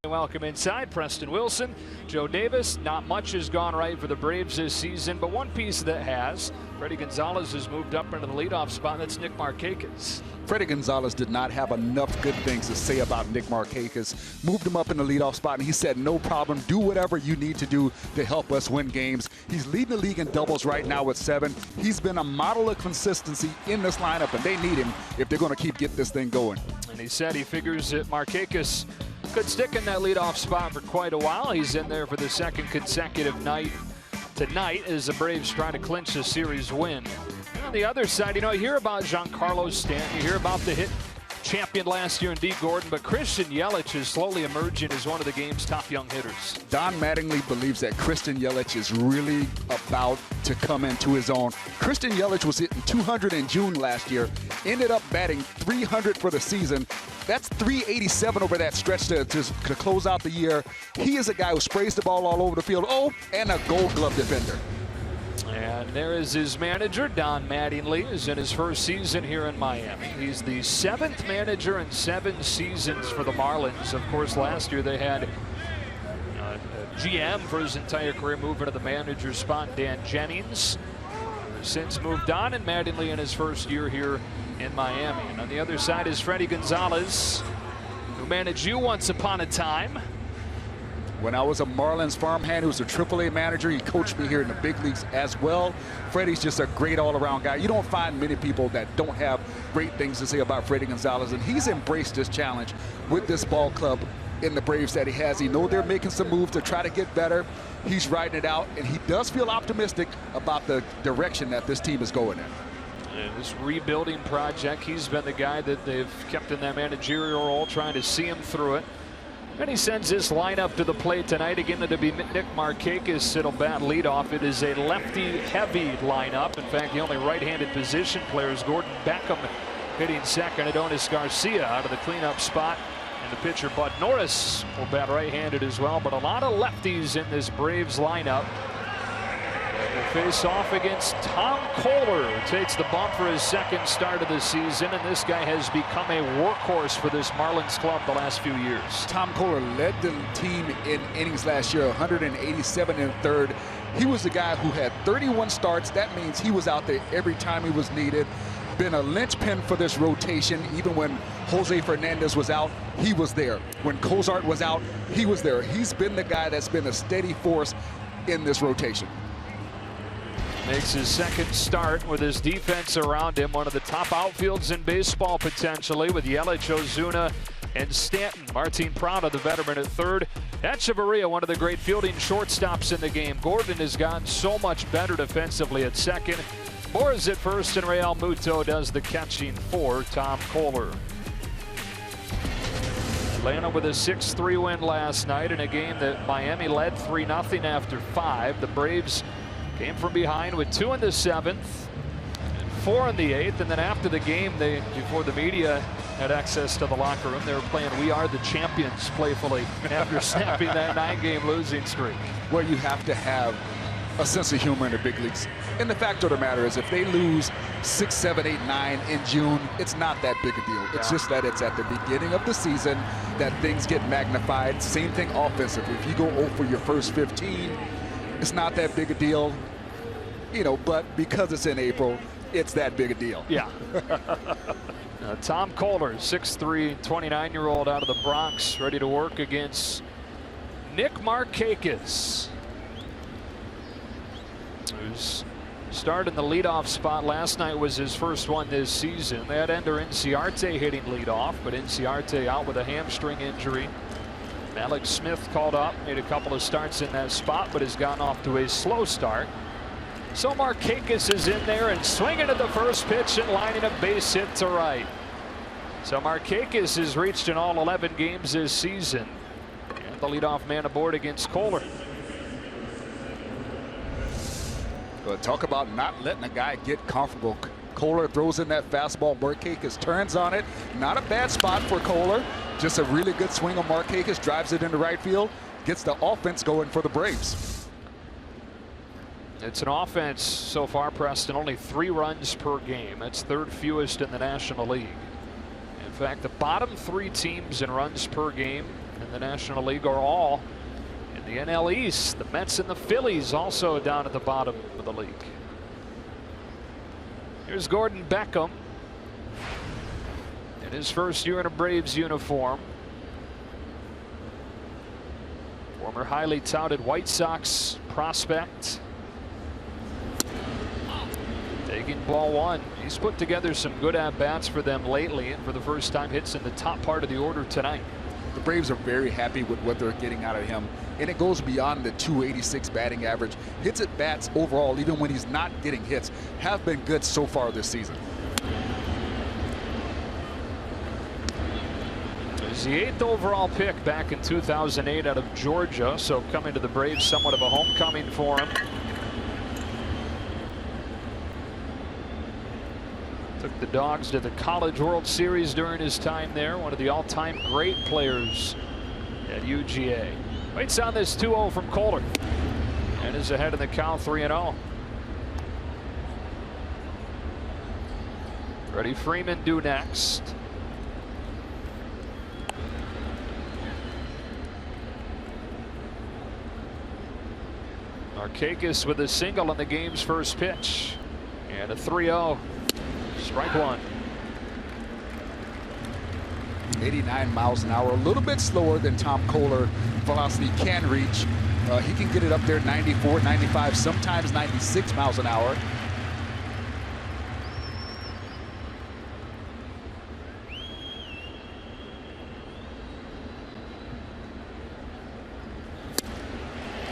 Welcome inside. Preston Wilson, Joe Davis. Not much has gone right for the Braves this season, but one piece that has. Freddie Gonzalez has moved up into the leadoff spot. That's Nick Markakis. Freddie Gonzalez did not have enough good things to say about Nick Markakis. Moved him up in the leadoff spot, and he said, no problem. Do whatever you need to do to help us win games. He's leading the league in doubles right now with 7. He's been a model of consistency in this lineup, and they need him if they're going to keep getting this thing going. And he said he figures that Markakis could stick in that leadoff spot for quite a while. He's in there for the second consecutive night tonight as the Braves try to clinch a series win. And on the other side, you hear about Giancarlo Stanton, you hear about the hit champion last year in D. Gordon, but Christian Yelich is slowly emerging as one of the game's top young hitters. Don Mattingly believes that Christian Yelich is really about to come into his own. Christian Yelich was hitting 200 in June last year, ended up batting 300 for the season. That's 387 over that stretch to close out the year. He is a guy who sprays the ball all over the field. Oh, and a Gold Glove defender. And there is his manager, Don Mattingly, is in his first season here in Miami. He's the 7th manager in 7 seasons for the Marlins. Of course, last year they had a GM for his entire career move into the manager spot, Dan Jennings. Since moved on, and Mattingly in his first year here in Miami. And on the other side is Freddie Gonzalez, who managed you once upon a time. When I was a Marlins farmhand who was a AAA manager, he coached me here in the big leagues as well. Freddie's just a great all-around guy. You don't find many people that don't have great things to say about Freddie Gonzalez, and he's embraced this challenge with this ball club in the Braves that he has. He knows they're making some moves to try to get better. He's riding it out, and he does feel optimistic about the direction that this team is going in. And this rebuilding project, he's been the guy that they've kept in that managerial role, trying to see him through it. And he sends this lineup to the plate tonight. Again, it'll be Nick Markakis. It'll bat leadoff. It is a lefty-heavy lineup. In fact, the only right-handed position player is Gordon Beckham hitting second. Adonis Garcia out of the cleanup spot. And the pitcher, Bud Norris, will bat right-handed as well. But a lot of lefties in this Braves lineup. They face off against Tom Kohler, who takes the bump for his second start of the season, and this guy has become a workhorse for this Marlins club the last few years. Tom Kohler led the team in innings last year, 187 in third. He was the guy who had 31 starts. That means he was out there every time he was needed. Been a linchpin for this rotation. Even when Jose Fernandez was out, he was there. When Cozart was out, he was there. He's been the guy that's been a steady force in this rotation. Makes his second start with his defense around him. One of the top outfields in baseball potentially, with Yelich, Ozuna, and Stanton. Martin Prada, the veteran, at third. Echeverria, one of the great fielding shortstops in the game. Gordon has gotten so much better defensively at second. Boras at first, and Real Muto does the catching for Tom Kohler. Atlanta with a 6-3 win last night in a game that Miami led 3-0 after 5. The Braves came from behind with 2 in the 7th, and 4 in the 8th, and then after the game, before the media had access to the locker room, they were playing "We Are the Champions" playfully after snapping that 9-game losing streak. Well, you have to have a sense of humor in the big leagues. And the fact of the matter is, if they lose 6, 7, 8, 9 in June, it's not that big a deal. It's just that it's at the beginning of the season that things get magnified. Same thing offensively. If you go 0 for your first 15, it's not that big a deal, but because it's in April, it's that big a deal. Yeah. Tom Kohler, 6'3", 29-year-old out of the Bronx, ready to work against Nick Markakis, who's started in the leadoff spot. Last night was his first one this season. They had Ender Inciarte hitting leadoff, but Inciarte out with a hamstring injury. Alex Smith called up, made a couple of starts in that spot, but has gotten off to a slow start. So Markakis is in there and swinging at the first pitch and lining a base hit to right. So Markakis has reached in all 11 games this season, and the leadoff man aboard against Kohler. Well, talk about not letting a guy get comfortable. Kohler throws in that fastball. Markakis turns on it. Not a bad spot for Kohler. Just a really good swing on Markakis. Drives it into right field. Gets the offense going for the Braves. It's an offense so far, Preston, only 3 runs per game. That's 3rd fewest in the National League. In fact, the bottom 3 teams in runs per game in the National League are all in the NL East. The Mets and the Phillies also down at the bottom of the league. Here's Gordon Beckham in his first year in a Braves uniform. Former highly touted White Sox prospect. Taking ball one. He's put together some good at-bats for them lately, and for the first time hits in the top part of the order tonight. The Braves are very happy with what they're getting out of him, and it goes beyond the .286 batting average. Hits at bats overall, even when he's not getting hits, have been good so far this season. He's the 8th overall pick back in 2008 out of Georgia, so coming to the Braves somewhat of a homecoming for him. Took the Dogs to the College World Series during his time there. One of the all-time great players at UGA. Waits on this 2-0 from Kohler and is ahead in the count 3-0. Freddie Freeman due next. Markakis with a single on the game's first pitch, and a 3-0. Strike one. 89 miles an hour, a little bit slower than Tom Kohler velocity can reach. He can get it up there 94, 95, sometimes 96 miles an hour.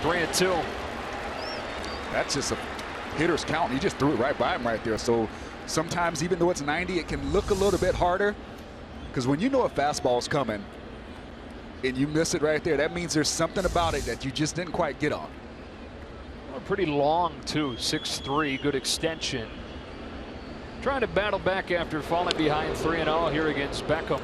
Three and two. That's just a hitter's count. He just threw it right by him right there. So sometimes, even though it's 90, it can look a little bit harder, because when you know a fastball is coming and you miss it right there, that means there's something about it that you just didn't quite get on. Well, pretty long too, 6'3", good extension. Trying to battle back after falling behind 3-0 here against Beckham.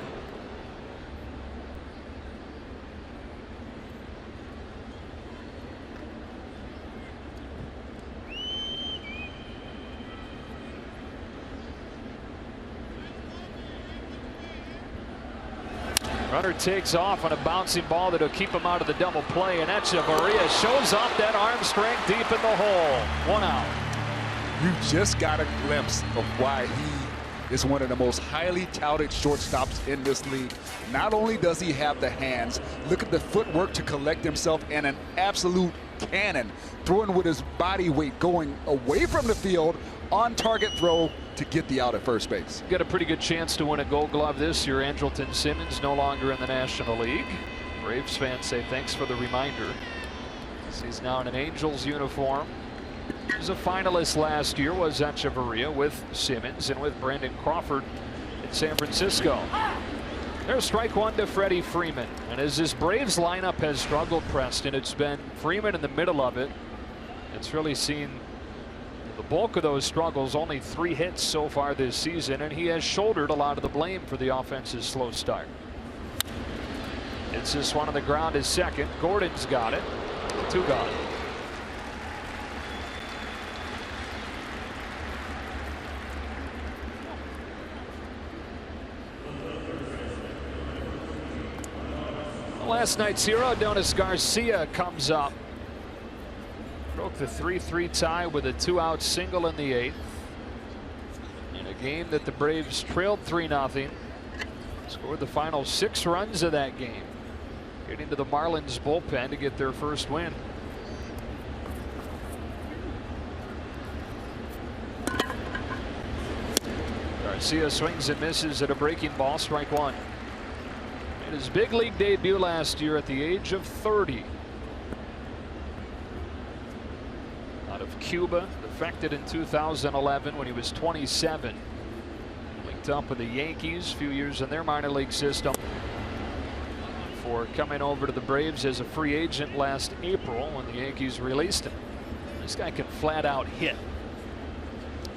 Runner takes off on a bouncing ball that'll keep him out of the double play, and Echeverria shows off that arm strength deep in the hole. 1 out. You just got a glimpse of why he is one of the most highly touted shortstops in this league. Not only does he have the hands, look at the footwork to collect himself, and an absolute cannon, throwing with his body weight, going away from the field, on target throw to get the out at first base. Got a pretty good chance to win a Gold Glove this year. Andrelton Simmons no longer in the National League. Braves fans say thanks for the reminder. He's now in an Angels uniform. He was a finalist last year, was Echeverria, with Simmons and with Brandon Crawford in San Francisco. There's strike one to Freddie Freeman. And as this Braves lineup has struggled, Preston, it's been Freeman in the middle of it. It's really seen the bulk of those struggles. Only 3 hits so far this season, and he has shouldered a lot of the blame for the offense's slow start. It's this one on the ground is second. Gordon's got it. 2 gone. Last night's hero, Adonis Garcia, comes up. Broke the 3-3 tie with a 2-out single in the 8th. In a game that the Braves trailed 3-0. Scored the final 6 runs of that game. Getting to the Marlins bullpen to get their first win. Garcia swings and misses at a breaking ball, strike one. In his big league debut last year at the age of 30. Out of Cuba, defected in 2011 when he was 27. Linked up with the Yankees, a few years in their minor league system, before coming over to the Braves as a free agent last April when the Yankees released him. This guy can flat out hit.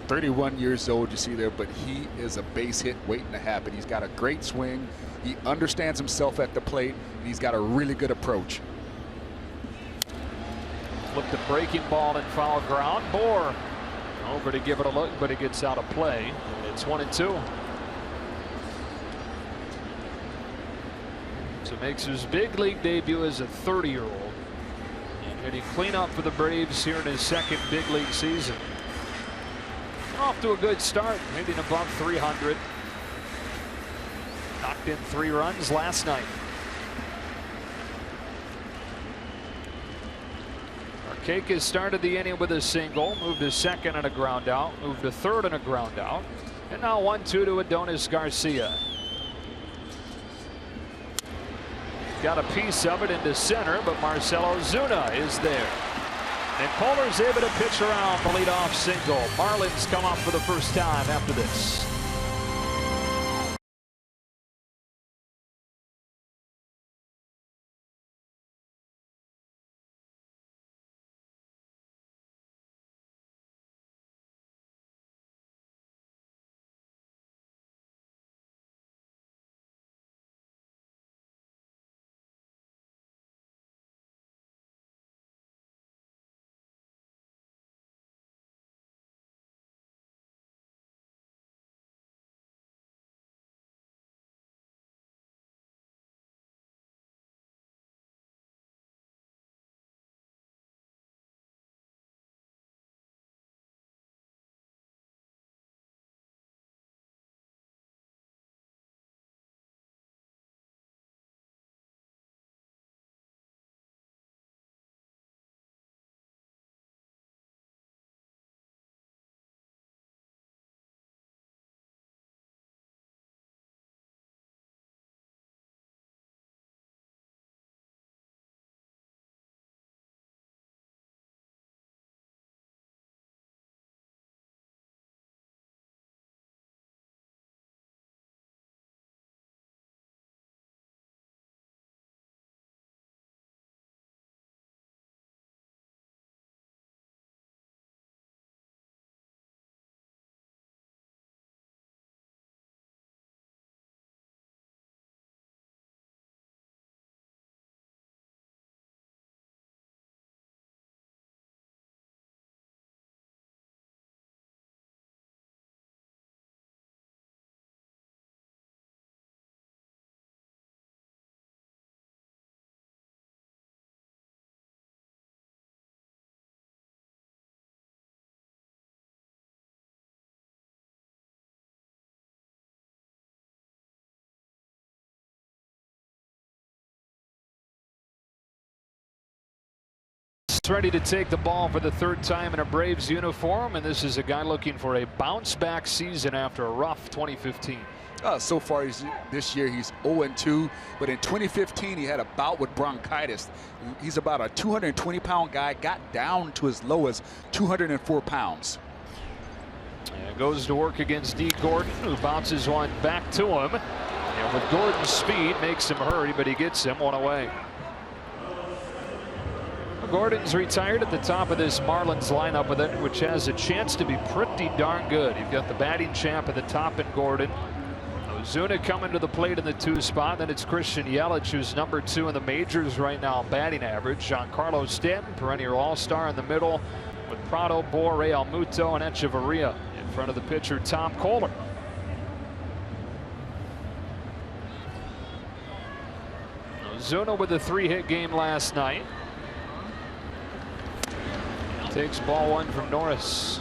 31 years old, you see there, but he is a base hit waiting to happen. He's got a great swing. He understands himself at the plate, and he's got a really good approach. Looked at breaking ball and foul ground. Bohr over to give it a look, but it gets out of play. It's 1-2. So makes his big league debut as a 30-year-old. And hitting cleanup for the Braves here in his second big league season. Off to a good start, hitting above 300. Knocked in 3 runs last night. Markakis started the inning with a single, moved to second and a ground out, moved to third and a ground out, and now 1-2 to Adonis Garcia. Got a piece of it into center, but Marcell Ozuna is there. And Kohler's able to pitch around the leadoff single. Marlins come up for the first time after this. Ready to take the ball for the 3rd time in a Braves uniform, and this is a guy looking for a bounce-back season after a rough 2015. So far this year he's 0-2, but in 2015 he had a bout with bronchitis. He's about a 220-pound guy, got down to as low as 204 pounds. And goes to work against D. Gordon, who bounces one back to him. And with Gordon's speed, makes him hurry, but he gets him one away. Gordon's retired at the top of this Marlins lineup with it, which has a chance to be pretty darn good. You've got the batting champ at the top in Gordon. Ozuna coming to the plate in the 2 spot. Then it's Christian Yelich, who's number 2 in the majors right now, batting average. Giancarlo Stanton, perennial all-star in the middle, with Prado, Borre, Almuto, and Echeverria in front of the pitcher Tom Kohler. Ozuna with a 3-hit game last night. Takes ball 1 from Norris.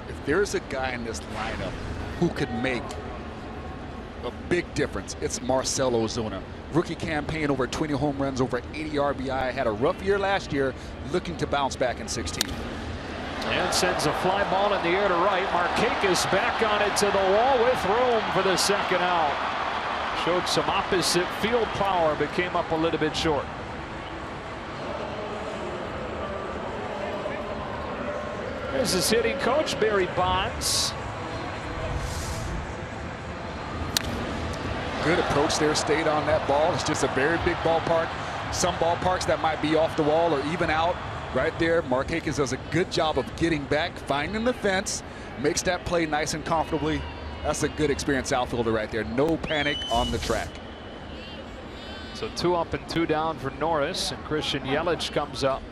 If there's a guy in this lineup who could make a big difference, it's Marcell Ozuna. Rookie campaign, over 20 home runs, over 80 RBI. Had a rough year last year, looking to bounce back in 16. And sends a fly ball in the air to right. Markakis back on it to the wall with room for the 2nd out. Showed some opposite field power, but came up a little bit short. There's his hitting coach, Barry Bonds. Good approach there, stayed on that ball. It's just a very big ballpark. Some ballparks that might be off the wall or even out. Right there, Markakis does a good job of getting back, finding the fence, makes that play nice and comfortably. That's a good experienced outfielder right there. No panic on the track. So 2 up and 2 down for Norris, and Christian Yelich comes up.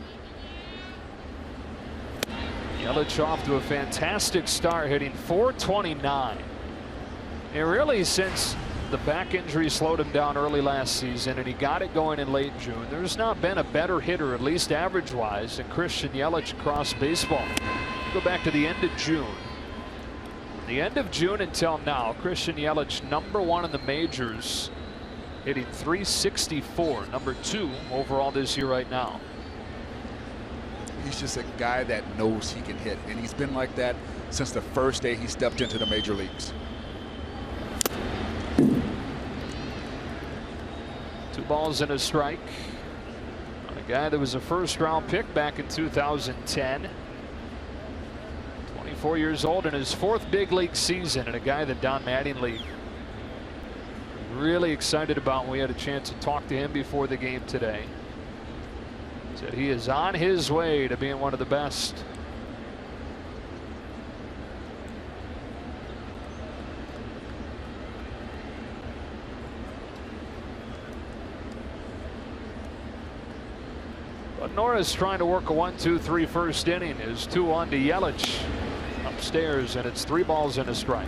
Yelich off to a fantastic start, hitting .429. And really, since the back injury slowed him down early last season, and he got it going in late June. There's not been a better hitter, at least average-wise, than Christian Yelich across baseball. Go back to the end of June. The end of June until now, Christian Yelich, #1 in the majors, hitting .364, #2 overall this year right now. He's just a guy that knows he can hit, and he's been like that since the first day he stepped into the major leagues. 2 balls and a strike. A guy that was a first-round pick back in 2010. 24 years old in his 4th big league season, and a guy that Don Mattingly really excited about when we had a chance to talk to him before the game today. Said he is on his way to being one of the best. But Norris trying to work a 1-2-3 first inning. Is 2-1 to Yelich upstairs, and it's 3 balls and a strike.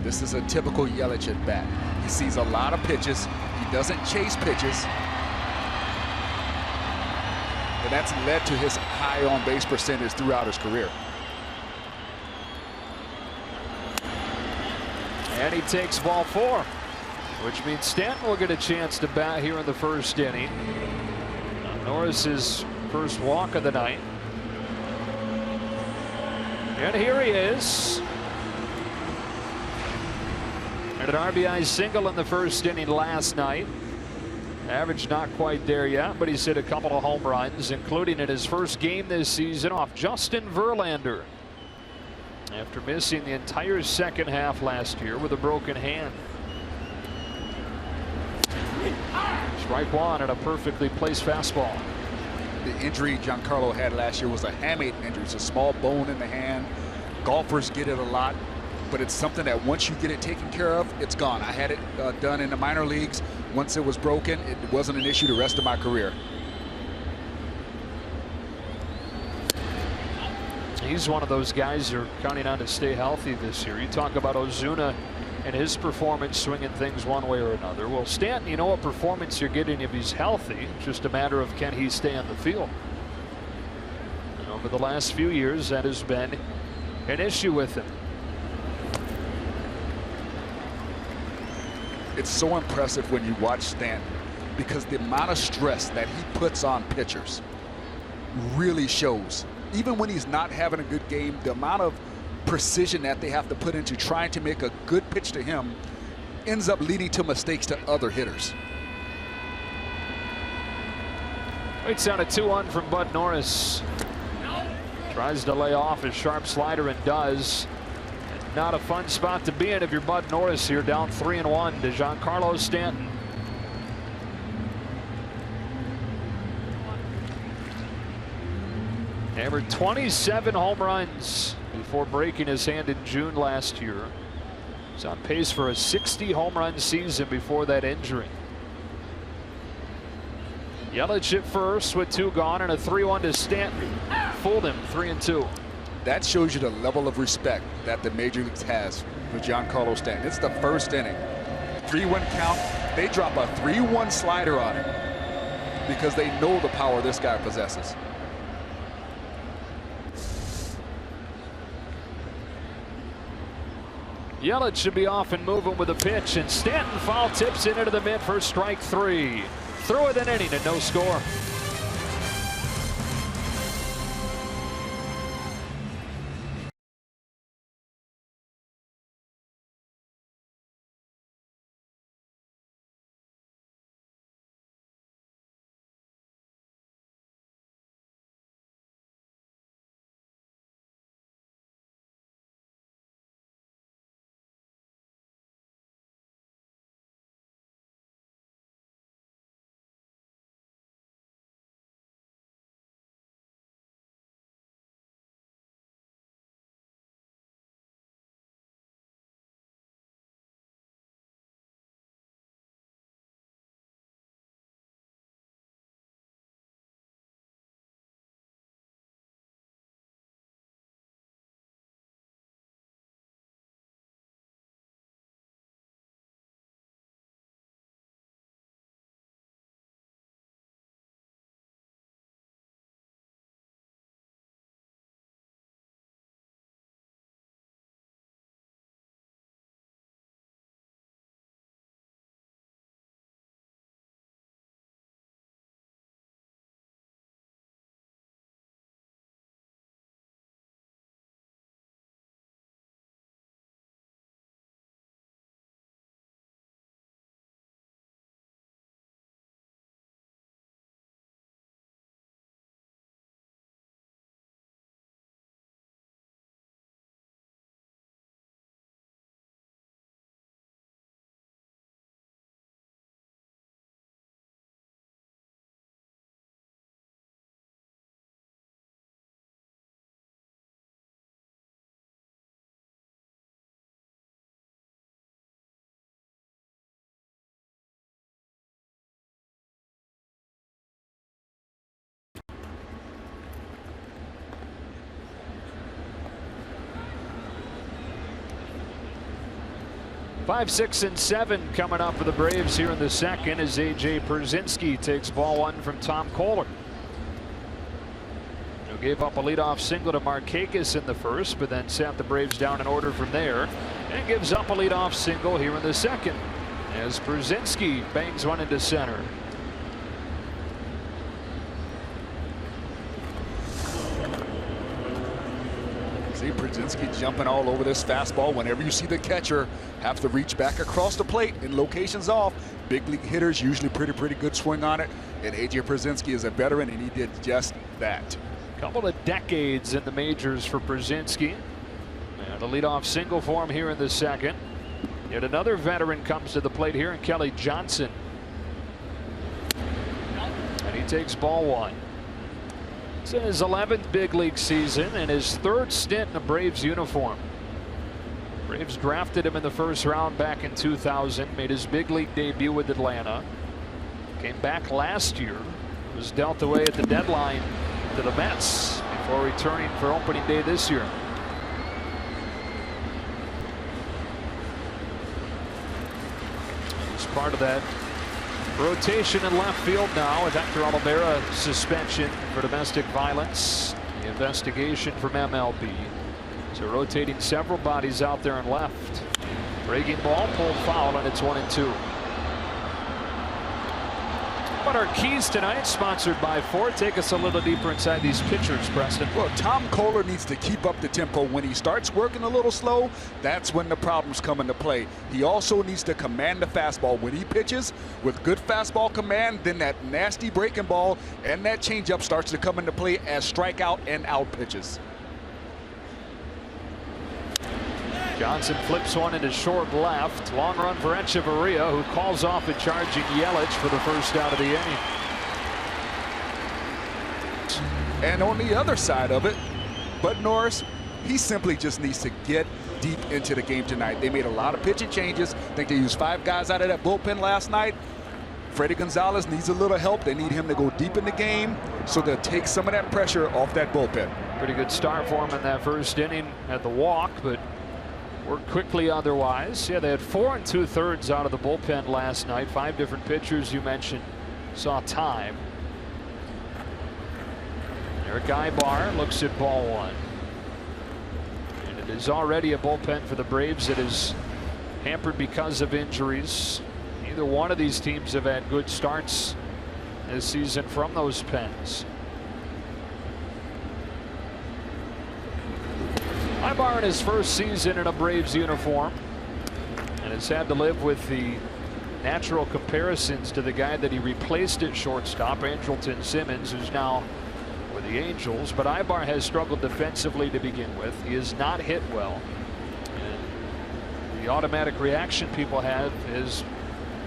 This is a typical Yelich at bat. He sees a lot of pitches. He doesn't chase pitches. And that's led to his high on-base percentage throughout his career. And he takes ball 4, which means Stanton will get a chance to bat here in the first inning. Norris's first walk of the night. And here he is. And an RBI single in the first inning last night. Average not quite there yet, but he's hit a couple of home runs, including in his first game this season off Justin Verlander, after missing the entire second half last year with a broken hand. Strike 1 and a perfectly placed fastball. The injury Giancarlo had last year was a hamate injury. It's a small bone in the hand. Golfers get it a lot, but it's something that once you get it taken care of, it's gone. I had it done in the minor leagues. Once it was broken, it wasn't an issue the rest of my career. He's one of those guys you're counting on to stay healthy this year. You talk about Ozuna and his performance swinging things one way or another. Well, Stanton, you know what performance you're getting if he's healthy. It's just a matter of can he stay on the field. And over the last few years, that has been an issue with him. It's so impressive when you watch Stanton, because the amount of stress that he puts on pitchers really shows. Even when he's not having a good game, the amount of precision that they have to put into trying to make a good pitch to him ends up leading to mistakes to other hitters. Waits on a 2-1 from Bud Norris. Tries to lay off his sharp slider and does. Not a fun spot to be in if you're Bud Norris here, down 3-1 to Giancarlo Stanton. Hammered 27 home runs before breaking his hand in June last year. He's on pace for a 60 home run season before that injury. Yelich at first with 2 gone and a 3-1 to Stanton. Fooled him, 3-2. That shows you the level of respect that the major leagues has for Giancarlo Stanton. It's the first inning. 3-1 count. They drop a 3-1 slider on him because they know the power this guy possesses. Yelich should be off and moving with a pitch, and Stanton foul tips it into the mid for strike 3. Through with an inning and no score. 5, 6, and 7 coming up for the Braves here in the second as A.J. Pierzynski takes ball one from Tom Kohler, who gave up a leadoff single to Markakis in the first, but then sat the Braves down in order from there, and gives up a leadoff single here in the second as Pierzynski bangs one into center. See Pierzynski jumping all over this fastball. Whenever you see the catcher have to reach back across the plate in locations off, big league hitters usually pretty good swing on it. And A.J. Pierzynski is a veteran, and he did just that. Couple of decades in the majors for Pierzynski. And a leadoff single for him here in the second. Yet another veteran comes to the plate here in Kelly Johnson. And he takes ball one. It's in his 11th big league season and his third stint in a Braves uniform. Braves drafted him in the first round back in 2000, made his big league debut with Atlanta. Came back last year, was dealt away at the deadline to the Mets before returning for opening day this year. He's part of that rotation in left field now with Hector Olivera suspension for domestic violence. The investigation from MLB. So rotating several bodies out there in left. Breaking ball pulled foul, and it's 1-2. But our keys tonight, sponsored by Ford. Take us a little deeper inside these pitchers, Preston. Well, Tom Kohler needs to keep up the tempo. When he starts working a little slow, that's when the problems come into play. He also needs to command the fastball. When he pitches with good fastball command, then that nasty breaking ball and that changeup starts to come into play as strikeout and out pitches. Johnson flips one into short left. Long run for Echeverria, who calls off a charging Yelich for the first out of the inning. And on the other side of it, Bud Norris, he simply just needs to get deep into the game tonight. They made a lot of pitching changes. I think they used 5 guys out of that bullpen last night. Freddie Gonzalez needs a little help. They need him to go deep in the game so they'll take some of that pressure off that bullpen. Pretty good start for him in that first inning at the walk, but worked quickly otherwise. Yeah, they had 4 2/3 out of the bullpen last night. 5 different pitchers you mentioned saw time. Eric Aybar looks at ball one. And it is already a bullpen for the Braves that is hampered because of injuries. Neither one of these teams have had good starts this season from those pens. Aybar in his first season in a Braves uniform and has had to live with the natural comparisons to the guy that he replaced at shortstop, Andrelton Simmons, who's now with the Angels. But Aybar has struggled defensively to begin with. He has not hit well. And the automatic reaction people have is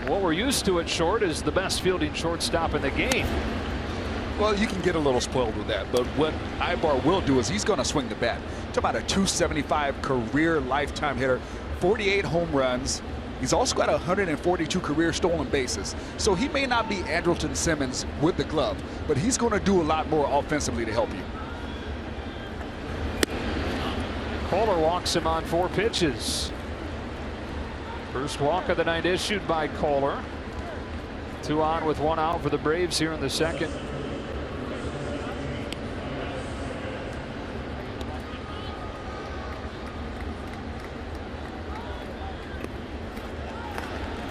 what we're used to at short is the best fielding shortstop in the game. Well, you can get a little spoiled with that, but what Aybar will do is he's going to swing the bat. Talk about a .275 career lifetime hitter, 48 home runs. He's also got 142 career stolen bases. So he may not be Andrelton Simmons with the glove, but he's going to do a lot more offensively to help you. Kohler walks him on 4 pitches. First walk of the night issued by Kohler. 2 on with 1 out for the Braves here in the second.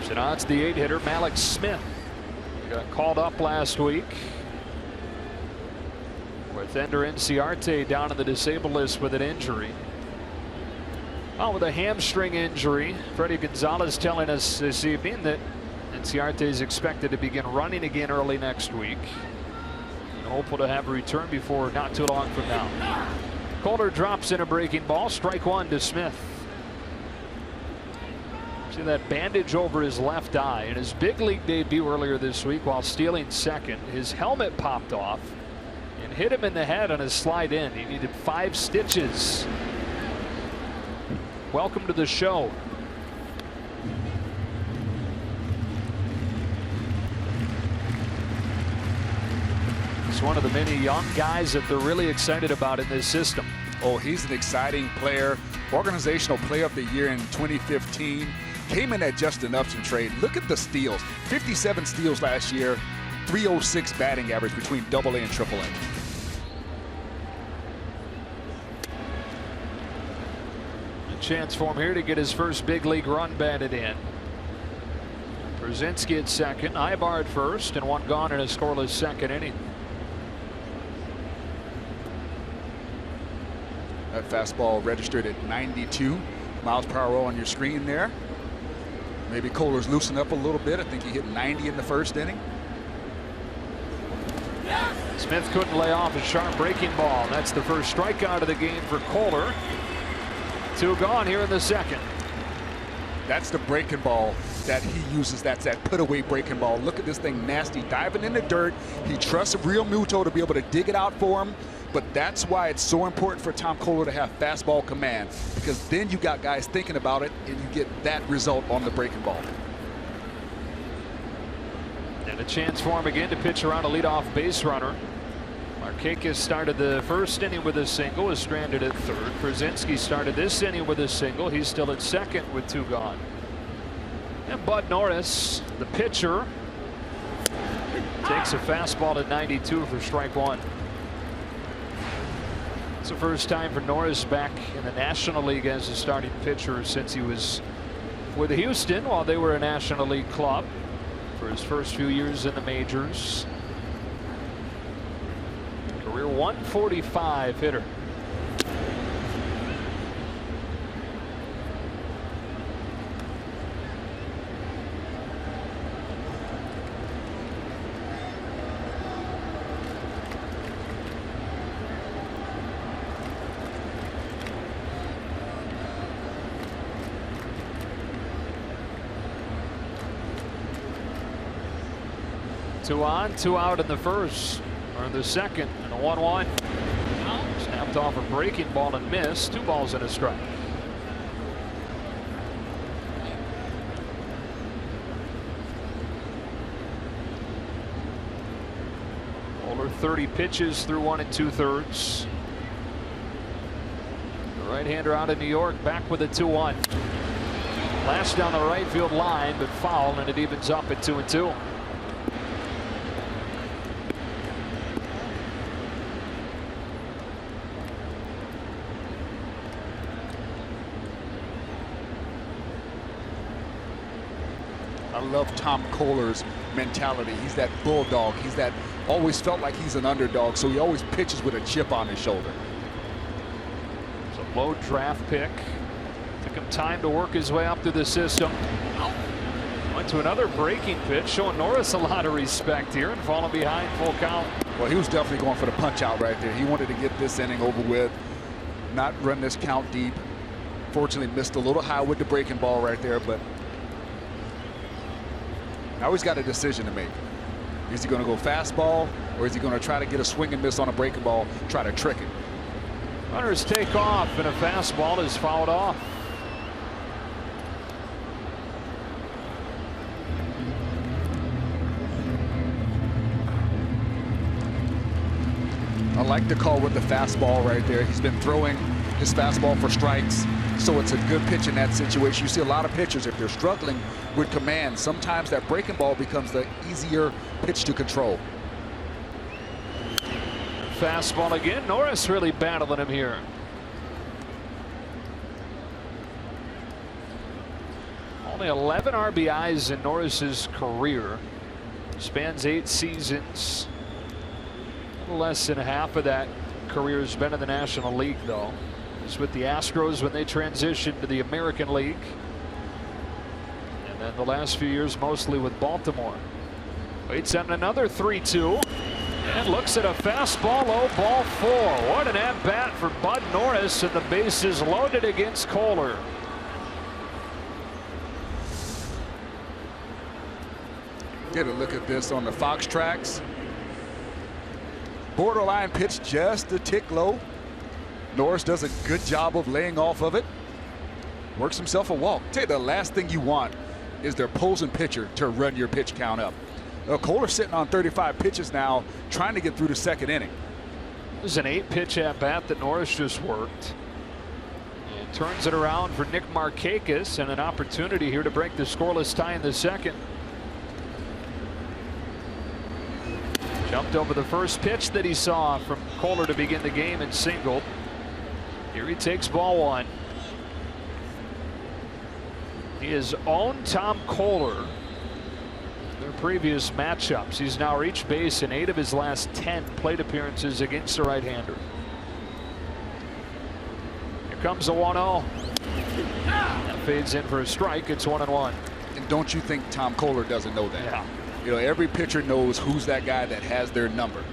So now it's the 8-hitter Malik Smith. He got called up last week with Ender Inciarte down in the disabled list with an injury. Well, with a hamstring injury, Freddie Gonzalez telling us this evening that Inciarte is expected to begin running again early next week. And hopeful to have a return before not too long from now. Kohler drops in a breaking ball. Strike 1 to Smith. See that bandage over his left eye. In his big league debut earlier this week while stealing second, his helmet popped off and hit him in the head on his slide in. He needed 5 stitches. Welcome to the show. He's one of the many young guys that they're really excited about in this system. Oh, he's an exciting player. Organizational Player of the Year in 2015. Came in that Justin Upton trade. Look at the steals. 57 steals last year, 306 batting average between AA and AAA. A chance for him here to get his first big league run batted in. Brzezinski at second, Ibar at first, and one gone in a scoreless second inning. That fastball registered at 92 miles per hour on your screen there. Maybe Kohler's loosened up a little bit. I think he hit 90 in the first inning. Smith couldn't lay off a sharp breaking ball. That's the first strikeout of the game for Kohler. 2 gone here in the second. That's the breaking ball that he uses. That's that put-away breaking ball. Look at this thing, nasty, diving in the dirt. He trusts Real Muto to be able to dig it out for him. But that's why it's so important for Tom Kohler to have fastball command, because then you got guys thinking about it and you get that result on the breaking ball. And a chance for him again to pitch around a leadoff base runner. Markakis started the first inning with a single, was stranded at third. Brzezinski started this inning with a single. He's still at second with 2 gone. And Bud Norris, the pitcher, takes a fastball at 92 for strike 1. It's the first time for Norris back in the National League as a starting pitcher since he was with Houston while they were a National League club for his first few years in the majors. Career 145 hitter. Two on, 2 out in the first, or in the second, and a 1-1. Snapped off a breaking ball and missed. 2 balls and a strike. Kohler 30 pitches through 1 2/3. The right-hander out of New York back with a 2-1. Flash down the right field line, but foul, and it evens up at 2-2. I love Tom Kohler's mentality. He's that bulldog. He's that always felt like he's an underdog, so he always pitches with a chip on his shoulder. It's a low draft pick. Took him time to work his way up through the system. Went to another breaking pitch, showing Norris a lot of respect here and falling behind, full count. Well, he was definitely going for the punch out right there. He wanted to get this inning over with, not run this count deep. Fortunately missed a little high with the breaking ball right there, but now he's got a decision to make. Is he going to go fastball, or is he going to try to get a swing and miss on a breaking ball, try to trick it? Runners take off, and a fastball is fouled off. I like the call with the fastball right there. He's been throwing his fastball for strikes, so it's a good pitch in that situation. You see a lot of pitchers, if they're struggling with command, sometimes that breaking ball becomes the easier pitch to control. Fastball again. Norris really battling him here. Only 11 RBIs in Norris's career. Spans 8 seasons. A little less than half of that career has been in the National League, though. It's with the Astros when they transitioned to the American League. And then the last few years mostly with Baltimore. Waits on another 3-2. And looks at a fastball, low ball 4. What an at-bat for Bud Norris, and the base is loaded against Kohler. Get a look at this on the Fox tracks. Borderline pitch just a tick low. Norris does a good job of laying off of it. Works himself a walk. Tell you, the last thing you want is their opposing pitcher to run your pitch count up. Kohler's sitting on 35 pitches now, trying to get through the second inning. This is an 8-pitch at bat that Norris just worked. And Turns it around for Nick Markakis, and an opportunity here to break the scoreless tie in the second. Jumped over the first pitch that he saw from Kohler to begin the game and singled. Here he takes ball one. He has owned Tom Kohler their previous matchups. He's now reached base in 8 of his last 10 plate appearances against the right-hander. Here comes the 1-0. That fades in for a strike. It's 1-1. And don't you think Tom Kohler doesn't know that? Yeah. You know, every pitcher knows who's that guy that has their number.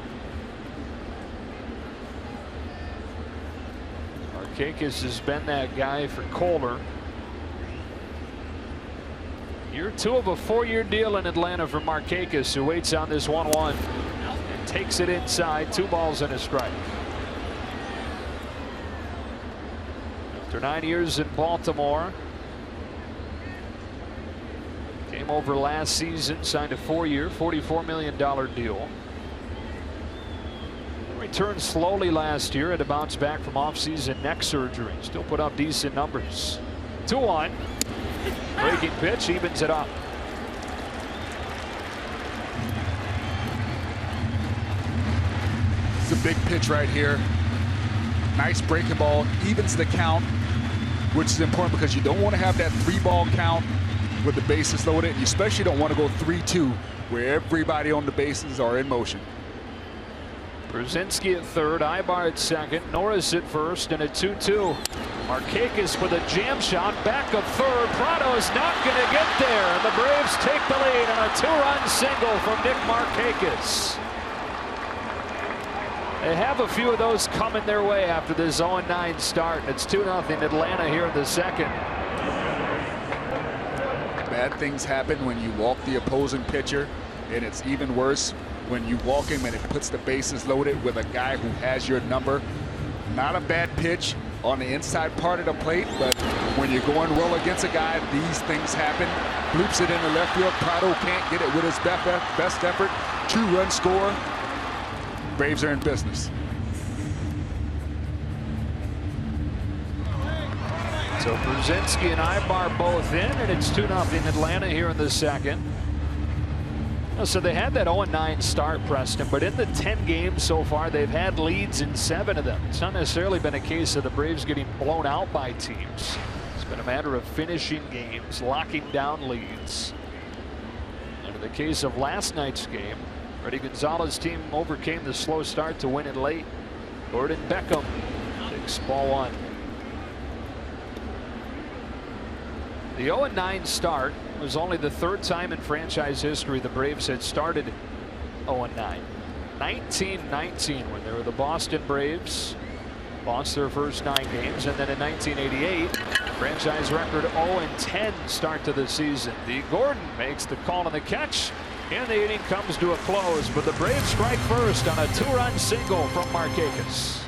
Markakis has been that guy for Kohler. Year 2 of a 4-year deal in Atlanta for Markakis, who waits on this 1-1 and takes it inside. 2 balls and a strike. After 9 years in Baltimore, came over last season, signed a 4-year, $44 million deal. Returned slowly last year, had to bounce back from off-season neck surgery. Still put up decent numbers. 2-1. Breaking pitch, evens it up. It's a big pitch right here. Nice breaking ball, evens the count, which is important because you don't want to have that 3-ball count with the bases loaded. You especially don't want to go 3-2 where everybody on the bases are in motion. Brzezinski at third, Ibar at second, Norris at first, and a 2-2. Markakis with a jam shot, back of third. Prado's not going to get there, and the Braves take the lead on a 2-run single from Nick Markakis. They have a few of those coming their way after this 0-9 start. It's 2-0 Atlanta here in the second. Bad things happen when you walk the opposing pitcher, and it's even worse when you walk him and it puts the bases loaded with a guy who has your number. Not a bad pitch on the inside part of the plate, but when you're going well against a guy, these things happen. Bloops it in the left field. Prado can't get it with his best effort. 2-run score. Braves are in business. So Brzezinski and Ibar both in, and it's 2-0 Atlanta here in the second. So they had that 0-9 start, Preston, but in the 10 games so far, they've had leads in 7 of them. It's not necessarily been a case of the Braves getting blown out by teams. It's been a matter of finishing games, locking down leads. And in the case of last night's game, Freddie Gonzalez's team overcame the slow start to win it late. Gordon Beckham takes ball one. The 0-9 start was only the 3rd time in franchise history the Braves had started 0-9. 1919 when they were the Boston Braves, lost their first 9 games, and then in 1988, franchise record 0-10 start to the season. Dee Gordon makes the call on the catch, and the inning comes to a close, but the Braves strike first on a 2-run single from Markakis.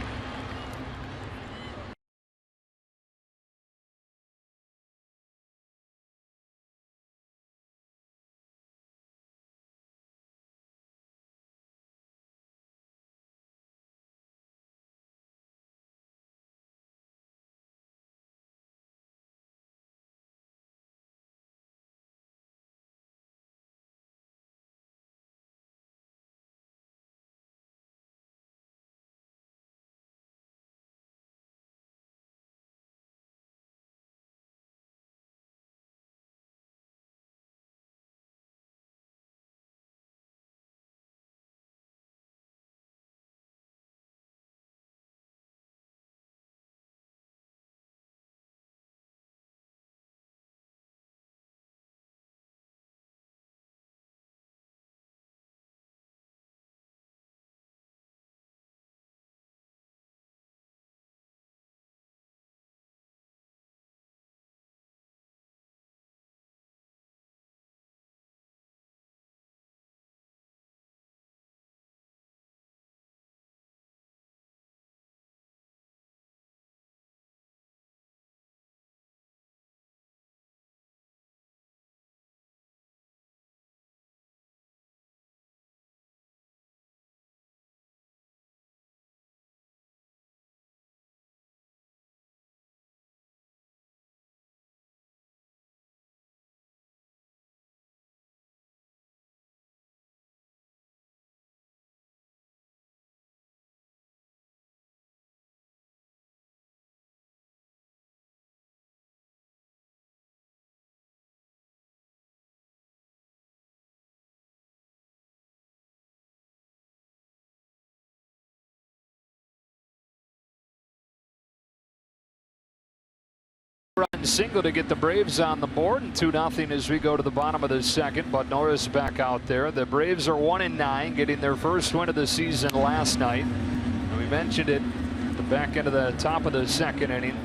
single to get the Braves on the board, and 2-0 as we go to the bottom of the second. But Norris back out there. The Braves are 1-9, getting their first win of the season last night. And we mentioned it at the back end of the top of the second inning.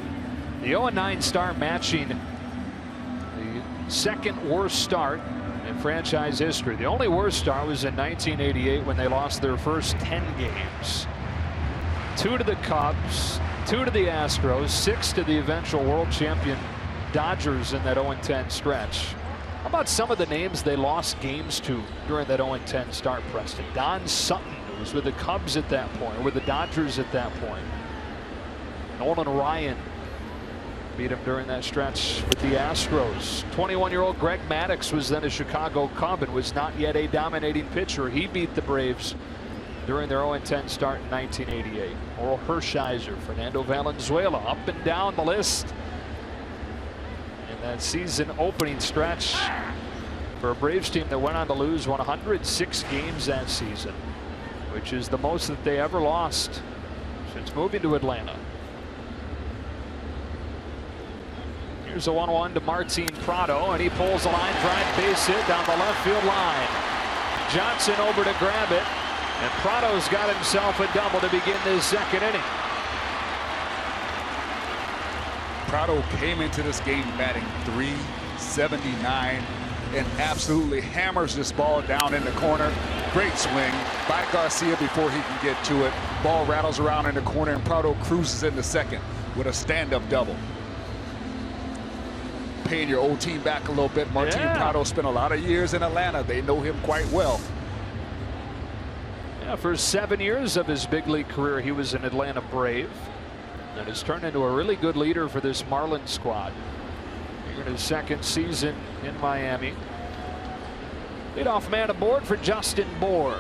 The 0-9 start matching the second worst start in franchise history. The only worst start was in 1988 when they lost their first 10 games. 2 to the Cubs, 2 to the Astros, 6 to the eventual world champion Dodgers in that 0-10 stretch. How about some of the names they lost games to during that 0-10 start, Preston? Don Sutton, who was with the Cubs at that point, or with the Dodgers at that point. Nolan Ryan beat him during that stretch with the Astros. 21-year-old Greg Maddux was then a Chicago Cub and was not yet a dominating pitcher. He beat the Braves during their 0-10 start in 1988. Oral Hershiser, Fernando Valenzuela, up and down the list in that season opening stretch for a Braves team that went on to lose 106 games that season, which is the most that they ever lost since moving to Atlanta. Here's a 1-1 to Martin Prado, and he pulls a line drive base hit down the left field line. Johnson over to grab it, and Prado's got himself a double to begin this second inning. Prado came into this game batting .379 and absolutely hammers this ball down in the corner. Great swing by Garcia before he can get to it. Ball rattles around in the corner, and Prado cruises into second with a stand-up double. Paying your old team back a little bit. Martin Prado spent a lot of years in Atlanta. They know him quite well. Yeah, for 7 years of his big league career, he was an Atlanta Brave, and has turned into a really good leader for this Marlins squad. Here in his second season in Miami. Leadoff man aboard for Justin Bour.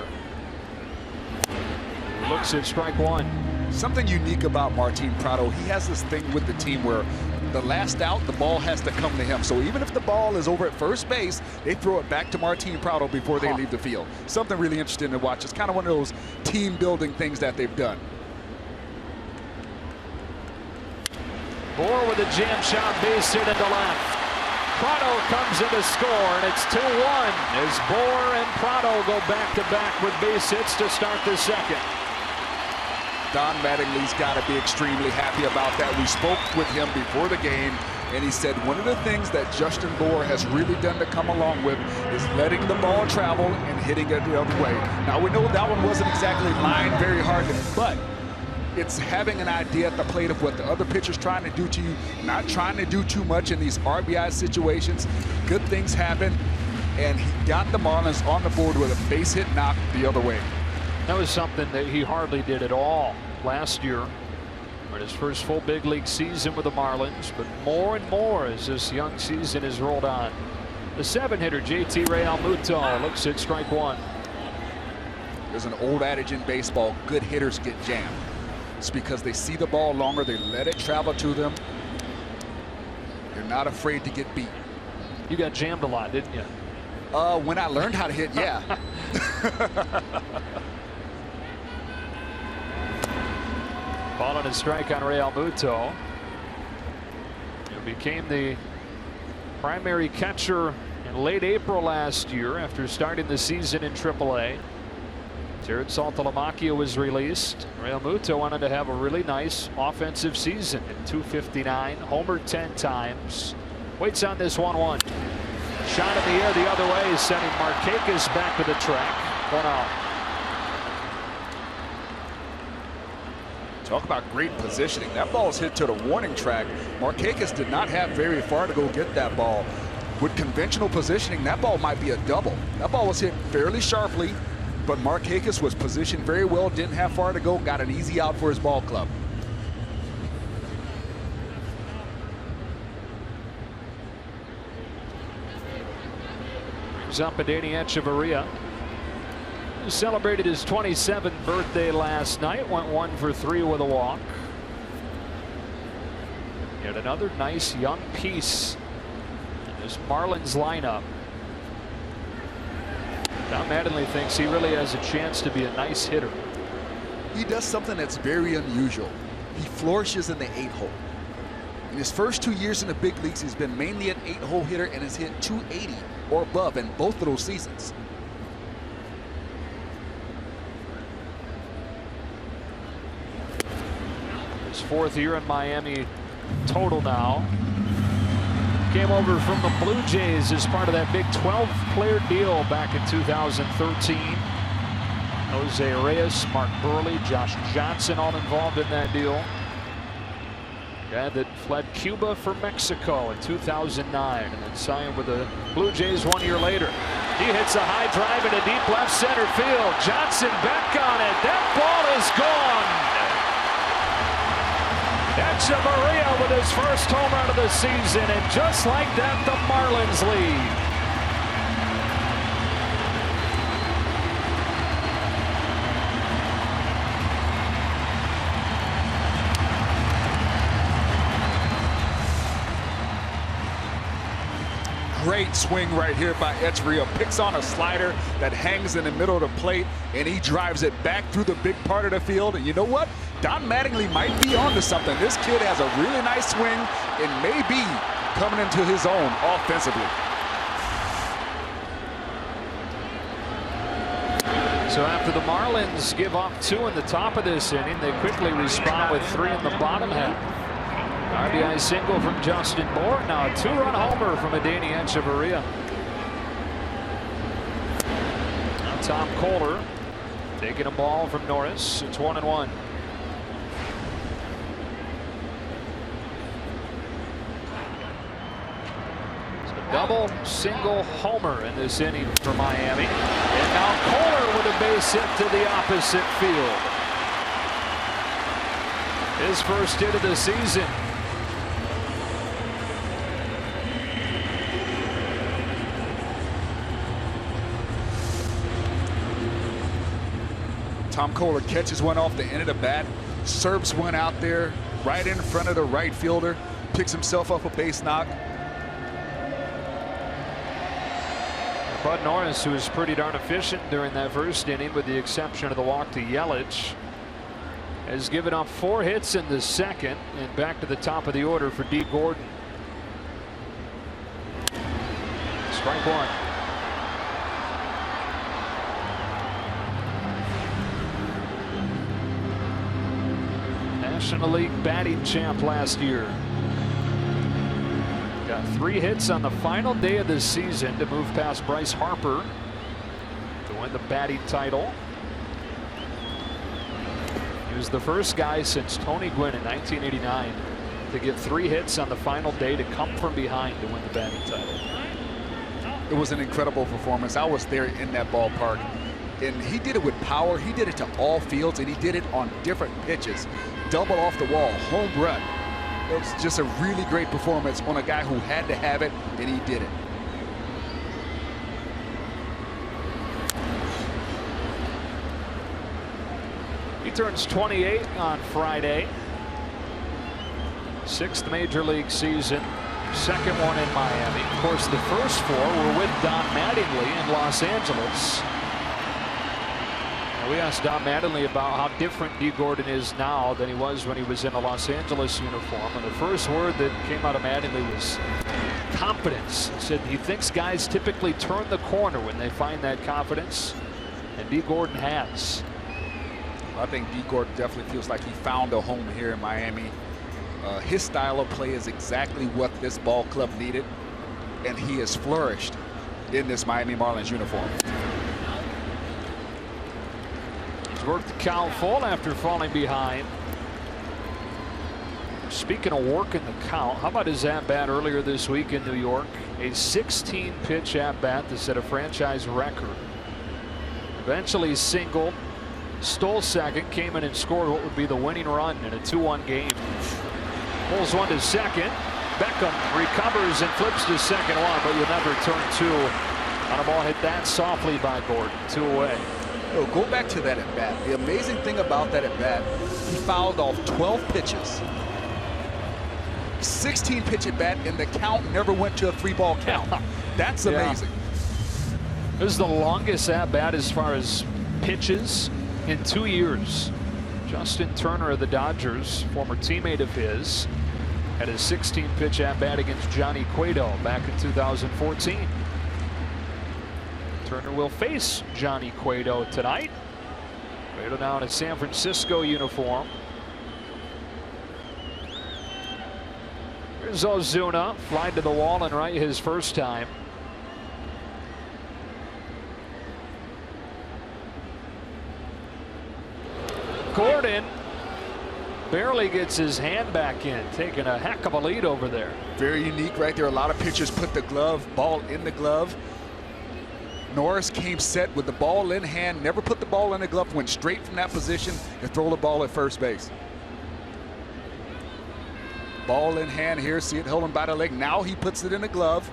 Looks at strike one. Something unique about Martin Prado, he has this thing with the team where the last out, the ball has to come to him. So even if the ball is over at first base, they throw it back to Martin Prado before they leave the field. Something really interesting to watch. It's kind of one of those team building things that they've done. Bour with a jam shot, base hit into left. Prado comes in to score, and it's 2-1 as Bour and Prado go back-to-back with base hits to start the second. Don Mattingly's got to be extremely happy about that. We spoke with him before the game, and he said one of the things that Justin Bour has really done to come along with is letting the ball travel and hitting it the other way. Now, we know that one wasn't exactly lined very hard, but it's having an idea at the plate of what the other pitcher's trying to do to you, not trying to do too much in these RBI situations. Good things happen, and he got the Marlins on the board with a base hit knock the other way. That was something that he hardly did at all last year in his first full big league season with the Marlins, but more and more as this young season has rolled on. The 7-hitter JT Realmuto looks at strike one. There's an old adage in baseball, good hitters get jammed. It's because they see the ball longer, they let it travel to them. They're not afraid to get beat. You got jammed a lot, didn't you? When I learned how to hit, yeah. Ball and a strike on Realmuto. He became the primary catcher in late April last year after starting the season in AAA. Jared Saltalamacchia was released. Realmuto wanted to have a really nice offensive season at .259, homered 10 times. Waits on this 1-1. Shot in the air the other way, sending Markakis back to the track. 1 out. Talk about great positioning. That ball's hit to the warning track. Markakis did not have very far to go get that ball. With conventional positioning, that ball might be a double. That ball was hit fairly sharply, but Markakis was positioned very well, didn't have far to go, got an easy out for his ball club. Brings up Adeiny Echeverria. He celebrated his 27th birthday last night, went 1 for 3 with a walk. Yet another nice young piece in this Marlins lineup. Don Mattingly thinks he really has a chance to be a nice hitter. He does something that's very unusual. He flourishes in the 8-hole. In his first 2 years in the big leagues, he's been mainly an 8-hole hitter and has hit .280 or above in both of those seasons. His 4th year in Miami total now. Came over from the Blue Jays as part of that big 12-player deal back in 2013. Jose Reyes, Mark Burley, Josh Johnson all involved in that deal. Guy that fled Cuba for Mexico in 2009 and then signed with the Blue Jays 1 year later. He hits a high drive into deep left center field. Johnson back on it. That ball is gone. Maria with his first home run of the season, and just like that, the Marlins lead. Great swing right here by Echeverria. Picks on a slider that hangs in the middle of the plate, and he drives it back through the big part of the field. And you know what? Don Mattingly might be onto something. This kid has a really nice swing and may be coming into his own offensively. So after the Marlins give up 2 in the top of this inning, they quickly respond with 3 in the bottom half. RBI single from Justin Moore. Now a 2-run homer from Adeiny Echeverria. Now Tom Kohler taking a ball from Norris. It's 1-1. Double, single homer in this inning for Miami. And now Kohler with a base hit to the opposite field. His first hit of the season. Tom Kohler catches one off the end of the bat, serves one out there right in front of the right fielder, picks himself up a base knock. Bud Norris, who was pretty darn efficient during that first inning with the exception of the walk to Yelich, has given up 4 hits in the second, and back to the top of the order for Dee Gordon. Strike 1. National League batting champ last year. Got 3 hits on the final day of the season to move past Bryce Harper to win the batting title. He was the first guy since Tony Gwynn in 1989 to get 3 hits on the final day to come from behind to win the batting title. It was an incredible performance. I was there in that ballpark, and he did it with power. He did it to all fields, and he did it on different pitches. Double off the wall, home run. It was just a really great performance on a guy who had to have it, and he did it. He turns 28 on Friday. 6th major league season, 2nd one in Miami. Of course, the first 4 were with Don Mattingly in Los Angeles. We asked Don Mattingly about how different Dee Gordon is now than he was when he was in a Los Angeles uniform. And the first word that came out of Mattingly was confidence. He said he thinks guys typically turn the corner when they find that confidence. And Dee Gordon has. I think Dee Gordon definitely feels like he found a home here in Miami. His style of play is exactly what this ball club needed. And he has flourished in this Miami Marlins uniform. Worked the count full after falling behind. Speaking of working the count, how about his at-bat earlier this week in New York? A 16-pitch at-bat to set a franchise record. Eventually singled, stole second, came in and scored what would be the winning run in a 2-1 game. Pulls one to second. Beckham recovers and flips to second one, but you never turn 2 on a ball hit that softly by Gordon. 2 away. No, go back to that at bat. The amazing thing about that at bat, he fouled off 12 pitches. 16 pitch at bat, and the count never went to a 3-ball count. That's amazing. Yeah. This is the longest at bat as far as pitches in 2 years. Justin Turner of the Dodgers, former teammate of his, Had a 16-pitch at-bat against Johnny Cueto back in 2014. Turner will face Johnny Cueto tonight. Cueto now in a San Francisco uniform. Here's Ozuna, flying to the wall and right his first time. Gordon barely gets his hand back in, taking a heck of a lead over there. Very unique right there. A lot of pitchers put the ball in the glove. Norris came set with the ball in hand, never put the ball in the glove, went straight from that position and throw the ball at first base. Ball in hand here, see it holding by the leg. Now he puts it in the glove,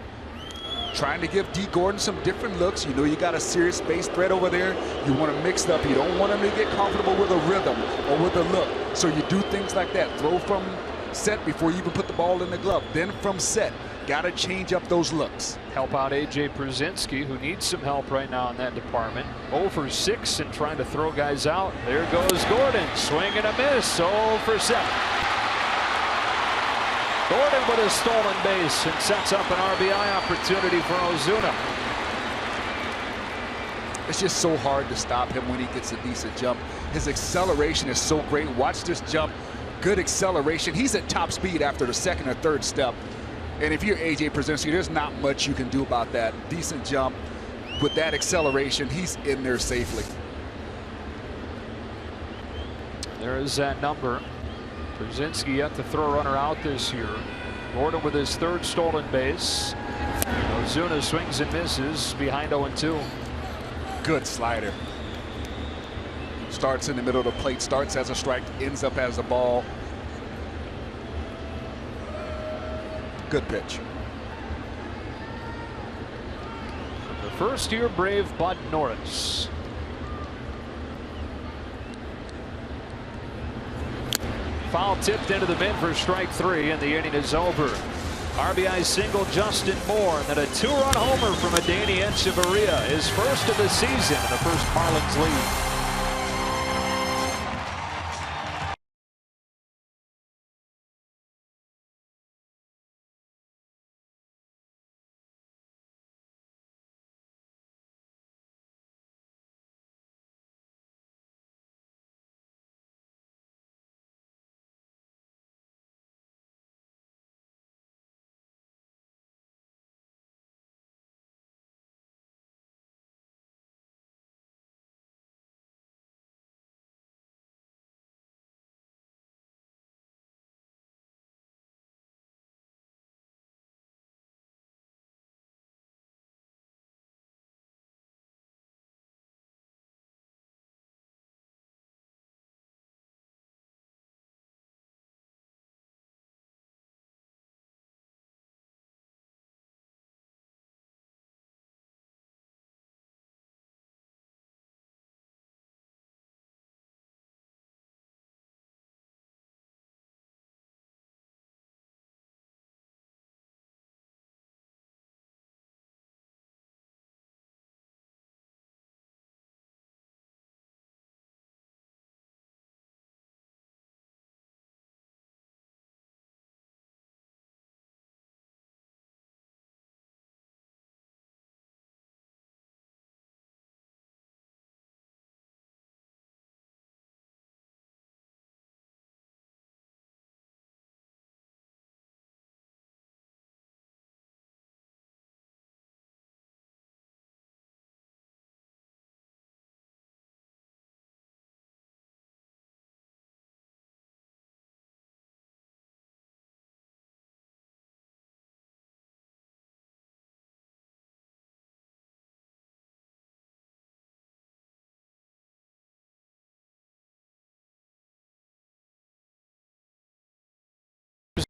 trying to give D. Gordon some different looks. You know you got a serious base threat over there. You want to mix it up. You don't want him to get comfortable with a rhythm or with a look. So you do things like that. Throw from set before you even put the ball in the glove. Then from set, got to change up those looks. Help out A.J. Przinsky, who needs some help right now in that department. 0 for 6 and trying to throw guys out. There goes Gordon. Swing and a miss. 0 for 7. Gordon with a stolen base and sets up an RBI opportunity for Ozuna. It's just so hard to stop him when he gets a decent jump. His acceleration is so great. Watch this jump. Good acceleration. He's at top speed after the second or third step. And if you're A.J. Przinsky, there's not much you can do about that. Decent jump. With that acceleration, he's in there safely. There is that number. Przinsky yet to throw a runner out this year. Gordon with his third stolen base. Ozuna swings and misses behind 0-2. Good slider. Starts in the middle of the plate, starts as a strike, ends up as a ball. Good pitch. The first-year Brave Bud Norris. Foul tipped into the bin for strike 3, and the inning is over. RBI single Justin Moore, and then a 2-run homer from Adeiny Hechavarria, his first of the season and the first Marlins lead.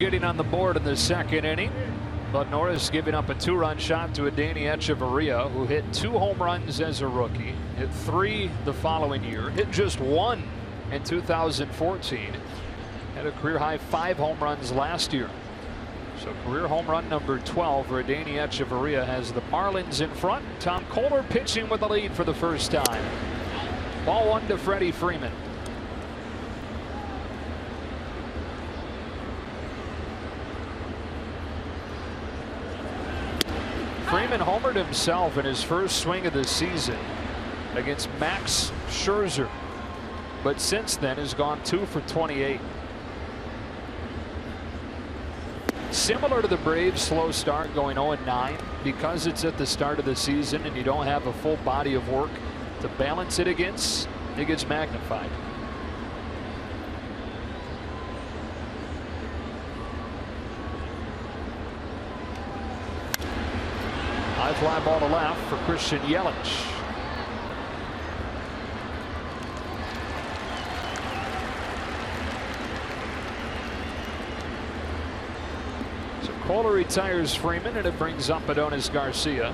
Getting on the board in the second inning, but Norris giving up a 2-run shot to Adeiny Hechavarria, who hit 2 home runs as a rookie, hit 3 the following year, hit just 1 in 2014, had a career high 5 home runs last year. So career home run number 12 for Adeiny Hechavarria has the Marlins in front. Tom Kohler pitching with the lead for the first time. Ball 1 to Freddie Freeman. Freeman homered himself in his first swing of the season against Max Scherzer, but since then has gone 2 for 28. Similar to the Braves' slow start, going 0-9, because it's at the start of the season and you don't have a full body of work to balance it against, it gets magnified. High fly ball to left for Christian Yelich. So Kohler retires Freeman, and it brings up Adonis Garcia.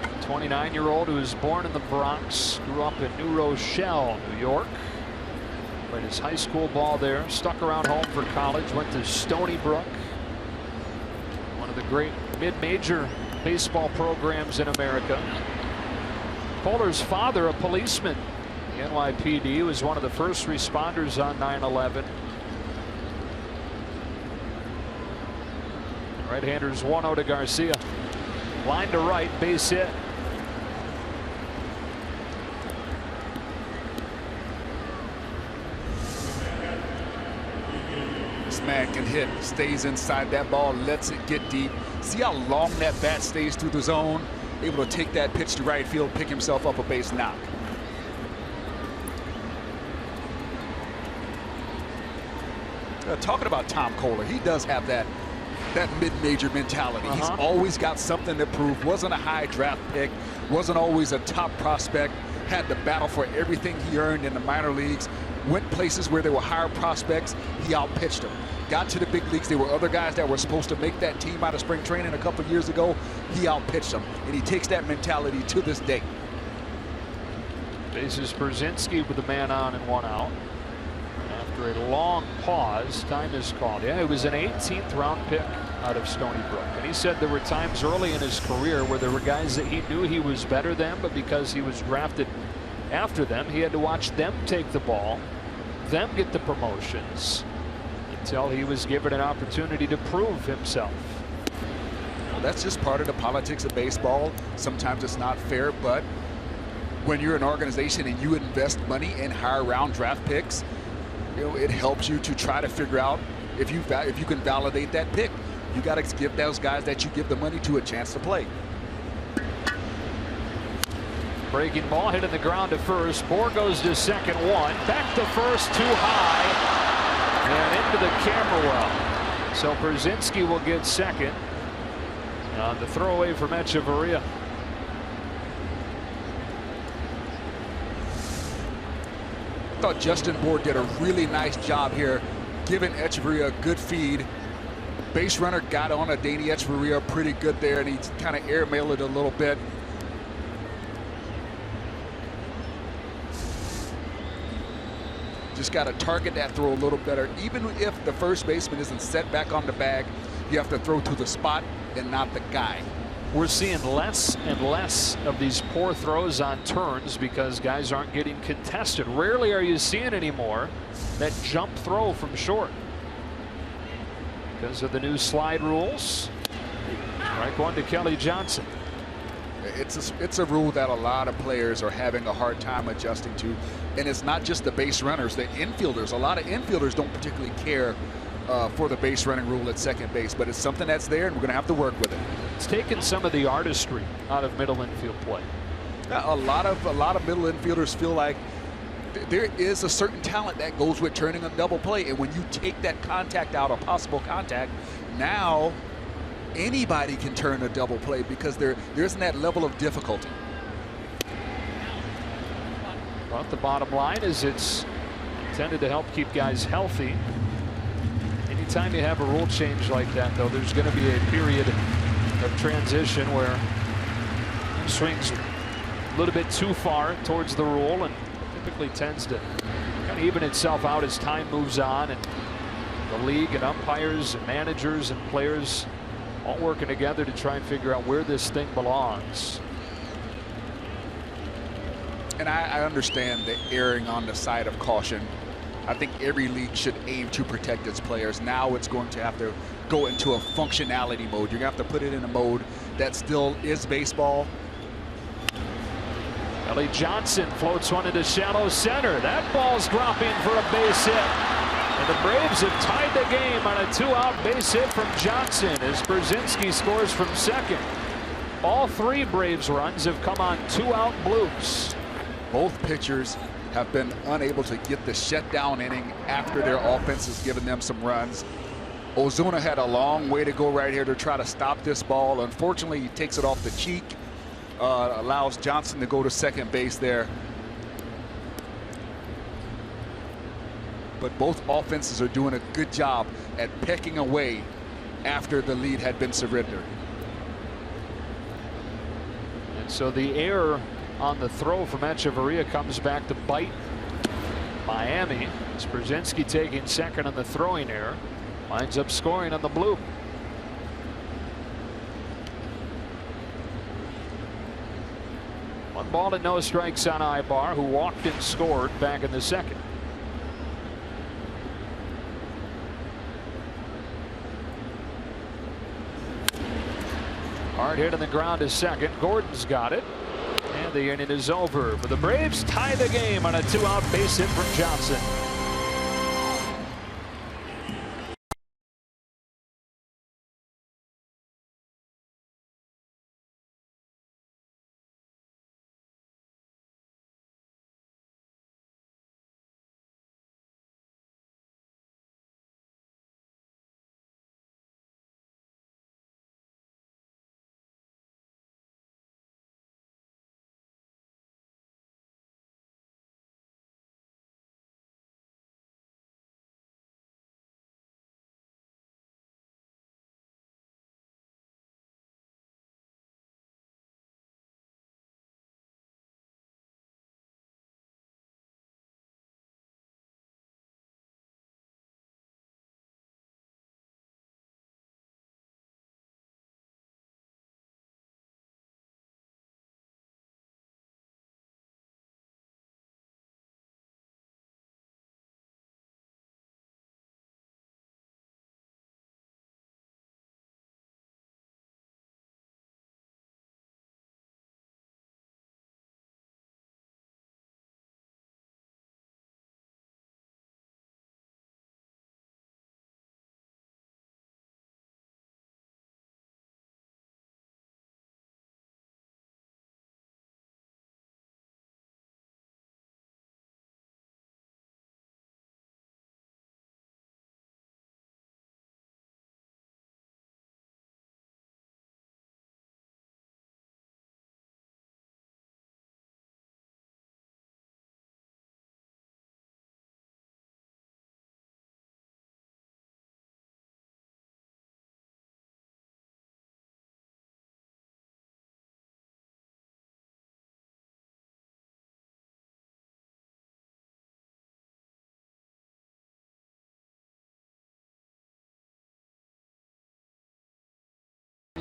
A 29-year-old who was born in the Bronx, grew up in New Rochelle, New York. Played his high school ball there, stuck around home for college, went to Stony Brook, one of the great mid-major baseball programs in America. Kohler's father, a policeman, the NYPD, was one of the first responders on 9/11. Right-handers 1-0 to Garcia. Line to right, base hit. Man can hit, stays inside that ball, lets it get deep. See how long that bat stays through the zone, able to take that pitch to right field, pick himself up a base knock. Talking about Tom Kohler, he does have that mid-major mentality. He's always got something to prove. Wasn't a high draft pick, wasn't always a top prospect, had to battle for everything he earned in the minor leagues. Went places where there were higher prospects, he outpitched them. Got to the big leagues, there were other guys that were supposed to make that team out of spring training a couple years ago. He outpitched them, and he takes that mentality to this day. Bases Brzezinski with the man on and 1 out. After a long pause, time is called. Yeah, it was an 18th round pick out of Stony Brook. And he said there were times early in his career where there were guys that he knew he was better than, but because he was drafted after them, he had to watch them take the ball, them get the promotions, until he was given an opportunity to prove himself. Well, that's just part of the politics of baseball. Sometimes it's not fair, but when you're an organization and you invest money in higher round draft picks, you know, it helps you to try to figure out if you can validate that pick. You got to give those guys that you give the money to a chance to play. Breaking ball hit in the ground to first. Bohr goes to second, 1. Back to first, too high. And into the camera well. So Brzezinski will get second on the throwaway from Echeverria. I thought Justin Bohr did a really nice job here, giving Echeverria a good feed. Base runner got on a Danny Echeverria pretty good there, and he kind of airmailed it a little bit. Just got to target that throw a little better. Even if the first baseman isn't set back on the bag, you have to throw to the spot and not the guy. We're seeing less and less of these poor throws on turns because guys aren't getting contested. Rarely are you seeing anymore that jump throw from short because of the new slide rules. Strike 1 to Kelly Johnson. It's a rule that a lot of players are having a hard time adjusting to, and it's not just the base runners, the infielders. A lot of infielders don't particularly care for the base running rule at second base, but it's something that's there, and we're going to have to work with it. It's taken some of the artistry out of middle infield play. A lot of middle infielders feel like there is a certain talent that goes with turning a double play, and when you take that contact out, a possible contact, now anybody can turn a double play because there isn't that level of difficulty. But the bottom line is it's intended to help keep guys healthy. Anytime you have a rule change like that, though, there's going to be a period of transition where it swings a little bit too far towards the rule and typically tends to kind of even itself out as time moves on, and the league and umpires and managers and players all working together to try and figure out where this thing belongs. And I understand the erring on the side of caution. I think every league should aim to protect its players. Now it's going to have to go into a functionality mode. You're going to have to put it in a mode that still is baseball. Ellie Johnson floats one into shallow center. That ball's dropping for a base hit. And the Braves have tied the game on a 2-out base hit from Johnson as Brzezinski scores from second. All 3 Braves runs have come on 2-out bloops. Both pitchers have been unable to get the shutdown inning after their offense has given them some runs. Ozuna had a long way to go right here to try to stop this ball. Unfortunately, he takes it off the cheek, allows Johnson to go to second base there. But both offenses are doing a good job at pecking away after the lead had been surrendered. And so the error on the throw from Echeverria comes back to bite Miami. It's Brzezinski taking second on the throwing error. Winds up scoring on the bloop. One ball and no strikes on Ibar, who walked and scored back in the second. Hard hit on the ground to second. Gordon's got it. And the inning is over. But the Braves tie the game on a 2-out base hit from Johnson.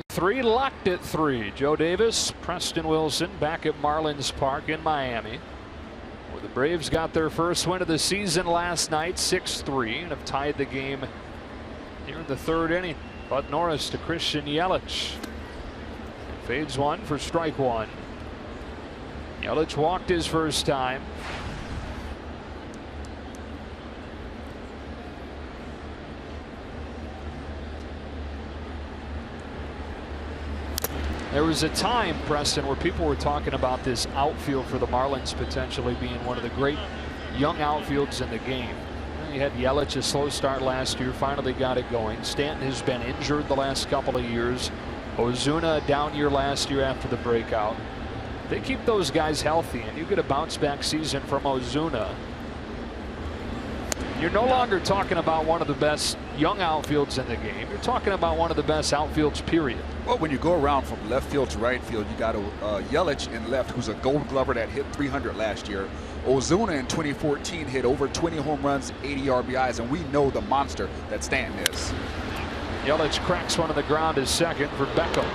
Three locked at 3. Joe Davis, Preston Wilson back at Marlins Park in Miami, where the Braves got their first win of the season last night, 6-3, and have tied the game here in the 3rd inning. Bud Norris to Christian Yelich. Fades one for strike one. Yelich walked his first time. There was a time, Preston, where people were talking about this outfield for the Marlins potentially being one of the great young outfields in the game. You had Yelich, a slow start last year, finally got it going. Stanton has been injured the last couple of years. Ozuna, a down year last year after the breakout. They keep those guys healthy, and you get a bounce-back season from Ozuna. You're no longer talking about one of the best young outfields in the game. You're talking about one of the best outfields, period. Well, when you go around from left field to right field, you got Yelich in left, who's a Gold Glover that hit 300 last year. Ozuna in 2014 hit over 20 home runs, 80 RBIs, and we know the monster that Stanton is. Yelich cracks one on the ground as second for Beckham.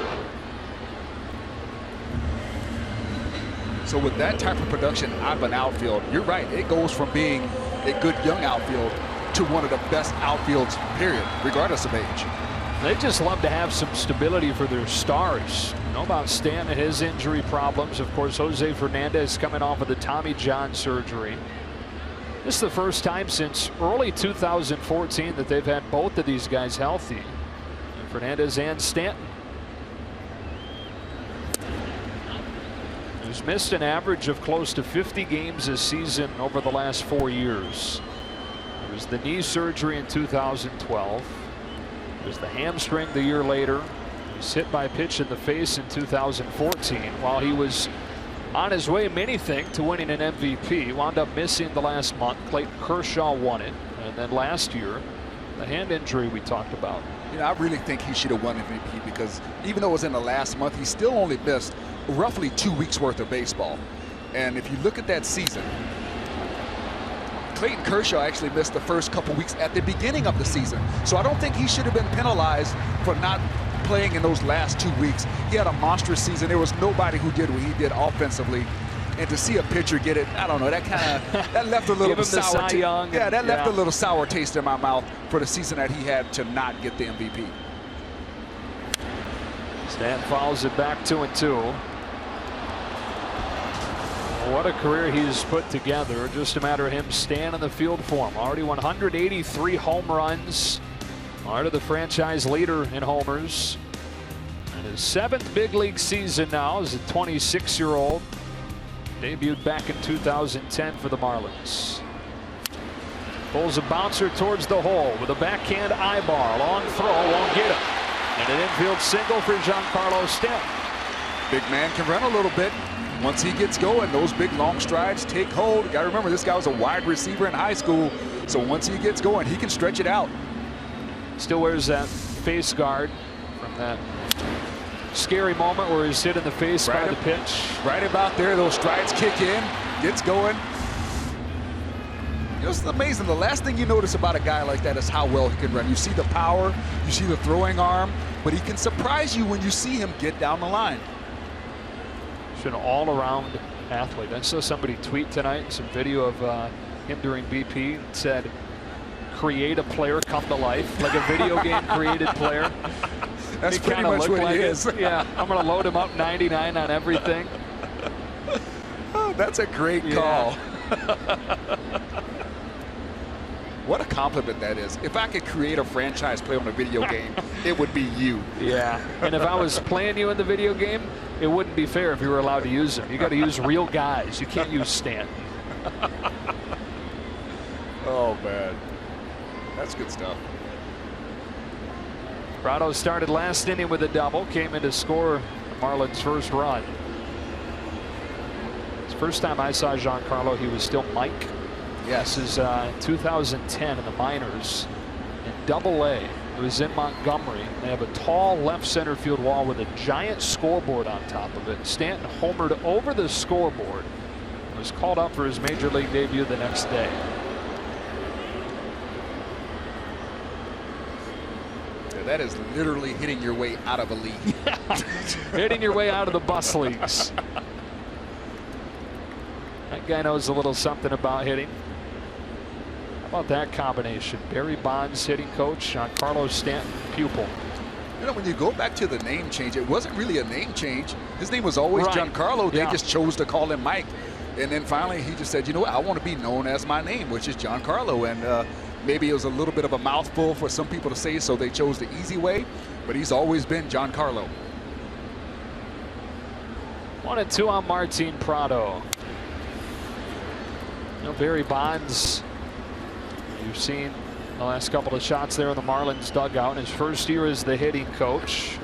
So with that type of production out of an outfield, you're right. It goes from being a good young outfield to one of the best outfields, period, regardless of age. They just love to have some stability for their stars. You know about Stanton and his injury problems. Of course, Jose Fernandez coming off of the Tommy John surgery. This is the first time since early 2014 that they've had both of these guys healthy, Fernandez and Stanton. He's missed an average of close to 50 games this season over the last 4 years. It was the knee surgery in 2012. It was the hamstring the year later. He was hit by a pitch in the face in 2014 while he was on his way, many think, to winning an MVP. Wound up missing the last month. Clayton Kershaw won it. And then last year, the hand injury we talked about. You know, I really think he should have won MVP because even though it was in the last month, he still only missed roughly 2 weeks worth of baseball. And if you look at that season, Clayton Kershaw actually missed the first couple weeks at the beginning of the season. So I don't think he should have been penalized for not playing in those last 2 weeks. He had a monstrous season. There was nobody who did what he did offensively. And to see a pitcher get it, I don't know, that kind of that left a little sour taste. Yeah, that left a little sour taste in my mouth for the season that he had to not get the MVP. Stan follows it back 2-2. What a career he's put together. Just a matter of him staying on the field for him. Already 183 home runs. Part of the franchise leader in homers. And his 7th big league season now as a 26-year-old. Debuted back in 2010 for the Marlins. Pulls a bouncer towards the hole with a backhand eye bar. Long throw, won't get him. And an infield single for Giancarlo Stanton. Big man can run a little bit. Once he gets going, those big long strides take hold. You got to remember, this guy was a wide receiver in high school. So once he gets going, he can stretch it out. Still wears that face guard from that scary moment where he's hit in the face by the pitch. Right about there, those strides kick in, gets going. You know, it's amazing. The last thing you notice about a guy like that is how well he can run. You see the power, you see the throwing arm, but he can surprise you when you see him get down the line. He's an all-around athlete. I saw somebody tweet tonight some video of him during BP and said, "Create a player come to life," like a video game created player. That's pretty much what he is. Yeah, I'm going to load him up 99 on everything. Oh, that's a great call. What a compliment that is. If I could create a franchise play on a video game, it would be you. Yeah, and if I was playing you in the video game, it wouldn't be fair if you were allowed to use them. You got to use real guys. You can't use Stanton. Oh, man. That's good stuff. Prado started last inning with a double, came in to score the Marlins' first run. It's the first time I saw Giancarlo, he was still Mike. Yes, this is 2010 in the minors in Double-A. It was in Montgomery. They have a tall left center field wall with a giant scoreboard on top of it. Stanton homered over the scoreboard. Was called up for his major league debut the next day. That is literally hitting your way out of a league. Hitting your way out of the bus leagues. That guy knows a little something about hitting. How about that combination? Barry Bonds, hitting coach, Giancarlo Stanton, pupil. You know, when you go back to the name change, it wasn't really a name change. His name was always Giancarlo. They just chose to call him Mike. And then finally he just said, you know what, I want to be known as my name, which is Giancarlo. And maybe it was a little bit of a mouthful for some people to say, so they chose the easy way. But he's always been Giancarlo. 1-2 on Martin Prado. You know, Barry Bonds, you've seen the last couple of shots there in the Marlins dugout in his first year as the hitting coach.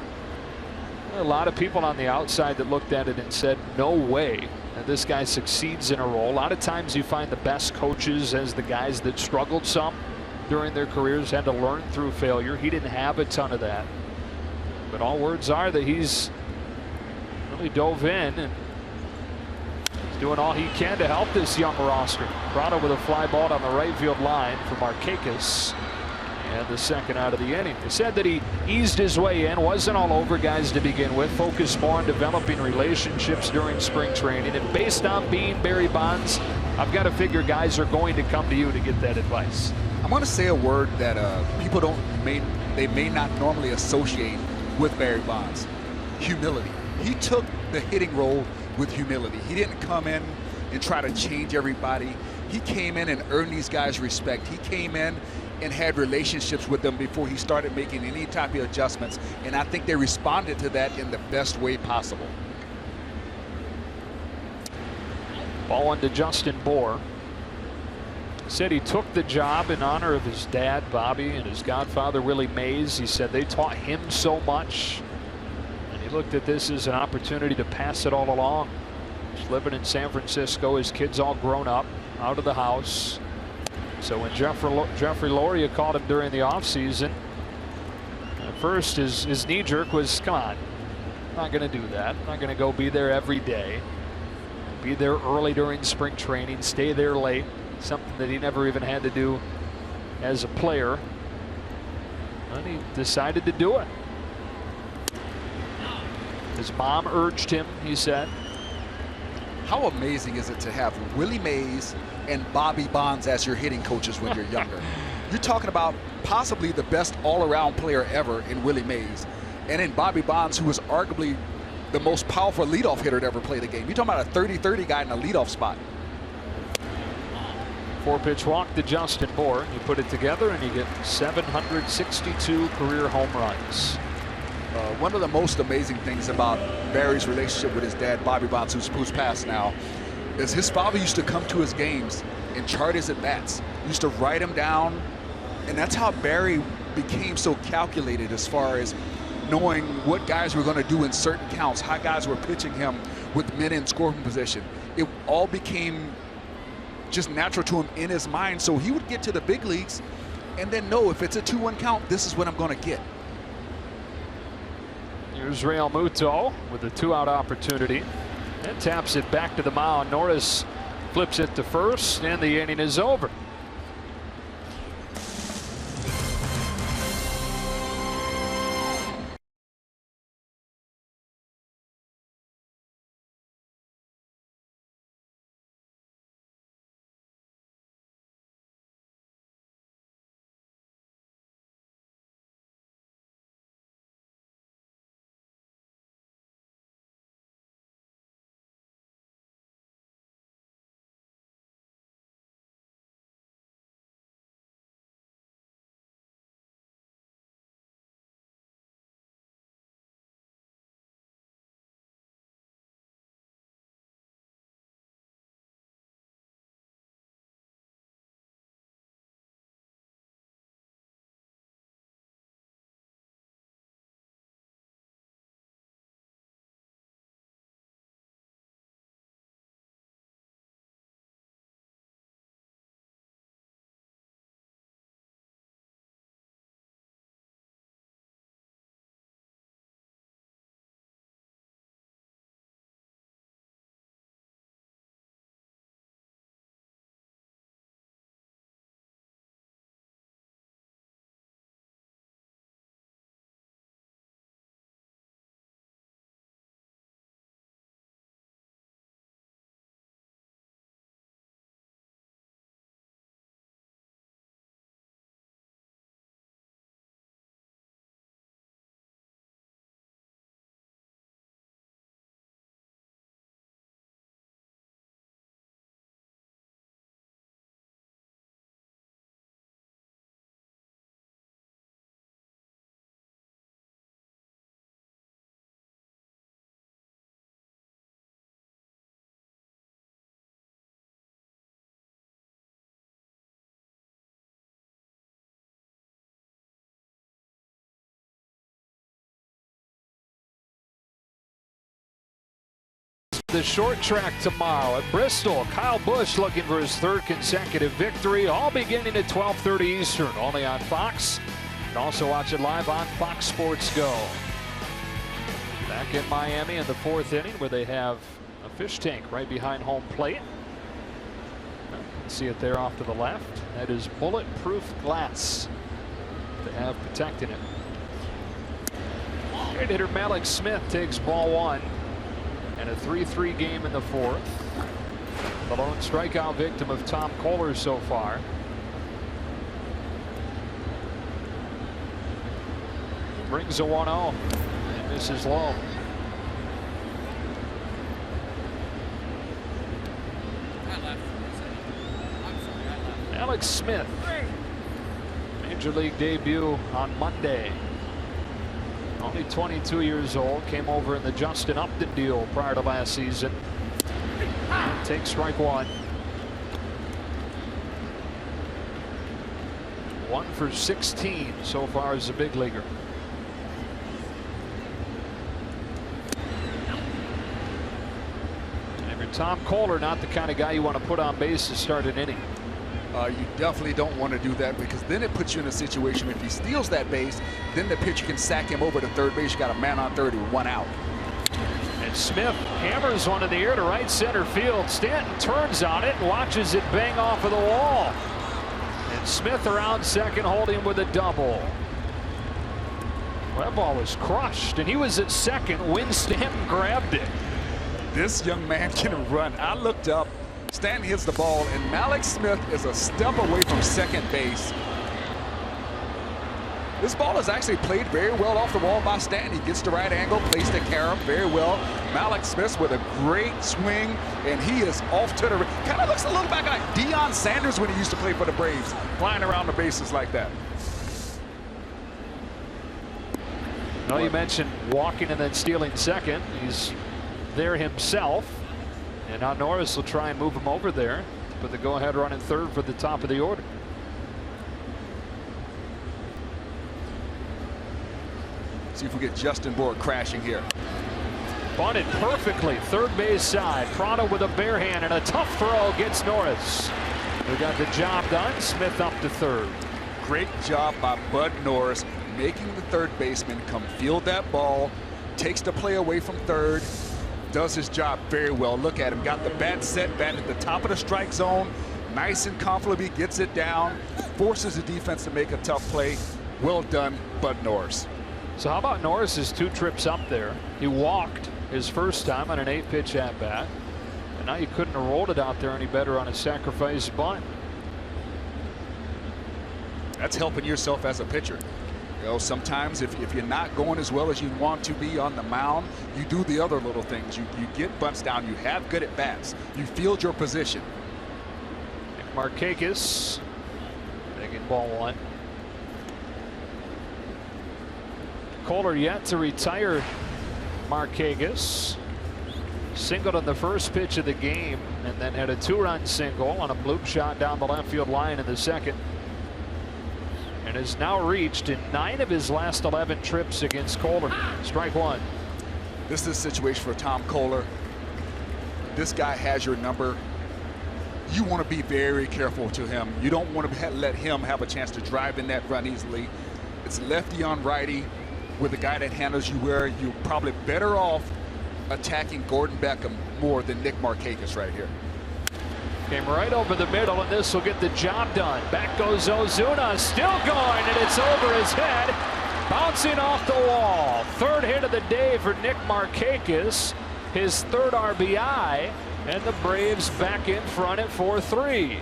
A lot of people on the outside that looked at it and said, no way that this guy succeeds in a role. A lot of times you find the best coaches as the guys that struggled some during their careers, had to learn through failure. He didn't have a ton of that. But all words are that he's really dove in and he's doing all he can to help this young roster. Prado with a fly ball on the right field line for Markakis. And the second out of the inning. They said that he eased his way in, wasn't all over guys to begin with, focused more on developing relationships during spring training. And based on being Barry Bonds, I've got to figure guys are going to come to you to get that advice. I'm going to say a word that people may not normally associate with Barry Bonds: humility. He took the hitting role with humility. He didn't come in and try to change everybody. He came in and earned these guys respect. He came in and had relationships with them before he started making any type of adjustments. And I think they responded to that in the best way possible. Ball on to Justin Bour. Said he took the job in honor of his dad, Bobby, and his godfather, Willie Mays. He said they taught him so much. And he looked at this as an opportunity to pass it all along. He's living in San Francisco. His kids all grown up, out of the house. So when Jeffrey Loria called him during the offseason, at first his knee jerk was, come on, I'm not going to do that. I'm not going to go be there every day. Be there early during spring training, stay there late, something that he never even had to do as a player. And he decided to do it. His mom urged him, he said. How amazing is it to have Willie Mays and Bobby Bonds as your hitting coaches when you're younger? You're talking about possibly the best all-around player ever in Willie Mays, and in Bobby Bonds, who was arguably the most powerful leadoff hitter to ever play the game. You're talking about a 30-30 guy in a leadoff spot. 4-pitch walk to Justin Bour. You put it together and you get 762 career home runs. One of the most amazing things about Barry's relationship with his dad, Bobby Bonds, who's passed now, is his father used to come to his games and chart his at-bats. Used to write them down, and that's how Barry became so calculated as far as knowing what guys were going to do in certain counts, how guys were pitching him with men in scoring position. It all became just natural to him in his mind, so he would get to the big leagues and then know if it's a 2-1 count, this is what I'm going to get. Here's Real Muto with a 2-out opportunity and taps it back to the mound. Norris flips it to first, and the inning is over. The short track tomorrow at Bristol. Kyle Busch looking for his 3rd consecutive victory, all beginning at 12:30 Eastern, only on Fox. You can also watch it live on Fox Sports Go. Back in Miami in the 4th inning, where they have a fish tank right behind home plate. You can see it there off to the left. That is bulletproof glass to have protecting it. Right hitter Malik Smith takes ball 1. And a 3-3 game in the 4th. The lone strikeout victim of Tom Koehler so far. Brings a 1-0 and misses low. Alex Smith, major league debut on Monday. Only 22 years old, came over in the Justin Upton deal prior to last season. Takes strike one. 1 for 16 so far as a big leaguer. And if you're Tom Koehler, not the kind of guy you want to put on base to start an inning. You definitely don't want to do that, because then it puts you in a situation, if he steals that base, then the pitcher can sack him over to third base. You got a man on third with 1 out. And Smith hammers one in the air to right center field. Stanton turns on it and watches it bang off of the wall. And Smith around second, holding with a double. Well, that ball was crushed, and he was at second when Stanton grabbed it. This young man can run. I looked up. Stanton hits the ball, and Alex Smith is a step away from second base. This ball is actually played very well off the wall by Stanton. He gets the right angle, plays the carom very well. Alex Smith with a great swing, and he is off to the right. Kind of looks a little back like Deion Sanders when he used to play for the Braves, flying around the bases like that. Well, you mentioned walking and then stealing second. He's there himself. And now Norris will try and move him over there, but the go-ahead run in third for the top of the order. See if we get Justin Bourque crashing here. Bunted perfectly, third base side. Prado with a bare hand, and a tough throw gets Norris. We got the job done. Smith up to third. Great job by Bud Norris, making the third baseman come field that ball, takes the play away from third. Does his job very well. Look at him, got the bat set, bat at the top of the strike zone, nice and comfortably gets it down, forces the defense to make a tough play. Well done, Bud Norris. So how about Norris's 2 trips up there? He walked his first time on an 8-pitch at bat, and now you couldn't have rolled it out there any better on a sacrifice bunt. That's helping yourself as a pitcher. You know, sometimes if you're not going as well as you want to be on the mound, you do the other little things. You get bunts down. You have good at bats. You field your position. Markakis taking ball 1. Koehler yet to retire Markakis. Singled on the first pitch of the game, and then had a 2-run single on a bloop shot down the left field line in the second. And has now reached in 9 of his last 11 trips against Koehler. Strike 1. This is a situation for Tom Koehler. This guy has your number. You want to be very careful to him. You don't want to let him have a chance to drive in that run easily. It's lefty on righty with a guy that handles you where you're probably better off attacking Gordon Beckham more than Nick Markakis right here. Came right over the middle, and this will get the job done. Back goes Ozuna, still going, and it's over his head, bouncing off the wall. Third hit of the day for Nick Markakis, his 3rd RBI, and the Braves back in front at 4-3.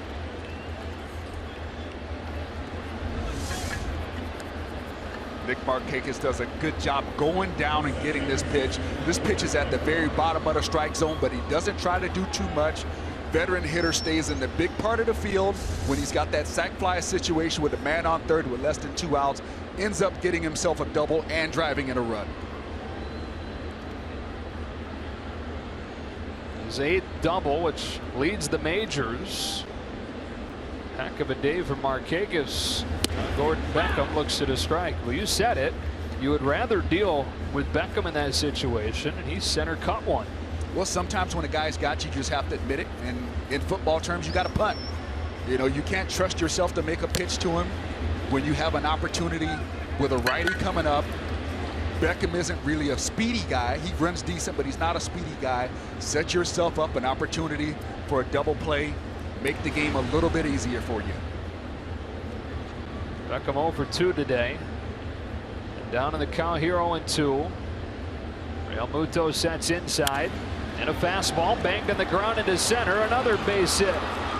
Nick Markakis does a good job going down and getting this pitch. This pitch is at the very bottom of the strike zone, but he doesn't try to do too much. Veteran hitter stays in the big part of the field when he's got that sac fly situation with a man on third with less than 2 outs, ends up getting himself a double and driving in a run. His 8th double, which leads the majors. Heck of a day for Markakis. Gordon Beckham looks at a strike. Well, you said it. You would rather deal with Beckham in that situation, and he center cut one. Well, sometimes when a guy's got you, you just have to admit it. And in football terms, you got to punt. You know, you can't trust yourself to make a pitch to him when you have an opportunity with a righty coming up. Beckham isn't really a speedy guy. He runs decent, but he's not a speedy guy. Set yourself up an opportunity for a double play. Make the game a little bit easier for you. Beckham 0 for 2 today. And down in the count here 0-2. Real Muto sets inside. And a fastball banged in the ground into center. Another base hit.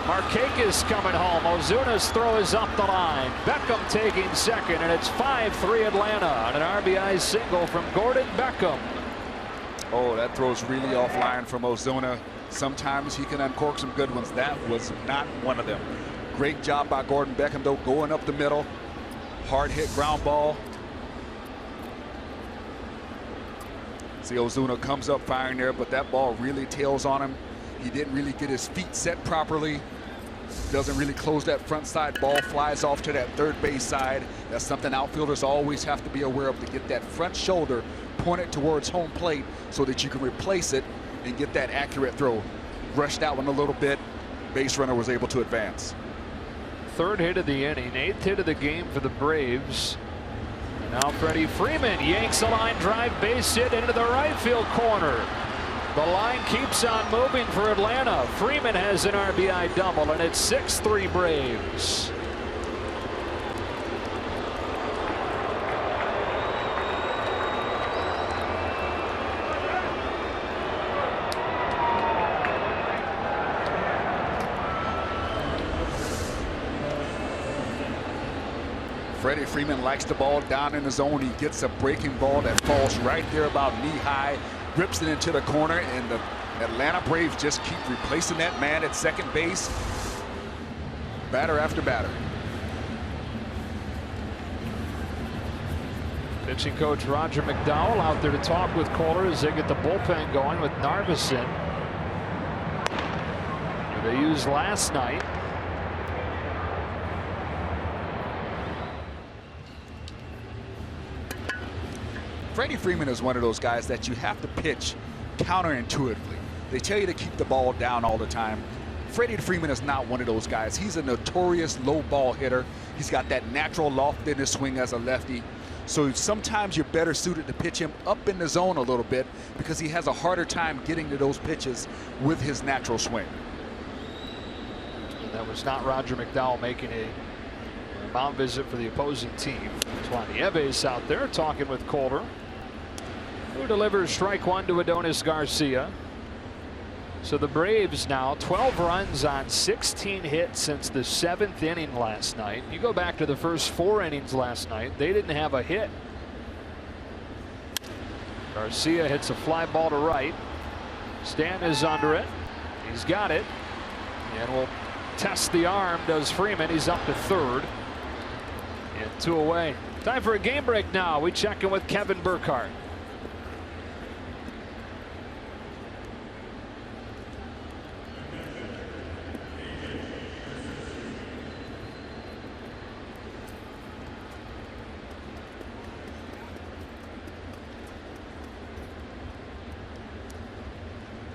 Markakis coming home. Ozuna's throw is up the line. Beckham taking second, and it's 5-3 Atlanta on an RBI single from Gordon Beckham. Oh, that throw's really offline from Ozuna. Sometimes he can uncork some good ones. That was not one of them. Great job by Gordon Beckham, though, going up the middle. Hard hit ground ball. See, Ozuna comes up firing there, but that ball really tails on him. He didn't really get his feet set properly. Doesn't really close that front side. Ball flies off to that third base side. That's something outfielders always have to be aware of, to get that front shoulder pointed towards home plate so that you can replace it and get that accurate throw. Rushed that one a little bit. Base runner was able to advance. Third hit of the inning, 8th hit of the game for the Braves. And now Freddie Freeman yanks a line drive base hit into the right field corner. The line keeps on moving for Atlanta. Freeman has an RBI double, and it's 6-3 Braves. Freddie Freeman likes the ball down in the zone. He gets a breaking ball that falls right there about knee-high, rips it into the corner, and the Atlanta Braves just keep replacing that man at second base, batter after batter. Pitching coach Roger McDowell out there to talk with Kohler as they get the bullpen going with Narveson, who they used last night. Freddie Freeman is one of those guys that you have to pitch counterintuitively. They tell you to keep the ball down all the time. Freddie Freeman is not one of those guys. He's a notorious low ball hitter. He's got that natural loft in his swing as a lefty. So sometimes you're better suited to pitch him up in the zone a little bit because he has a harder time getting to those pitches with his natural swing. And that was not Roger McDowell making a mound visit for the opposing team. That's why Nieves out there talking with Kohler, who delivers strike one to Adonis Garcia. So the Braves now 12 runs on 16 hits since the 7th inning last night. You go back to the first 4 innings last night, they didn't have a hit. Garcia hits a fly ball to right. Stan is under it. He's got it. And will test the arm, does Freeman. He's up to third. And 2 away. Time for a game break now. We check in with Kevin Burkhardt.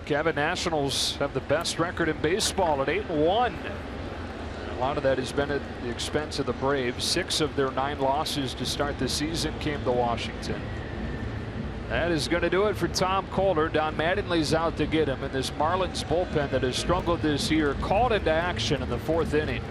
Kevin, Nationals have the best record in baseball at 8-1. A lot of that has been at the expense of the Braves. 6 of their 9 losses to start the season came to Washington. That is going to do it for Tom Kohler. Don Mattingly's out to get him, and this Marlins bullpen that has struggled this year called into action in the 4th inning.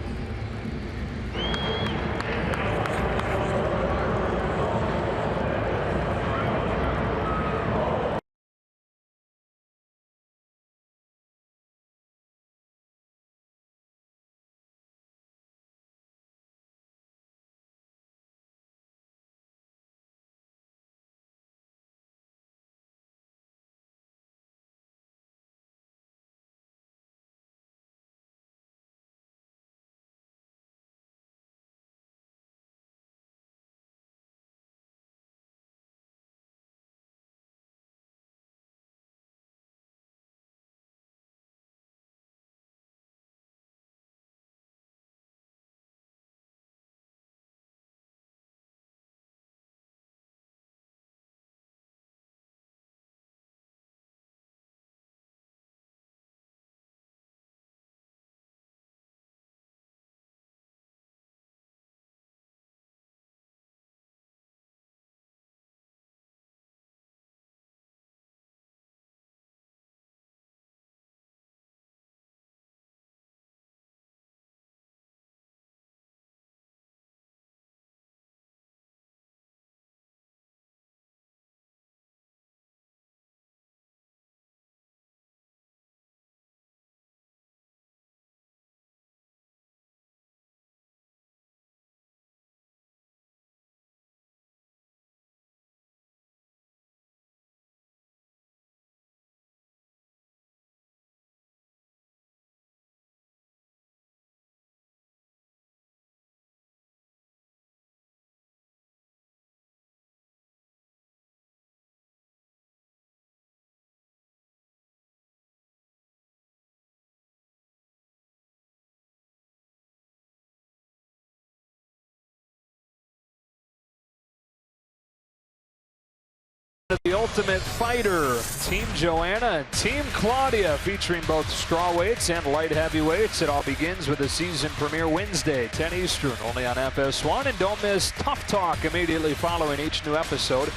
Ultimate Fighter, Team Joanna and Team Claudia, featuring both strawweights and light heavyweights. It all begins with the season premiere Wednesday, 10 Eastern, only on FS1. And don't miss Tough Talk immediately following each new episode,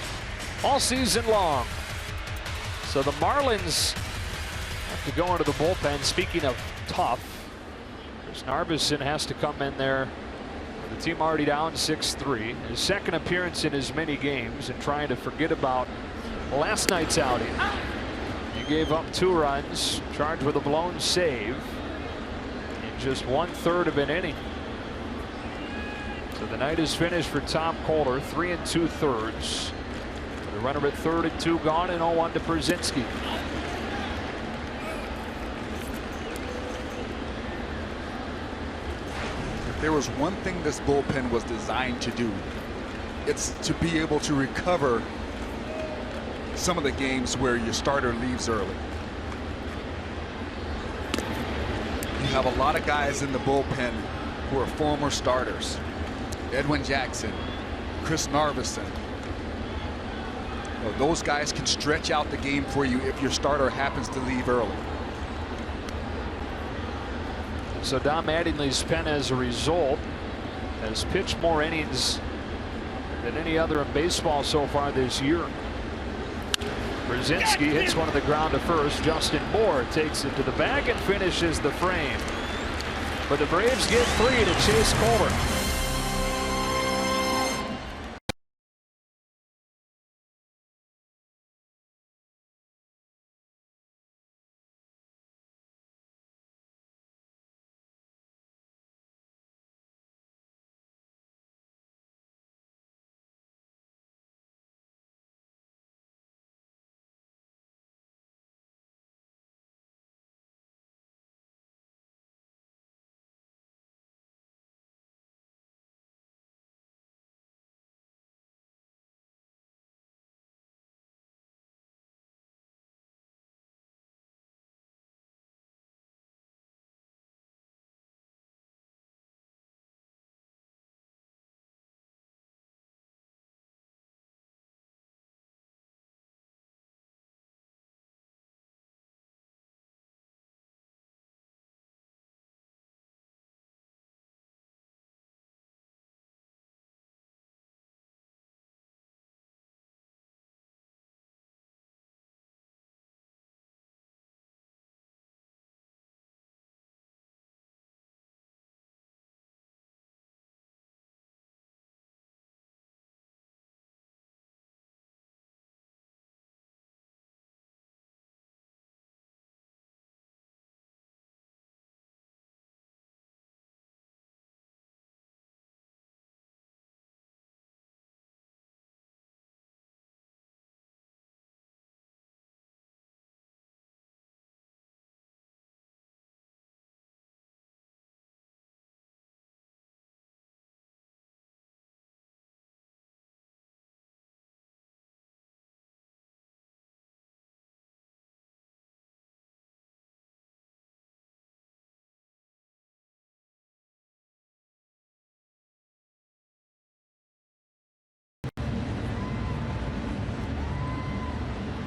all season long. So the Marlins have to go into the bullpen. Speaking of tough, Chris Narveson has to come in there. The team already down 6-3. His second appearance in as many games, and trying to forget about last night's outing. He gave up 2 runs, charged with a blown save in just 1/3 of an inning. So the night is finished for Tom Kohler, 3 2/3. The runner at 3rd and 2 gone, and 0-1 to Brzezinski. If there was one thing this bullpen was designed to do, it's to be able to recover some of the games where your starter leaves early. You have a lot of guys in the bullpen who are former starters. Edwin Jackson, Chris Narveson. Those guys can stretch out the game for you if your starter happens to leave early. So Dom Mattingly's pen, as a result, has pitched more innings than any other in baseball so far this year. Brzezinski hits one to the ground to first. Justin Moore takes it to the bag and finishes the frame. But the Braves get 3 to chase Kohler.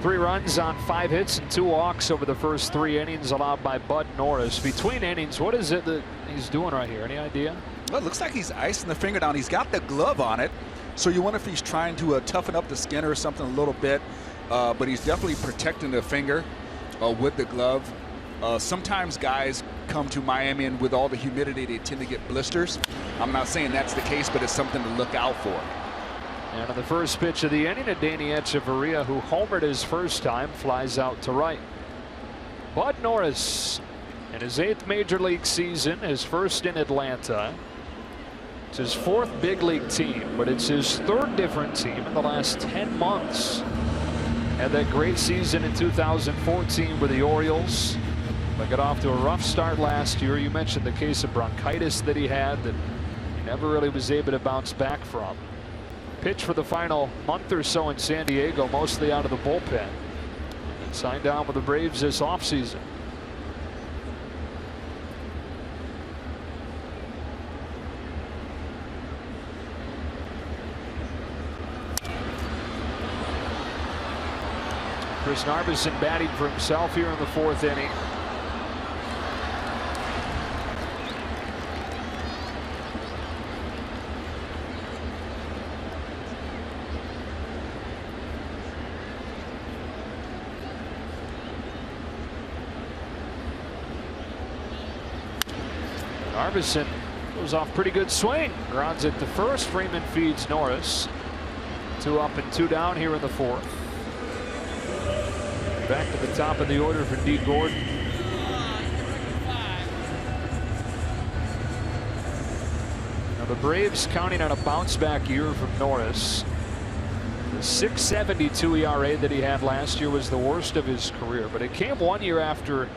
Three runs on 5 hits and 2 walks over the first 3 innings allowed by Bud Norris. Between innings, what is it that he's doing right here? Any idea? Well, it looks like he's icing the finger down. He's got the glove on it, so you wonder if he's trying to toughen up the skin or something a little bit. But he's definitely protecting the finger with the glove. Sometimes guys come to Miami, and with all the humidity, they tend to get blisters. I'm not saying that's the case, but it's something to look out for. And on the first pitch of the inning, Adeiny Hechavarria, who homered his first time, flies out to right. Bud Norris, in his 8th major league season, his first in Atlanta. It's his 4th big league team, but it's his 3rd different team in the last 10 months. Had that great season in 2014 with the Orioles, but got off to a rough start last year. You mentioned the case of bronchitis that he had that he never really was able to bounce back from. Pitched for the final month or so in San Diego, mostly out of the bullpen. And signed down with the Braves this offseason. Chris Narbison batting for himself here in the 4th inning. Narbison goes off pretty good swing. Grounds it to first. Freeman feeds Norris. 2 up and 2 down here in the 4th. Back to the top of the order for D. Gordon. Now the Braves counting on a bounce back year from Norris. The .672 ERA that he had last year was the worst of his career, but it came 1 year after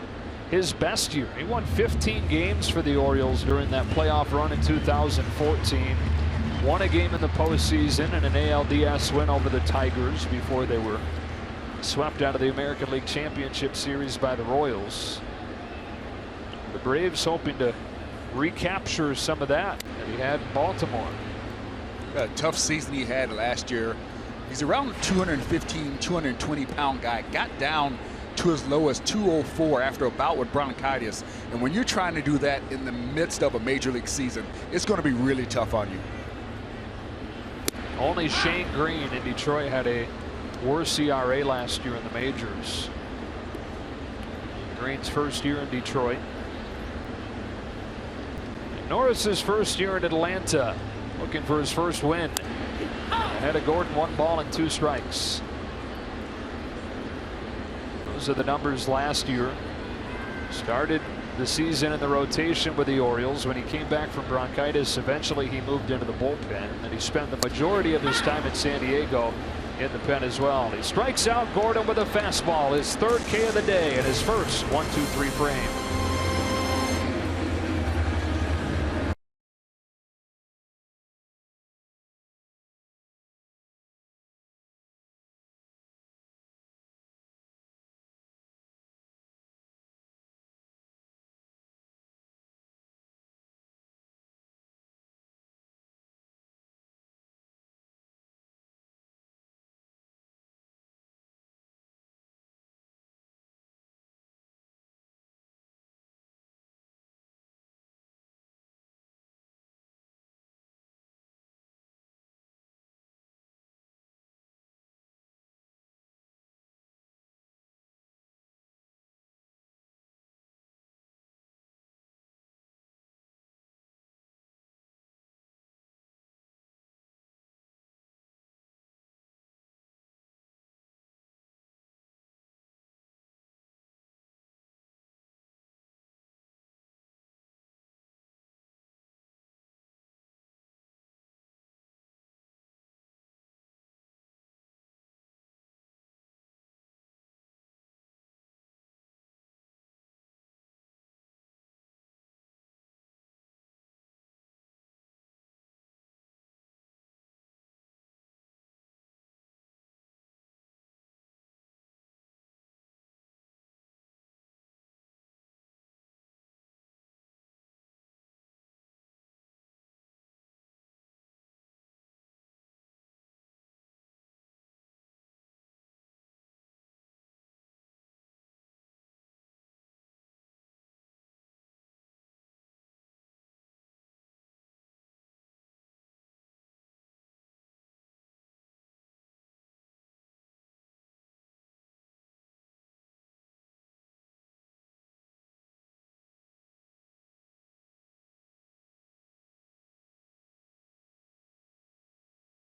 his best year. He won 15 games for the Orioles during that playoff run in 2014. Won a game in the postseason and an ALDS win over the Tigers before they were swept out of the American League Championship Series by the Royals. The Braves hoping to recapture some of that he had in Baltimore. A tough season he had last year. He's around 215, 220-pound guy. Got down to as low as 204 after a bout with bronchitis. And when you're trying to do that in the midst of a major league season, it's going to be really tough on you. Only Shane Green in Detroit had a worse ERA last year in the majors. Green's first year in Detroit. And Norris's first year in Atlanta, looking for his first win. Ahead of Gordon, 1 ball and 2 strikes. Those are the numbers last year. Started the season in the rotation with the Orioles. When he came back from bronchitis, eventually he moved into the bullpen, and he spent the majority of his time in San Diego in the pen as well. He strikes out Gordon with a fastball, his 3rd K of the day and his first 1-2-3 frame.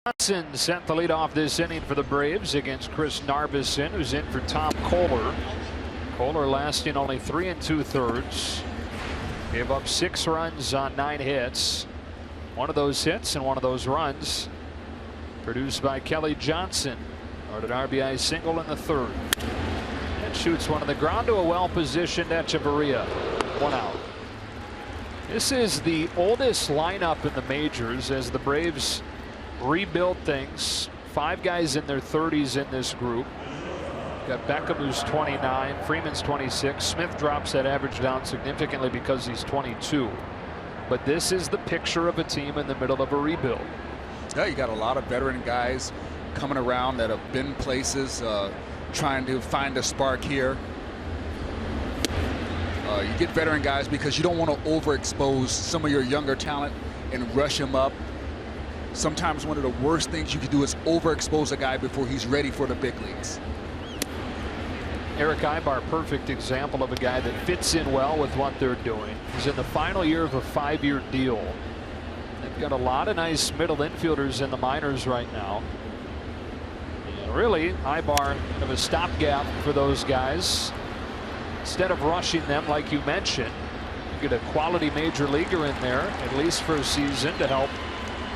Johnson sent the lead off this inning for the Braves against Chris Narbison, who's in for Tom Kohler. Kohler lasting only 3 2/3. Gave up 6 runs on 9 hits. One of those hits and one of those runs produced by Kelly Johnson. Or an RBI single in the 3rd. And shoots one on the ground to a well-positioned Echeverria. 1 out. This is the oldest lineup in the majors as the Braves rebuild things. 5 guys in their 30s in this group. Got Beckham, who's 29, Freeman's 26. Smith drops that average down significantly because he's 22. But this is the picture of a team in the middle of a rebuild. Yeah, you got a lot of veteran guys coming around that have been places. trying to find a spark here. You get veteran guys because you don't want to overexpose some of your younger talent and rush him up. Sometimes one of the worst things you can do is overexpose a guy before he's ready for the big leagues. Eric Ibar, perfect example of a guy that fits in well with what they're doing. He's in the final year of a 5-year deal. They've got a lot of nice middle infielders in the minors right now. And really, Ibar of a stopgap for those guys. Instead of rushing them, like you mentioned, you get a quality major leaguer in there, at least for a season, to help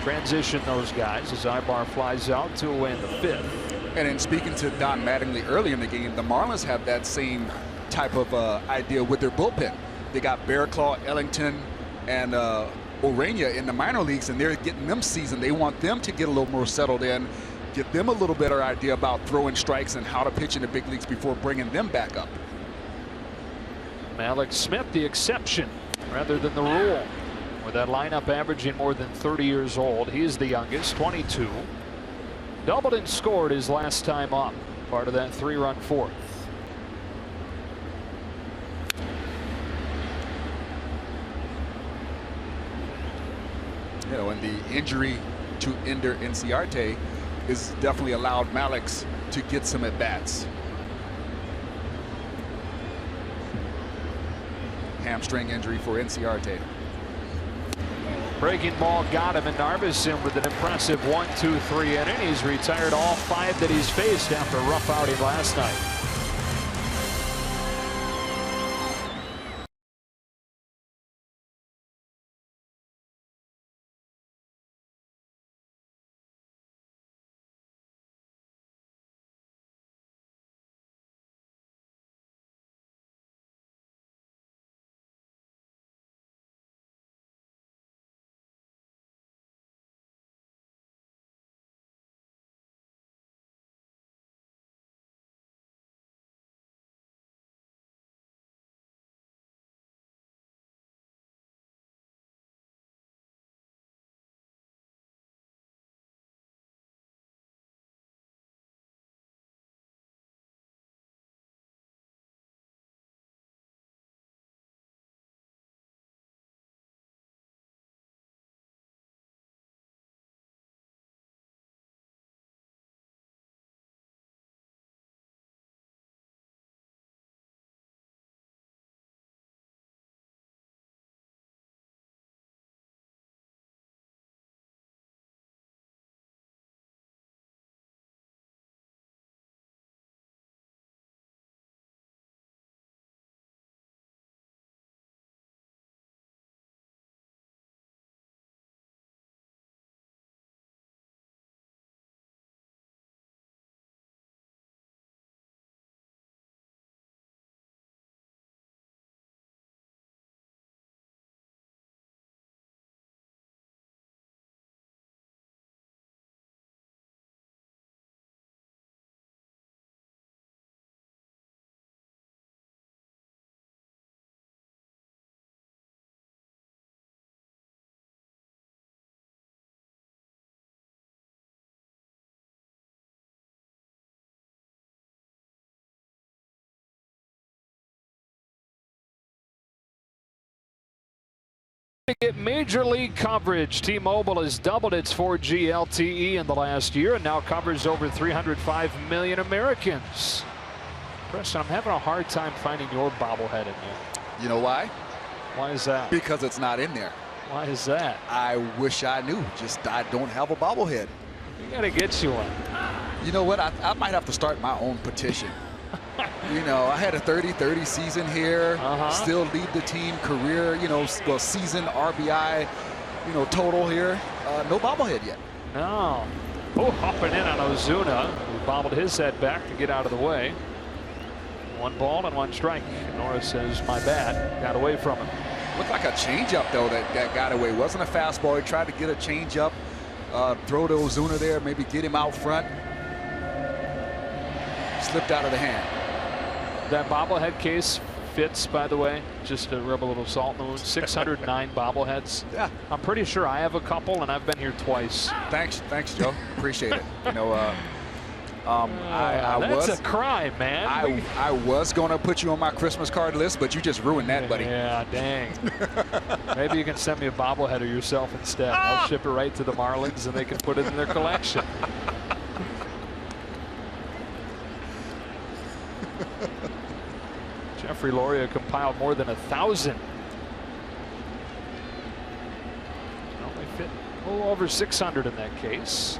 transition those guys as Ibar flies out to away in the 5th. And in speaking to Don Mattingly early in the game, the Marlins have that same type of idea with their bullpen. They got Bearclaw, Ellington, and Orania in the minor leagues, and they're getting them seasoned. They want them to get a little more settled in, get them a little better idea about throwing strikes and how to pitch in the big leagues before bringing them back up. Alex Smith, the exception rather than the rule, with that lineup averaging more than 30 years old. He is the youngest, 22. Doubled and scored his last time up, part of that 3-run fourth. You know, and the injury to Ender Inciarte is definitely allowed Malix to get some at bats. Hamstring injury for Inciarte. Breaking ball got him, and Narveson with an impressive 1-2-3 inning. He's retired all 5 that he's faced after a rough outing last night. To get major league coverage, T-Mobile has doubled its 4G LTE in the last year and now covers over 305 million Americans. Preston, I'm having a hard time finding your bobblehead in there. You know why? Why is that? Because it's not in there. Why is that? I wish I knew. Just I don't have a bobblehead. We got to get you one. You know what? I might have to start my own petition. You know, I had a 30-30 season here, still lead the team, career, you know, well, season RBI, you know, total here. No bobblehead yet. No. Oh, hopping in on Ozuna, who bobbled his head back to get out of the way. 1 ball and 1 strike. Nora says, my bad, got away from him. Looked like a changeup, though, that got away. Wasn't a fastball. He tried to get a changeup, throw to Ozuna there, maybe get him out front. Slipped out of the hand. That bobblehead case fits, by the way, just to rub a little salt in the wound. 609 bobbleheads. Yeah. I'm pretty sure I have a couple, and I've been here twice. Thanks, Joe. Appreciate it. You know, That's a crime, man. I was going to put you on my Christmas card list, but you just ruined that, buddy. Yeah, dang. Maybe you can send me a bobblehead of yourself instead. I'll ship it right to the Marlins, and they can put it in their collection. Jeffrey Loria compiled more than 1,000. Only fit a little over 600 in that case.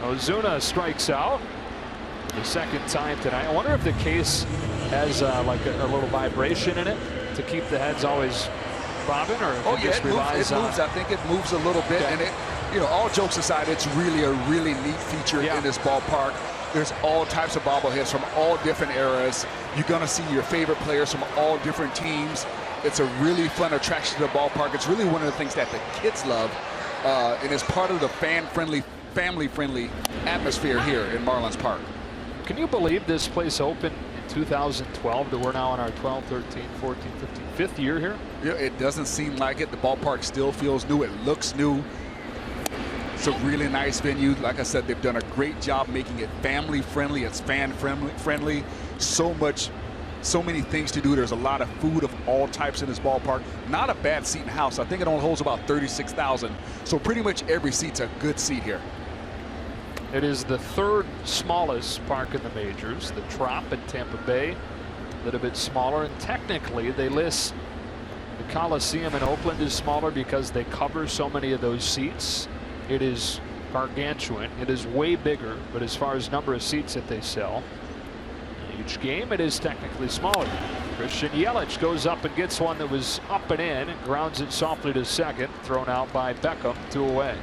Ozuna strikes out the second time tonight. I wonder if the case has like a little vibration in it to keep the heads always bobbing, or if it just relies on. I think it moves a little bit, and it, all jokes aside, it's really a really neat feature in this ballpark. There's all types of bobbleheads from all different eras. You're going to see your favorite players from all different teams. It's a really fun attraction to the ballpark. It's really one of the things that the kids love, and it's part of the fan-friendly, family-friendly atmosphere here in Marlins Park. Can you believe this place opened in 2012, that we're now in our 12, 13, 14, 15, fifth year here? Yeah, it doesn't seem like it. The ballpark still feels new. It looks new. It's a really nice venue. Like I said, they've done a great job making it family-friendly. It's fan-friendly. So many things to do. There's a lot of food of all types in this ballpark. Not a bad seating house. I think it only holds about 36,000. So pretty much every seat's a good seat here. It is the third smallest park in the majors. The Trop in Tampa Bay, a little bit smaller. And technically, they list the Coliseum in Oakland is smaller because they cover so many of those seats. It is gargantuan. It is way bigger, but as far as number of seats that they sell, each game it is technically smaller. Christian Yelich goes up and gets one that was up and in, and grounds it softly to second, thrown out by Beckham, 2 away.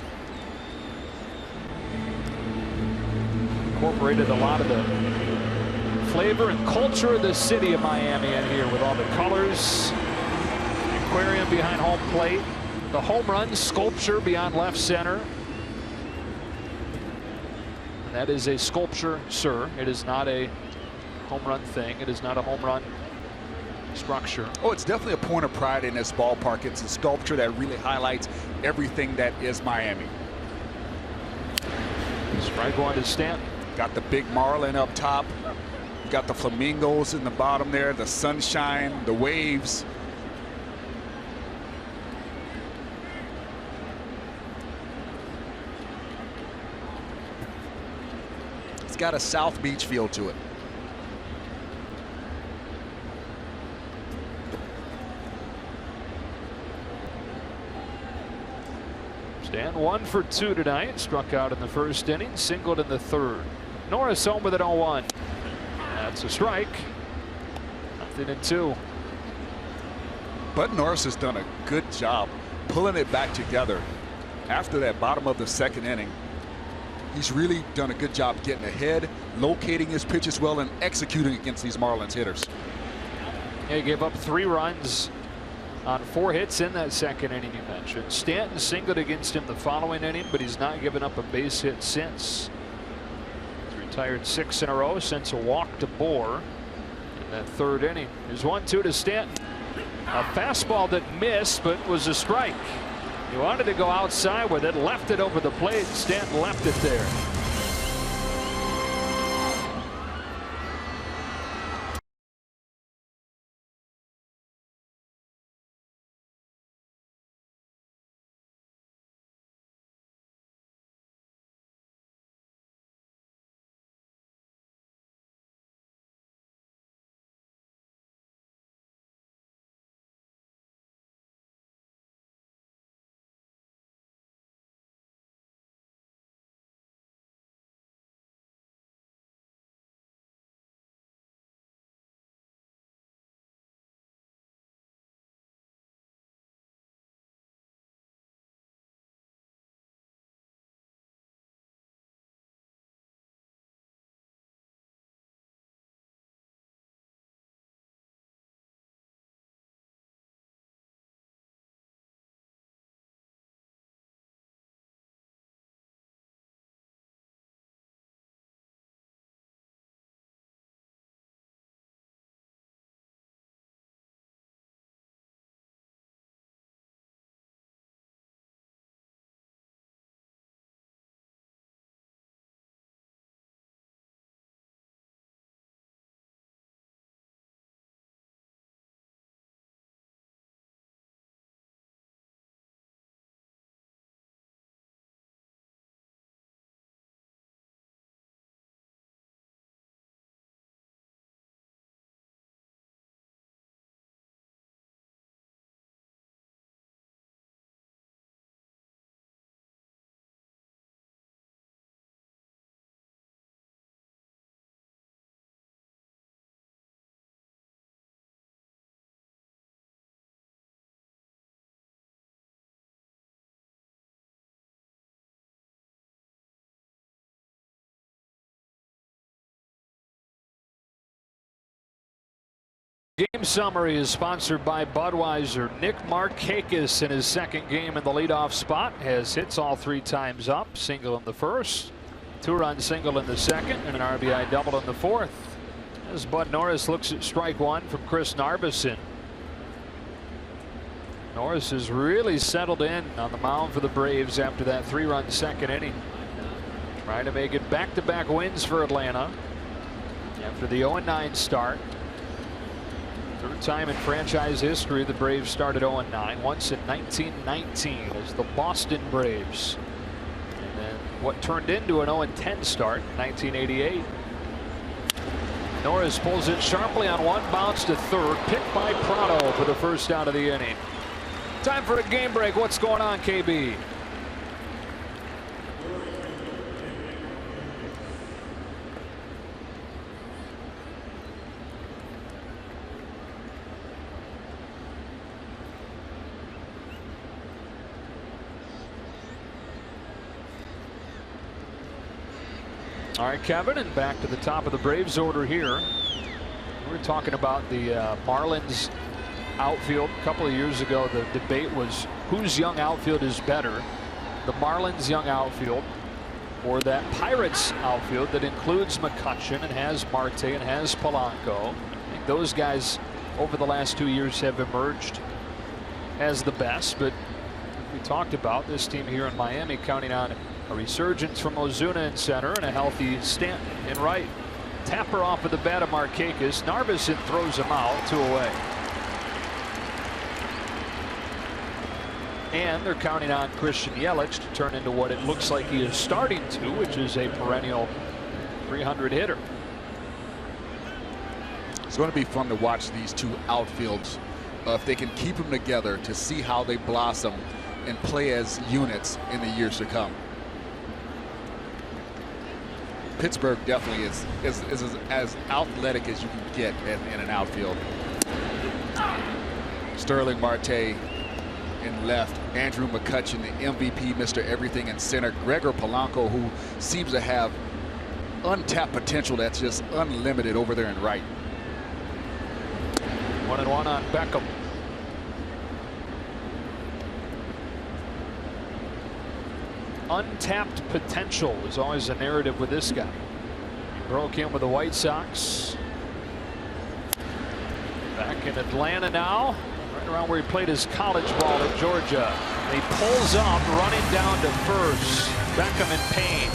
Incorporated a lot of the flavor and culture of the city of Miami in here, with all the colors, the aquarium behind home plate, the home run sculpture beyond left center. And that is a sculpture, sir. It is not a home run thing. It is not a home run structure. Oh, it's definitely a point of pride in this ballpark. It's a sculpture that really highlights everything that is Miami. Strike one to Stanton. Got the big Marlin up top. Got the flamingos in the bottom there, the sunshine, the waves. It's got a South Beach feel to it. Stan 1 for 2 tonight. Struck out in the first inning, singled in the third. Norris home with an 0-1. That's a strike. 0-2. But Norris has done a good job pulling it back together after that bottom of the second inning. He's really done a good job getting ahead, locating his pitches well, and executing against these Marlins hitters. Yeah, he gave up 3 runs on 4 hits in that second inning you mentioned. Stanton singled against him the following inning, but he's not given up a base hit since. He's retired 6 in a row since a walk to Bohr in that third inning. Here's 1-2 to Stanton. A fastball that missed, but was a strike. He wanted to go outside with it, left it over the plate. Stanton left it there. Game summary is sponsored by Budweiser. Nick Markakis in his second game in the leadoff spot has hits all 3 times up. Single in the first, 2-run single in the second, and an RBI double in the fourth. As Bud Norris looks at strike one from Chris Narbison. Norris has really settled in on the mound for the Braves after that 3-run second inning. Trying to make it back-to-back wins for Atlanta after the 0-9 start. Third time in franchise history the Braves started 0-9, once in 1919 as the Boston Braves. And then what turned into an 0-10 start in 1988. Norris pulls it sharply on one bounce to third, picked by Prado for the first out of the inning. Time for a game break. What's going on, KB? All right, Kevin, and back to the top of the Braves order here. We're talking about the Marlins outfield. A couple of years ago, the debate was whose young outfield is better, the Marlins young outfield or that Pirates outfield that includes McCutchen and has Marte and has Polanco. I think those guys over the last 2 years have emerged as the best, but we talked about this team here in Miami counting on a resurgence from Ozuna in center and a healthy Stanton in right. Tapper off of the bat of Markakis. Narbison throws him out, 2 away. And they're counting on Christian Yelich to turn into what it looks like he is starting to, which is a perennial 300 hitter. It's going to be fun to watch these two outfields if they can keep them together, to see how they blossom and play as units in the years to come. Pittsburgh definitely is as athletic as you can get in an outfield. Sterling Marte in left, Andrew McCutchen, the MVP, Mr. Everything in center, Gregor Polanco, who seems to have untapped potential that's just unlimited over there in right. 1-1 on Beckham. Untapped potential is always a narrative with this guy. He broke in with the White Sox. Back in Atlanta now, right around where he played his college ball at Georgia. And he pulls up, running down to first. Beckham in pain.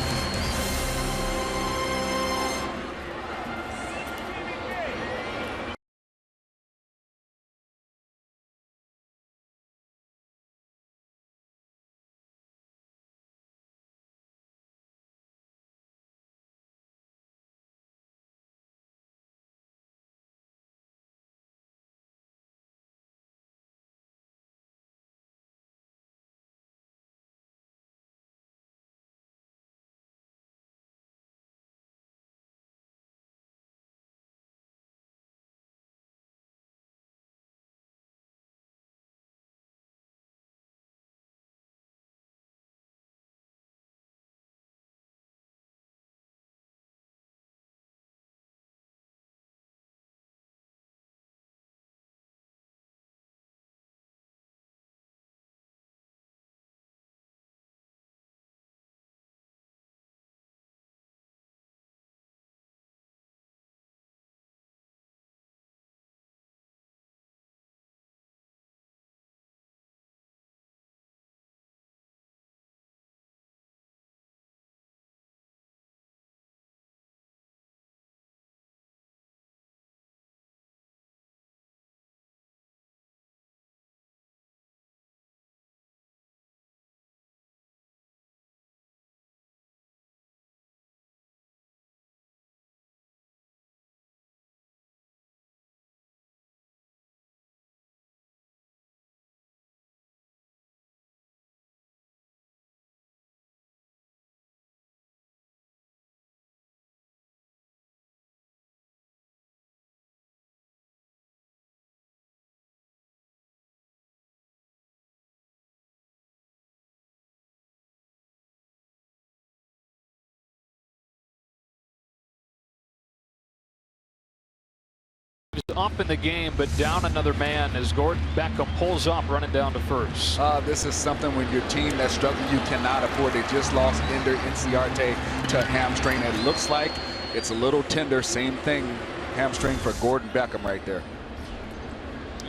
up in the game, but down another man as Gordon Beckham pulls up, running down to first. This is something when your team that's struggling, you cannot afford. They just lost Ender Inciarte to hamstring. It looks like it's a little tender. Same thing, hamstring for Gordon Beckham right there.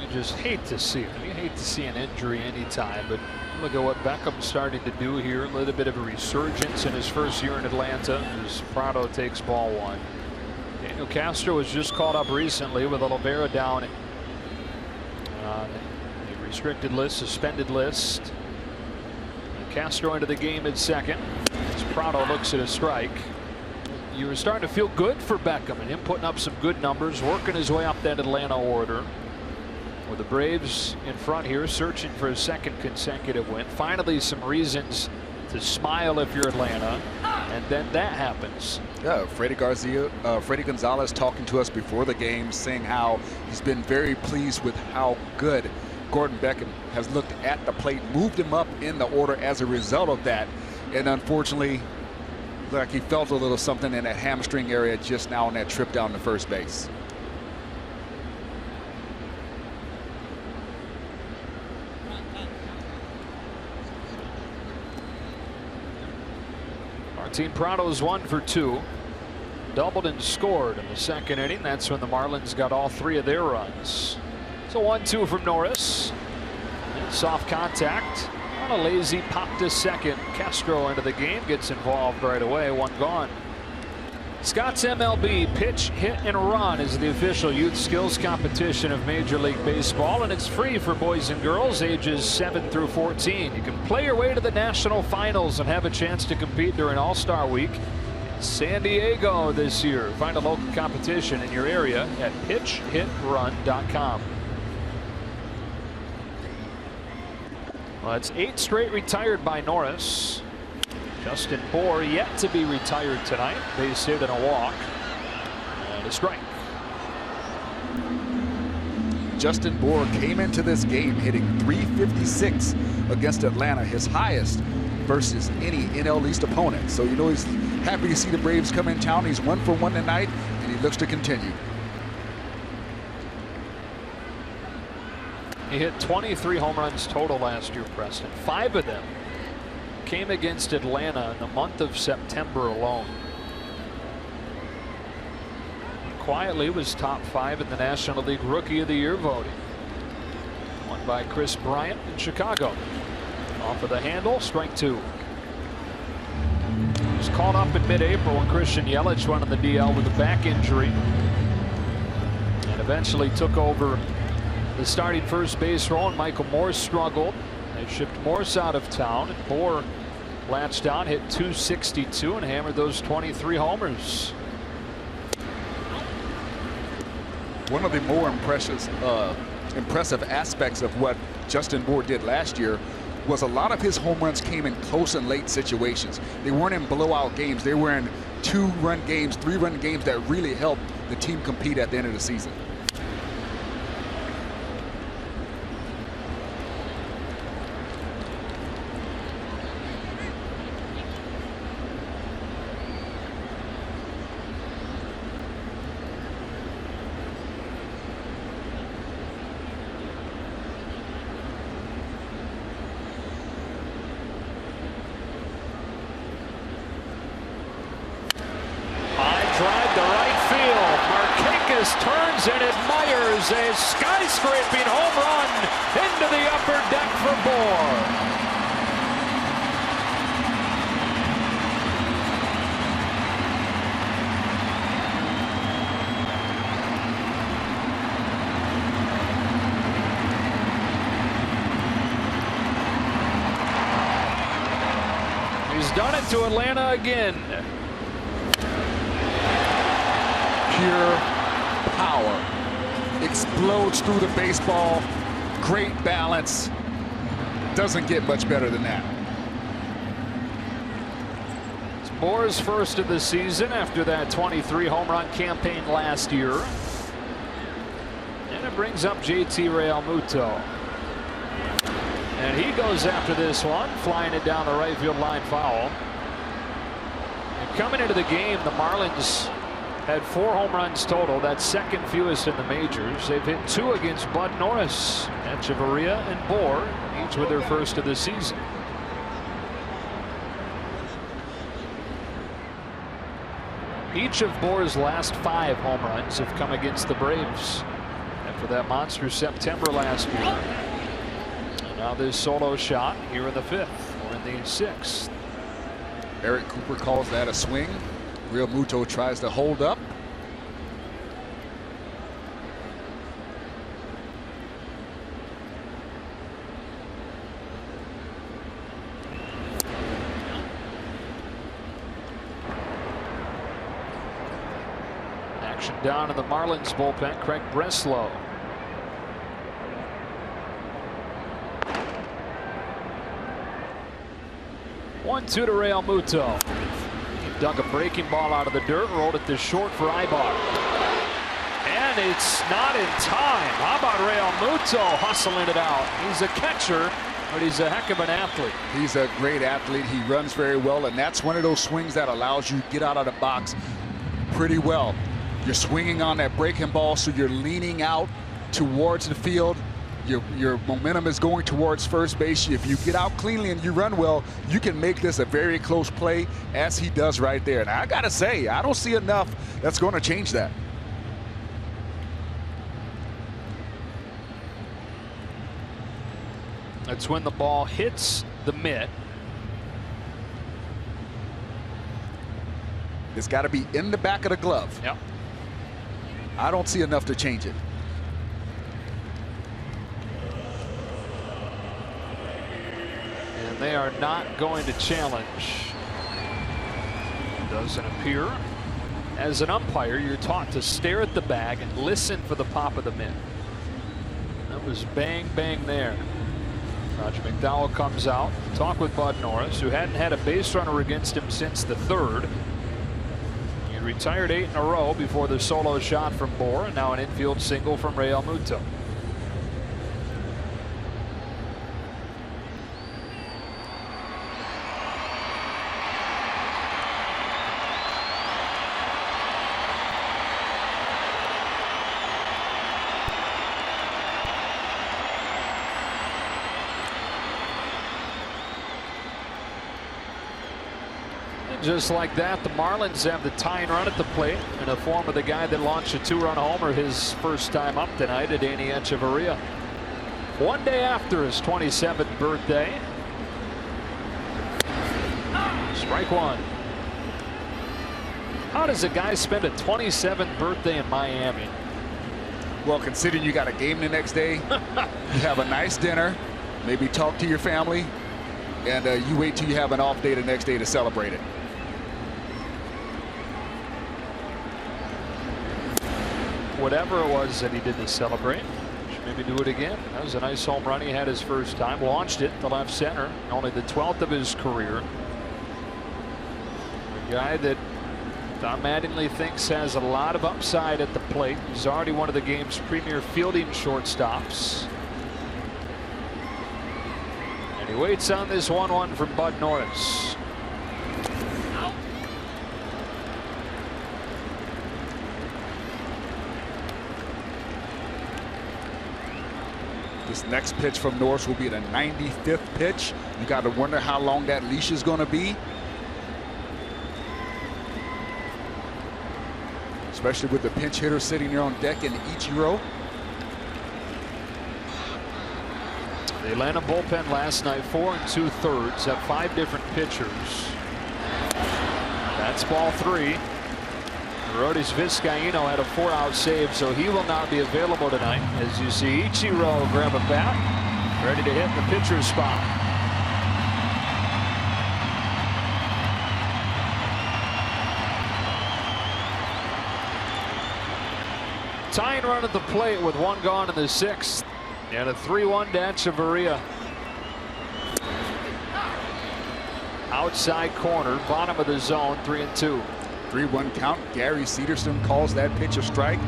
You just hate to see it. You hate to see an injury anytime, but look at what Beckham's starting to do here. A little bit of a resurgence in his first year in Atlanta as Prado takes ball one. Daniel Castro was just caught up recently with Olivera down on a restricted list, suspended list. And Castro into the game at second as Prado looks at a strike. You were starting to feel good for Beckham and him putting up some good numbers, working his way up that Atlanta order. With the Braves in front here, searching for a second consecutive win. Finally, some reasons to smile if you're Atlanta, and then that happens. Yeah, Freddie Gonzalez talking to us before the game, saying how he's been very pleased with how good Gordon Beckham has looked at the plate, moved him up in the order as a result of that, and unfortunately, like he felt a little something in that hamstring area just now on that trip down to first base. Martin Prado's 1 for 2. Doubled and scored in the second inning. That's when the Marlins got all 3 of their runs. So 1-2 from Norris. And soft contact on a lazy pop to second. Castro into the game, gets involved right away. 1 gone. Scott's MLB Pitch, Hit, and Run is the official youth skills competition of Major League Baseball, and it's free for boys and girls ages 7 through 14. You can play your way to the national finals and have a chance to compete during All-Star Week in San Diego this year. Find a local competition in your area at pitchhitrun.com. Well, it's 8 straight retired by Norris. Justin Bour yet to be retired tonight. Base hit and a walk. And a strike. Justin Bour came into this game hitting .356 against Atlanta, his highest versus any NL East opponent. So you know he's happy to see the Braves come in town. He's 1 for 1 tonight, and he looks to continue. He hit 23 home runs total last year, Preston. 5 of them came against Atlanta in the month of September alone. Quietly was top 5 in the National League Rookie of the Year voting. Won by Chris Bryant in Chicago. Off of the handle, strike 2. He was caught up in mid-April when Christian Yelich went on the DL with a back injury, and eventually took over the starting first base role, and Michael Morse struggled. They shipped Morse out of town, and Bour latched on, hit .262, and hammered those 23 homers. One of the more impressive aspects of what Justin Bour did last year was a lot of his home runs came in close and late situations. They weren't in blowout games. They were in 2-run games, 3-run games that really helped the team compete at the end of the season. Turns and admires a skyscraping home run into the upper deck for Bour. He's done it to Atlanta again. Pure power. Explodes through the baseball. Great balance. Doesn't get much better than that. It's Bour's first of the season after that 23 home run campaign last year. And it brings up JT Realmuto. And he goes after this one, flying it down the right field line foul. And coming into the game, the Marlins Had 4 home runs total. That's second fewest in the majors. They've hit 2 against Bud Norris, Echeverria, and Bohr, each with their first of the season. Each of Bohr's last 5 home runs have come against the Braves. After that monster September last year. And now this solo shot here in the 5th or in the 6th. Eric Cooper calls that a swing. Real Muto tries to hold up. Action down in the Marlins bullpen. Craig Breslow. One, 2 to Real Muto. He dug a breaking ball out of the dirt, rolled it to short for Ibar. And it's not in time. How about Real Muto hustling it out? He's a catcher, but he's a heck of an athlete. He's a great athlete. He runs very well, and that's one of those swings that allows you to get out of the box pretty well. You're swinging on that breaking ball, so you're leaning out towards the field. Your momentum is going towards first base. If you get out cleanly and you run well, you can make this a very close play, as he does right there. And I got to say, I don't see enough that's going to change that. That's when the ball hits the mitt. It's got to be in the back of the glove. Yep. I don't see enough to change it. And they are not going to challenge. It doesn't appear. As an umpire, you're taught to stare at the bag and listen for the pop of the mitt. That was bang, bang there. Roger McDowell comes out to talk with Bud Norris, who hadn't had a base runner against him since the 3rd. He retired 8 in a row before the solo shot from Bohr, and now an infield single from Real Muto. Just like that, the Marlins have the tying run at the plate in the form of the guy that launched a 2-run homer his first time up tonight, Danny Echeverria. One day after his 27th birthday. Strike 1. How does a guy spend a 27th birthday in Miami? Well, considering you got a game the next day, you have a nice dinner, maybe talk to your family, and you wait till you have an off day the next day to celebrate it. Whatever it was that he did to celebrate, should maybe do it again. That was a nice home run he had his first time. Launched it to left center, only the 12th of his career. A guy that Don Mattingly thinks has a lot of upside at the plate. He's already one of the game's premier fielding shortstops. And he waits on this 1-1 from Bud Norris. This next pitch from Norris will be the 95th pitch. You got to wonder how long that leash is going to be. Especially with the pinch hitter sitting there on deck in Ichiro. The Atlanta bullpen last night, 4 2/3, have 5 different pitchers. That's ball 3. Arodys Vizcaíno had a 4-out save, so he will not be available tonight. As you see Ichiro grab a bat, ready to hit the pitcher's spot. Tying run at the plate with 1 gone in the 6th, and a 3-1 to Echeverria. Outside corner, bottom of the zone, 3-2. 3-1 count. Gary Cederstrom calls that pitch a strike.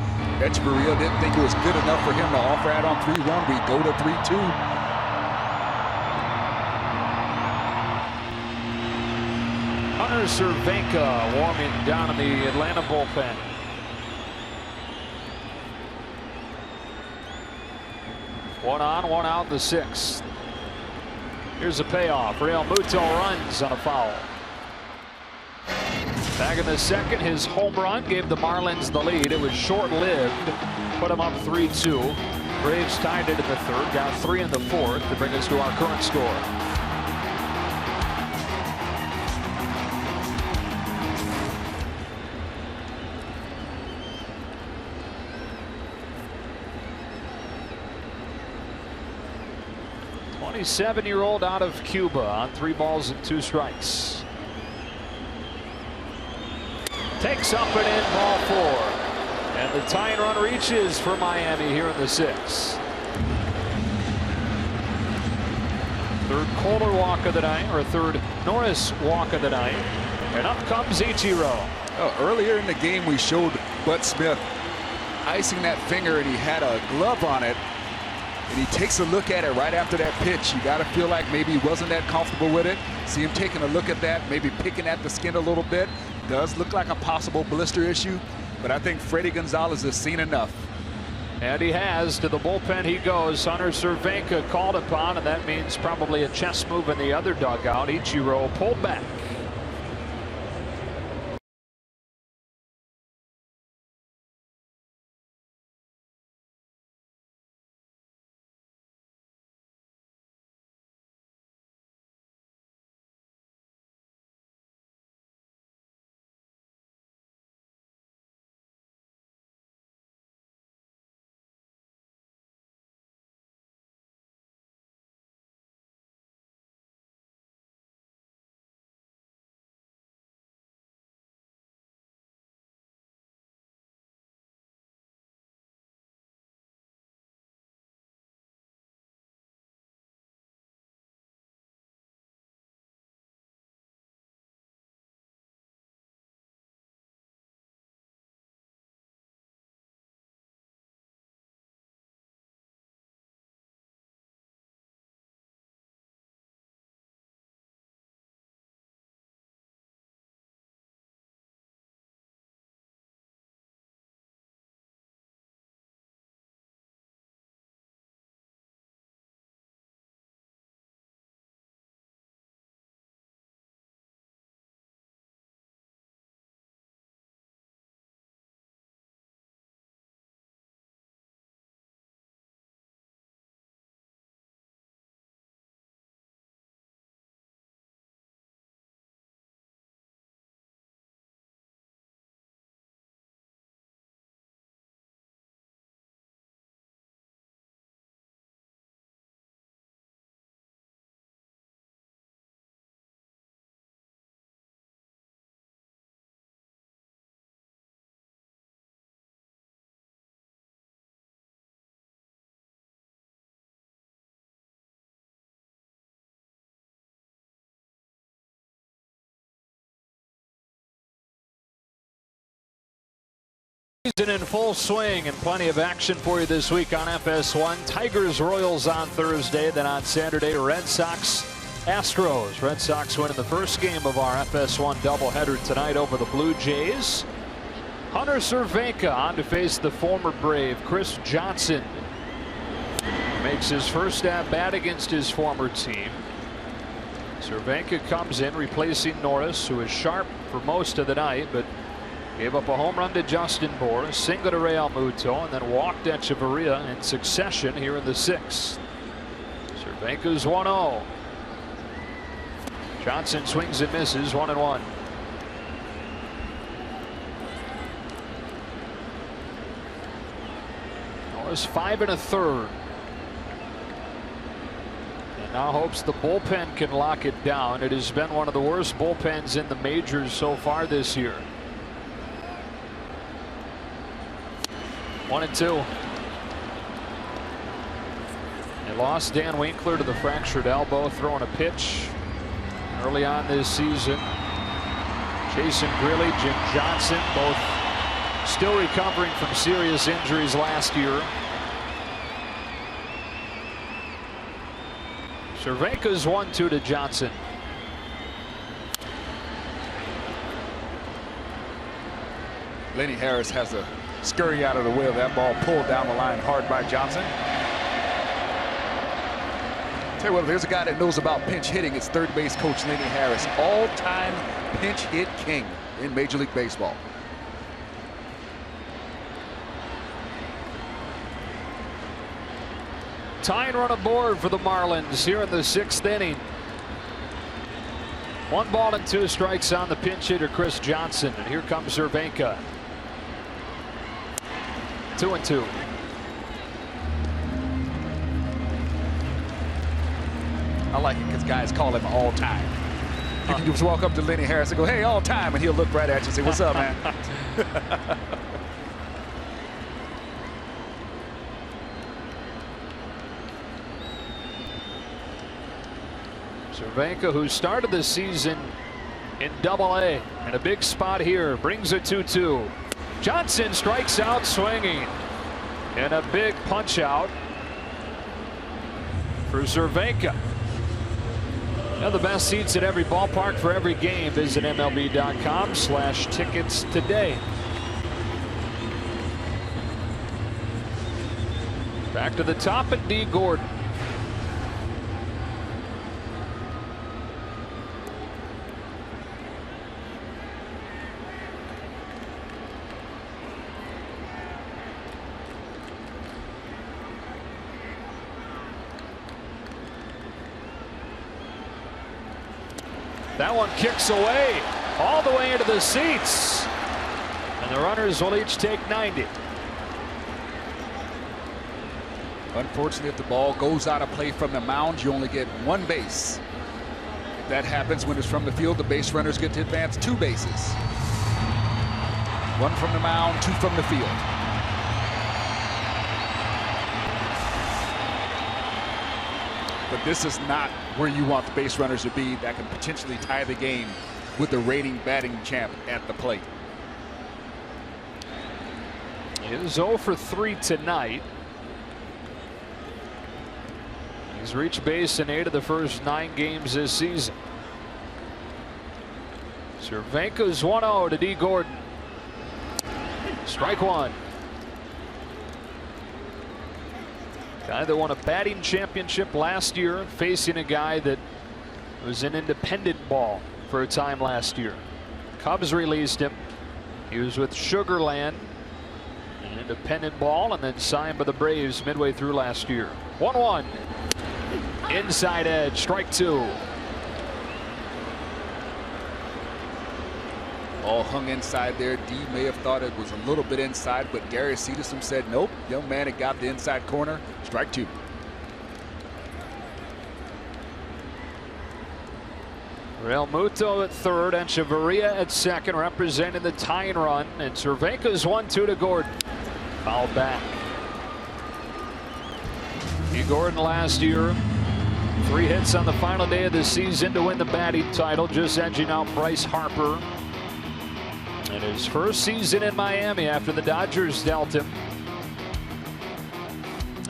Echeverria didn't think it was good enough for him to offer out on 3-1. We go to 3-2. Hunter Cervenka warming down in the Atlanta bullpen. One on, one out in the 6th. Here's a payoff. Real Muto runs on a foul. Back in the 2nd, his home run gave the Marlins the lead. It was short-lived. Put him up 3-2. Braves tied it in the 3rd. Got 3 in the 4th to bring us to our current score. The 27-year-old out of Cuba on 3 balls and 2 strikes. Takes up and in, ball 4. And the tying run reaches for Miami here in the 6th. 3rd Kohler walk of the night, or 3rd Norris walk of the night. And up comes Ichiro. Oh, earlier in the game, we showed Bud Smith icing that finger, and he had a glove on it. And he takes a look at it right after that pitch. You got to feel like maybe he wasn't that comfortable with it. See him taking a look at that, maybe picking at the skin a little bit. Does look like a possible blister issue, but I think Freddie Gonzalez has seen enough. And he has. To the bullpen he goes. Hunter Cervenka called upon, and that means probably a chest move in the other dugout. Ichiro pulled back. Season in full swing and plenty of action for you this week on FS1. Tigers Royals on Thursday, then on Saturday Red Sox Astros. Red Sox win in the first game of our FS1 doubleheader tonight over the Blue Jays. Hunter Cervenka on to face the former Brave Chris Johnson. Makes his first at bat against his former team. Cervenka comes in replacing Norris, who was sharp for most of the night, but gave up a home run to Justin Bohr, single to Real Muto, and then walked Echeverria in succession here in the 6th. Cervenka's 1-0. Johnson swings and misses, 1-1. Norris 5 1/3. And now hopes the bullpen can lock it down. It has been one of the worst bullpens in the majors so far this year. 1-2. They lost Dan Winkler to the fractured elbow, throwing a pitch early on this season. Jason Grilly, Jim Johnson, both still recovering from serious injuries last year. Cervenka's 1-2 to Johnson. Lenny Harris has a scurry out of the way of that ball, pulled down the line hard by Johnson. Tell you what, there's a guy that knows about pinch hitting. It's third base coach Lenny Harris, all-time pinch hit king in Major League Baseball. Tying run aboard for the Marlins here in the 6th inning. 1 ball and 2 strikes on the pinch hitter Chris Johnson, and here comes Cervenka. 2-2. I like it because guys call him all time. You can just walk up to Lenny Harris and go, "Hey, all time," and he'll look right at you and say, "What's up, man?" Cervenka, who started the season in Double-A, and a big spot here, brings a 2-2. Johnson strikes out swinging, and a big punch out for Cervenka. Now the best seats at every ballpark for every game. Visit MLB.com/tickets today. Back to the top and D. Gordon. That one kicks away all the way into the seats, and the runners will each take 90. Unfortunately, if the ball goes out of play from the mound, you only get 1 base. That happens when it's from the field. The base runners get to advance 2 bases. 1 from the mound, 2 from the field. But this is not where you want the base runners to be. That can potentially tie the game with the reigning batting champ at the plate. He is 0 for 3 tonight. He's reached base in 8 of the first 9 games this season. Cervenka's 1-0 to D. Gordon. Strike 1. Guy that won a batting championship last year, facing a guy that was in independent ball for a time last year. Cubs released him. He was with Sugarland in independent ball and then signed by the Braves midway through last year. 1-1. Inside edge, strike 2. All hung inside there. D may have thought it was a little bit inside, but Gary Cedesum said nope. Young man had got the inside corner. Strike 2. Real Muto at third and Chavarria at second, representing the tying run. And Cervenka's 1-2 to Gordon. Foul back. D. Gordon last year, 3 hits on the final day of the season to win the batting title, just edging out Bryce Harper. And his first season in Miami after the Dodgers dealt him.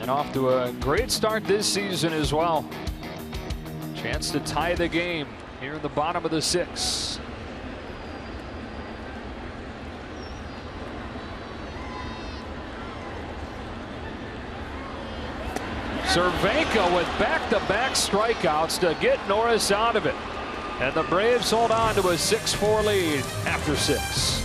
And off to a great start this season as well. Chance to tie the game here in the bottom of the 6th. Cervenka with back-to-back strikeouts to get Norris out of it. And the Braves hold on to a 6-4 lead after 6.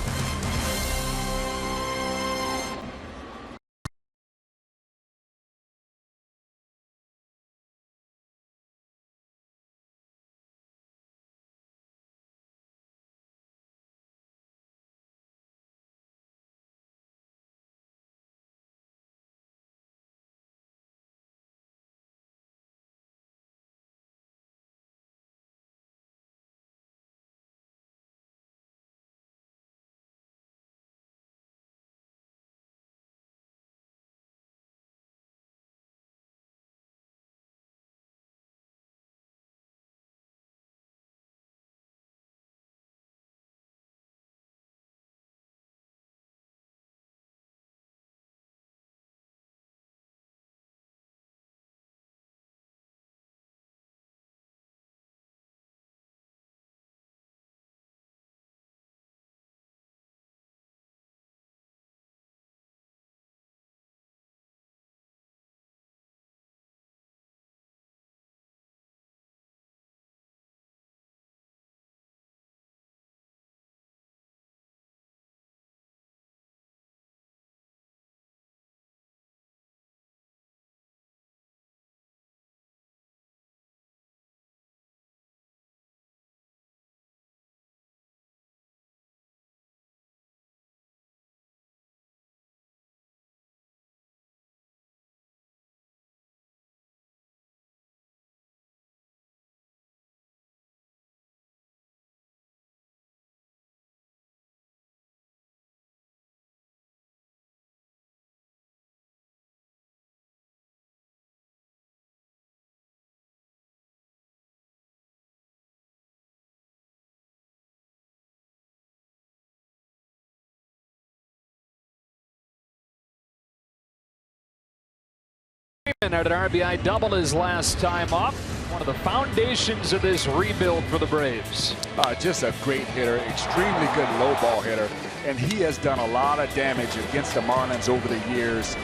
And had an RBI double his last time up. One of the foundations of this rebuild for the Braves. Just a great hitter, extremely good low ball hitter, and he has done a lot of damage against the Marlins over the years.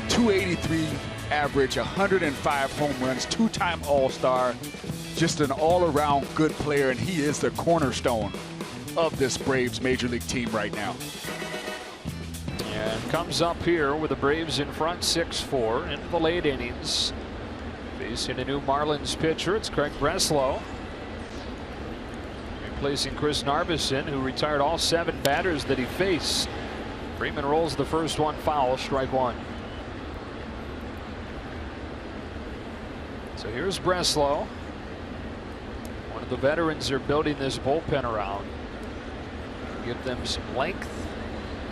283 average, 105 home runs, two-time All-Star, just an all-around good player, and he is the cornerstone of this Braves Major League team right now. And comes up here with the Braves in front 6-4 in the late innings. Facing a new Marlins pitcher, it's Craig Breslow. Replacing Chris Narveson, who retired all 7 batters that he faced. Freeman rolls the first one foul, strike 1. So here's Breslow. One of the veterans they're building this bullpen around. Give them some length.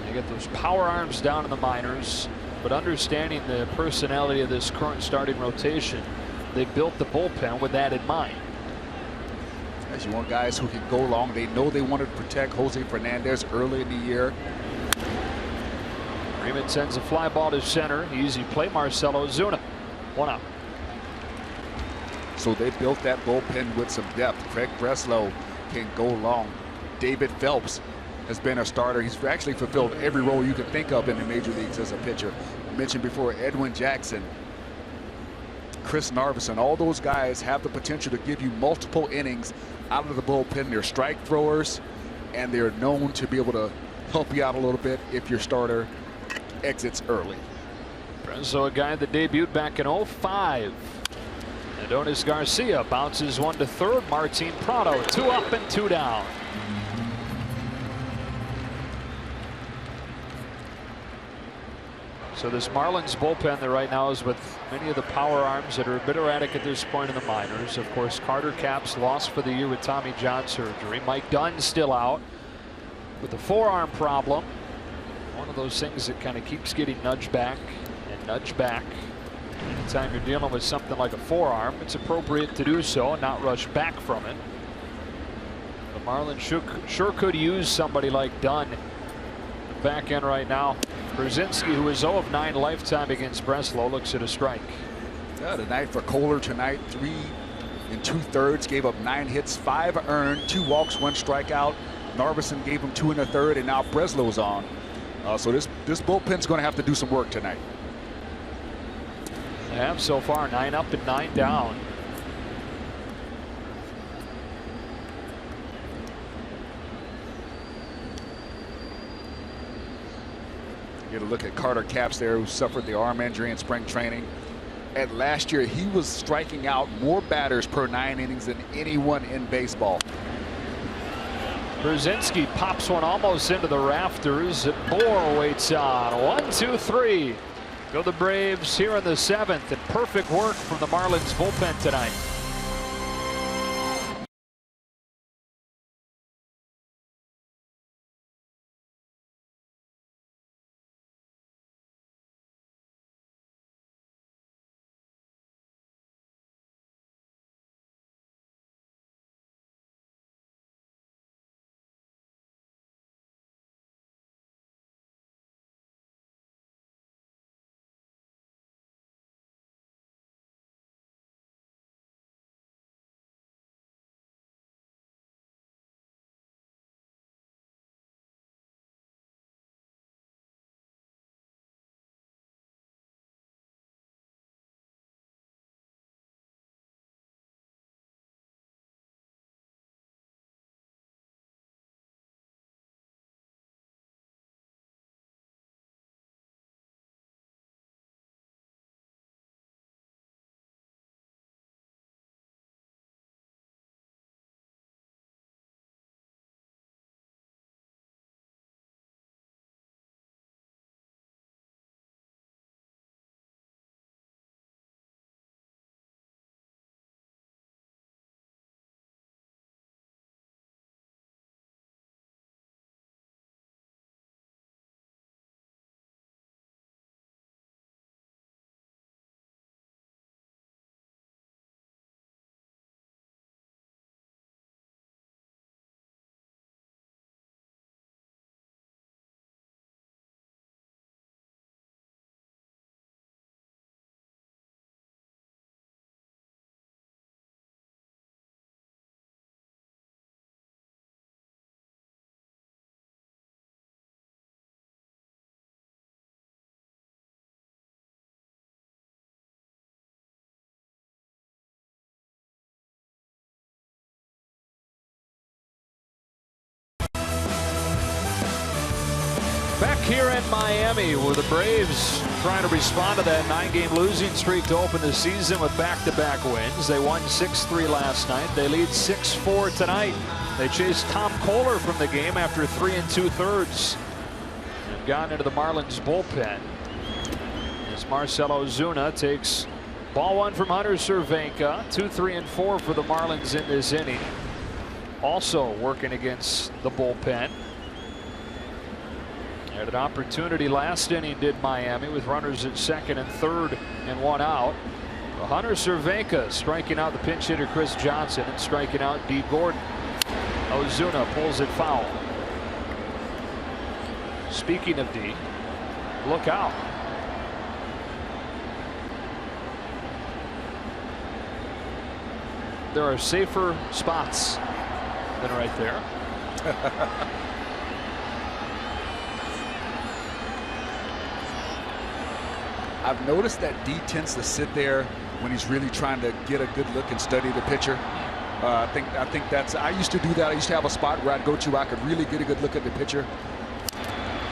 They get those power arms down in the minors, but understanding the personality of this current starting rotation, they built the bullpen with that in mind. As you want guys who can go long, they know they wanted to protect Jose Fernandez early in the year. Freeman sends a fly ball to center. Easy play, Marcelo Ozuna. 1 out. So they built that bullpen with some depth. Craig Breslow can go long. David Phelps has been a starter. He's actually fulfilled every role you can think of in the major leagues as a pitcher. I mentioned before, Edwin Jackson, Chris Narveson, all those guys have the potential to give you multiple innings out of the bullpen. They're strike throwers, and they're known to be able to help you out a little bit if your starter exits early. Breslow, a guy that debuted back in 05. Adonis Garcia bounces one to third. Martin Prado, 2 up and 2 down. So this Marlins bullpen that right now is with many of the power arms that are a bit erratic at this point in the minors. Of course, Carter Capps lost for the year with Tommy John surgery. Mike Dunn still out with the forearm problem. One of those things that kind of keeps getting nudged back and nudged back. Anytime you're dealing with something like a forearm, it's appropriate to do so and not rush back from it. The Marlins sure could use somebody like Dunn back end right now. Brzezinski, who is 0 of 9 lifetime against Breslow, looks at a strike. Yeah, the night for Kohler tonight, 3 2/3, gave up 9 hits, 5 earned, 2 walks, 1 strikeout. Narveson gave him 2 1/3, and now Breslow's on. So this bullpen's going to have to do some work tonight. They have so far, 9 up and 9 down. Get a look at Carter Capps there, who suffered the arm injury in spring training. And last year, he was striking out more batters per 9 innings than anyone in baseball. Brzezinski pops one almost into the rafters. Moore waits on. 1, 2, 3. Go the Braves here in the 7th, and perfect work from the Marlins bullpen tonight. here in Miami, where the Braves trying to respond to that 9-game losing streak to open the season with back-to-back wins. They won 6-3 last night. They lead 6-4 tonight. They chased Tom Kohler from the game after 3 2/3 and gone into the Marlins bullpen. As Marcell Ozuna takes ball 1 from Hunter Cervenka. 2, 3, and 4 for the Marlins in this inning. Also working against the bullpen. Had an opportunity last inning, did Miami, with runners at second and third and 1 out. Hunter Cervenka striking out the pinch hitter Chris Johnson and striking out D. Gordon. Ozuna pulls it foul. Speaking of D, look out. There are safer spots than right there. I've noticed that D tends to sit there when he's really trying to get a good look and study the pitcher. I think that's. I used to do that. I used to have a spot where I'd go to. I could really get a good look at the pitcher,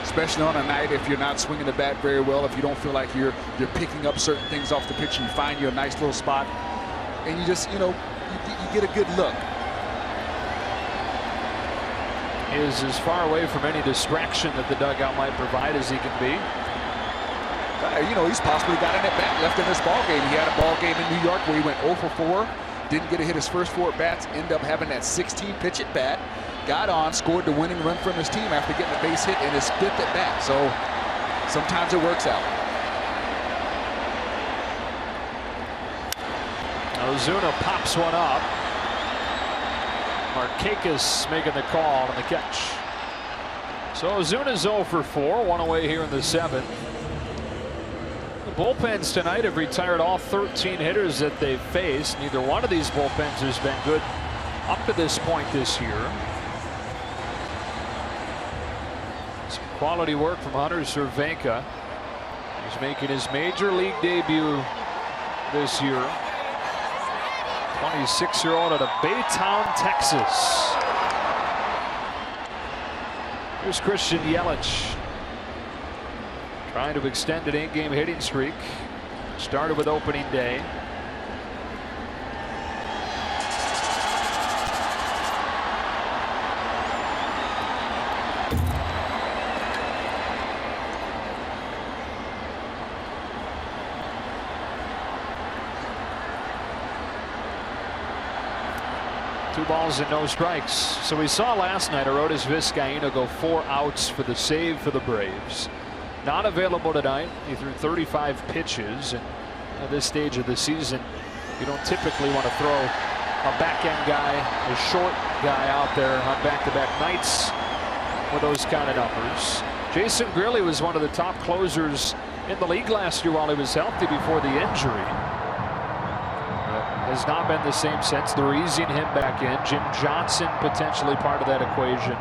especially on a night if you're not swinging the bat very well. If you don't feel like you're picking up certain things off the pitcher, you find you a nice little spot, and you just you get a good look. He is as far away from any distraction that the dugout might provide as he can be. He's possibly got an at-bat left in this ball game. He had a ball game in New York where he went 0 for 4, didn't get to hit his first 4 at-bats, ended up having that 16-pitch at-bat, got on, scored the winning run from his team after getting a base hit in his 5th at-bat. So sometimes it works out. Ozuna pops one up. Markakis making the call on the catch. So Ozuna's 0 for 4, 1 away here in the 7th. Bullpens tonight have retired all 13 hitters that they've faced. Neither one of these bullpens has been good up to this point this year. Some quality work from Hunter Cervenka. He's making his major league debut this year. 26-year-old out of Baytown, Texas. Here's Christian Yelich, trying to extend an 8-game hitting streak. Started with opening day. Two balls and no strikes. So we saw last night Arodys Vizcaíno go 4 outs for the save for the Braves. Not available tonight. He threw 35 pitches, and at this stage of the season, you don't typically want to throw a back-end guy, a short guy out there on back-to-back nights with those kind of numbers. Jason Grilli was one of the top closers in the league last year while he was healthy before the injury. Has not been the same since. They're easing him back in. Jim Johnson potentially part of that equation.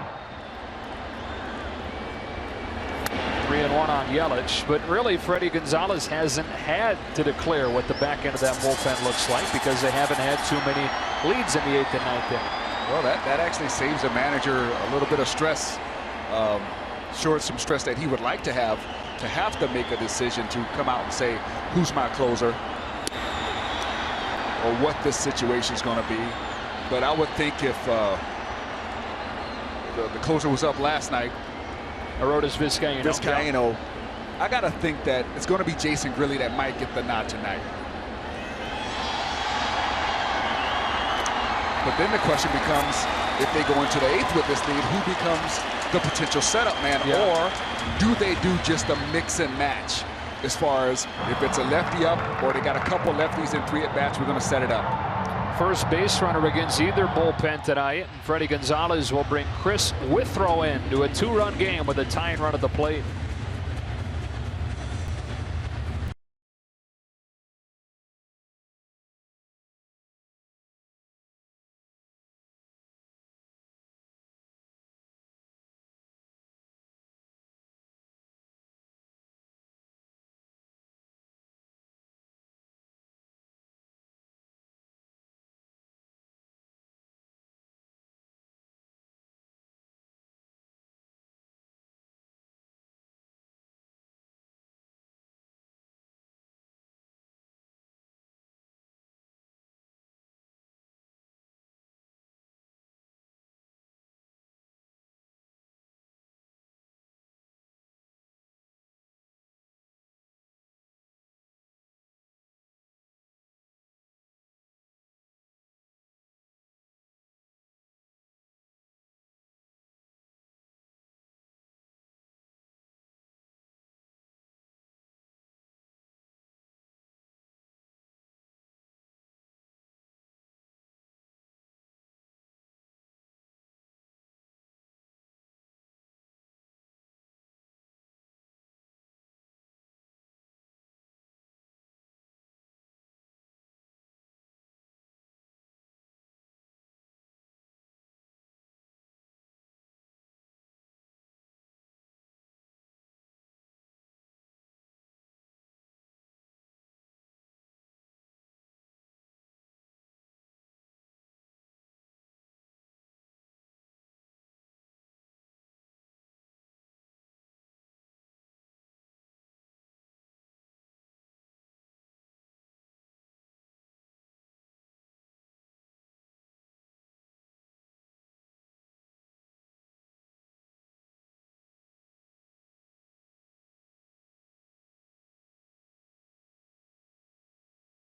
3-1 on Yelich, but really Fredi Gonzalez hasn't had to declare what the back end of that bullpen looks like because they haven't had too many leads in the 8th and 9th inning. Well, that actually saves a manager a little bit of stress, short some stress that he would like to have to make a decision to come out and say who's my closer or what this situation is going to be. But I would think if the closer was up last night, Arodys Vizcaíno. I got to think that it's going to be Jason Grilli that might get the nod tonight. But then the question becomes, if they go into the 8th with this lead, who becomes the potential setup man? Yeah. Or do they do just a mix and match as far as if it's a lefty up or they got a couple lefties in 3 at-bats, we're going to set it up. First base runner against either bullpen tonight. Fredi Gonzalez will bring Chris Withrow in to a 2-run game with a tying run at the plate.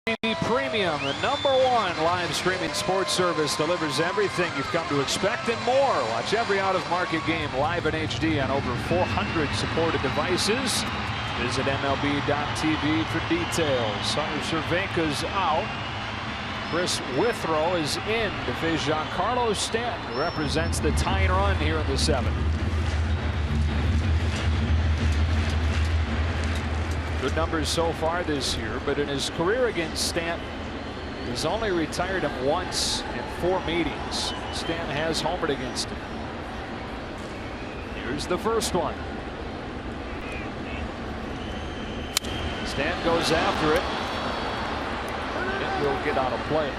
TV Premium, the #1 live streaming sports service, delivers everything you've come to expect and more. Watch every out-of-market game live in HD on over 400 supported devices. Visit MLB.tv for details. Hunter Cervenka's out. Chris Withrow is in to face Giancarlo Stanton, who represents the tying run here in the 7th. Good numbers so far this year, but in his career against Stanton, he's only retired him once in 4 meetings. Stanton has homered against him. Here's the first one. Stanton goes after it. It will get out of play.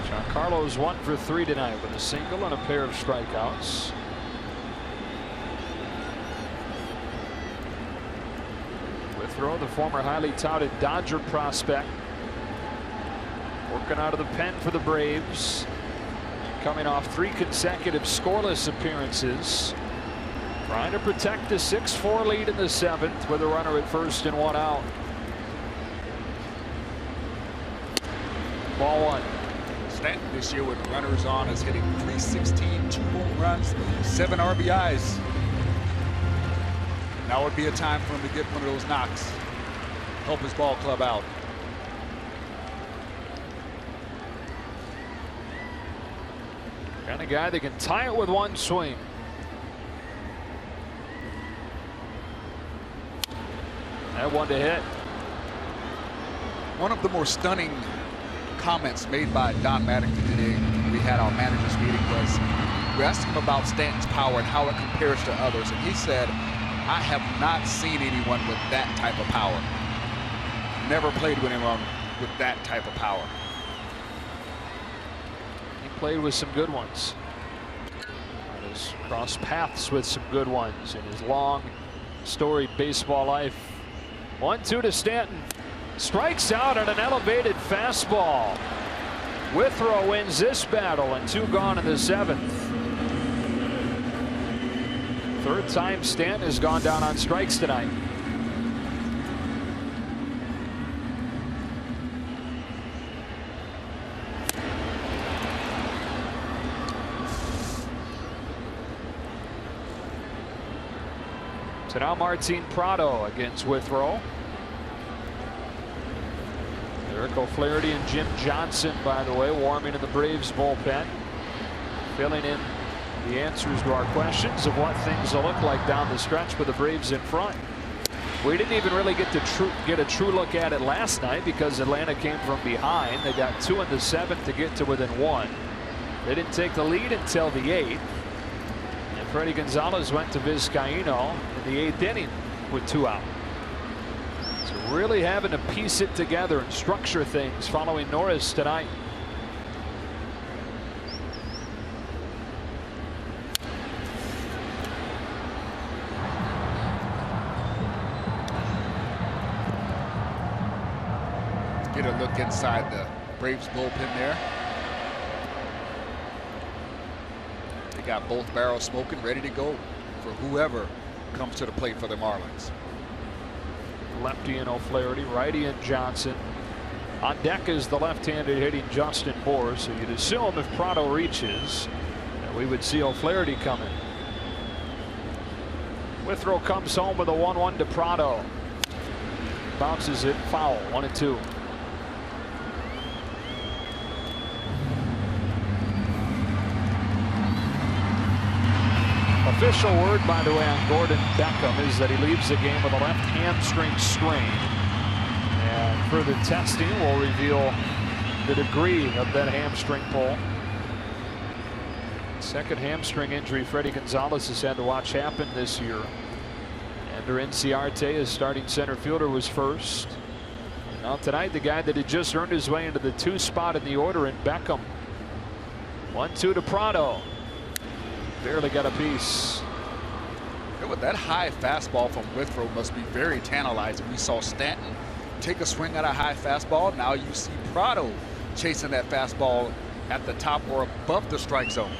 Giancarlo's 1 for 3 tonight with a single and a pair of strikeouts. Withrow, the former highly touted Dodger prospect, working out of the pen for the Braves, coming off 3 consecutive scoreless appearances, trying to protect the 6-4 lead in the 7th with a runner at first and 1 out. Ball 1. Stanton this year with runners on is hitting .316, 2 home runs, 7 RBIs. Now would be a time for him to get one of those knocks, help his ball club out. Kind of guy that can tie it with 1 swing. That one to hit. One of the more stunning comments made by Don Mattingly today when we had our managers meeting was, we asked him about Stanton's power and how it compares to others, and he said, I have not seen anyone with that type of power. Never played with anyone with that type of power. He played with some good ones. He's crossed paths with some good ones in his long, storied baseball life. 1-2 to Stanton. Strikes out on an elevated fastball. Withrow wins this battle, and 2 gone in the 7th. 3rd time Stanton has gone down on strikes tonight. So now Martin Prado against Withrow. Eric O'Flaherty and Jim Johnson, by the way, warming in the Braves bullpen, filling in the answers to our questions of what things will look like down the stretch with the Braves in front. We didn't even really get a true look at it last night because Atlanta came from behind. They got 2 in the 7th to get to within 1. They didn't take the lead until the 8th. And Freddie Gonzalez went to Vizcaino in the 8th inning with 2 out. So really having to piece it together and structure things following Norris tonight. Get a look inside the Braves bullpen there. They got both barrels smoking, ready to go for whoever comes to the plate for the Marlins. Lefty and O'Flaherty, righty and Johnson. On deck is the left-handed hitting Justin Bour, so you'd assume if Prado reaches that we would see O'Flaherty coming. Withrow comes home with a 1-1 to Prado. Bounces it foul, 1-2. Official word, by the way, on Gordon Beckham is that he leaves the game with a left hamstring strain. And further testing will reveal the degree of that hamstring pull. Second hamstring injury Freddie Gonzalez has had to watch happen this year. Ender Inciarte, his starting center fielder, was first. Now tonight, the guy that had just earned his way into the 2 spot in the order in Beckham. 1-2 to Prado. Barely got a piece. With that high fastball from Withrow must be very tantalizing. We saw Stanton take a swing at a high fastball. Now you see Prado chasing that fastball at the top or above the strike zone.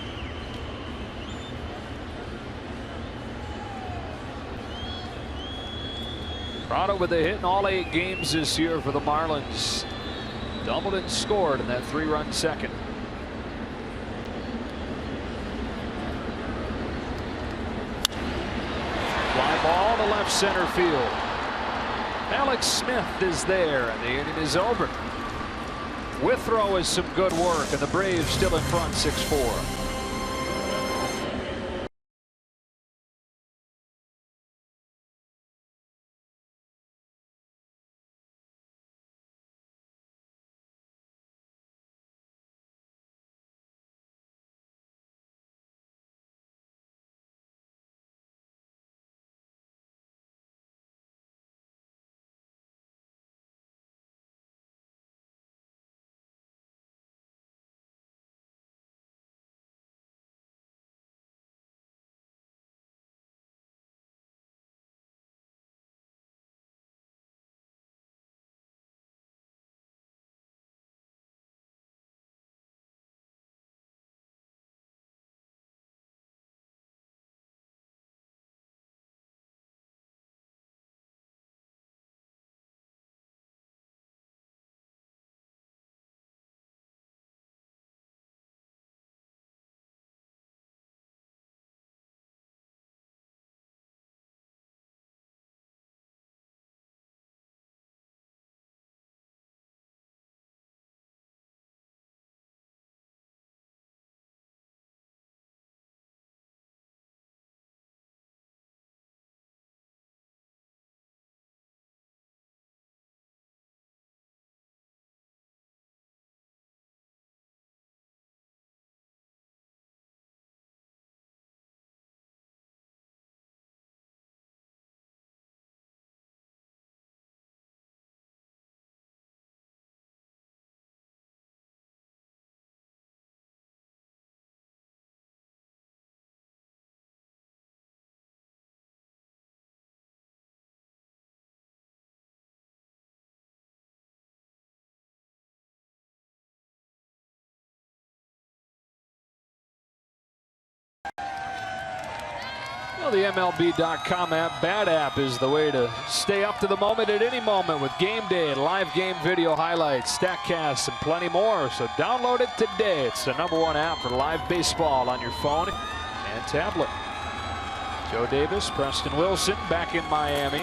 Prado with a hit in all 8 games this year for the Marlins. Doubled and scored in that 3-run second. Fly ball to left center field. Alex Smith is there, and the inning is over. Withrow is some good work, and the Braves still in front 6-4. Well, the MLB.com app, Bad App, is the way to stay up to the moment at any moment with game day and live game video highlights, StatCasts, and plenty more. So download it today. It's the #1 app for live baseball on your phone and tablet. Joe Davis, Preston Wilson back in Miami.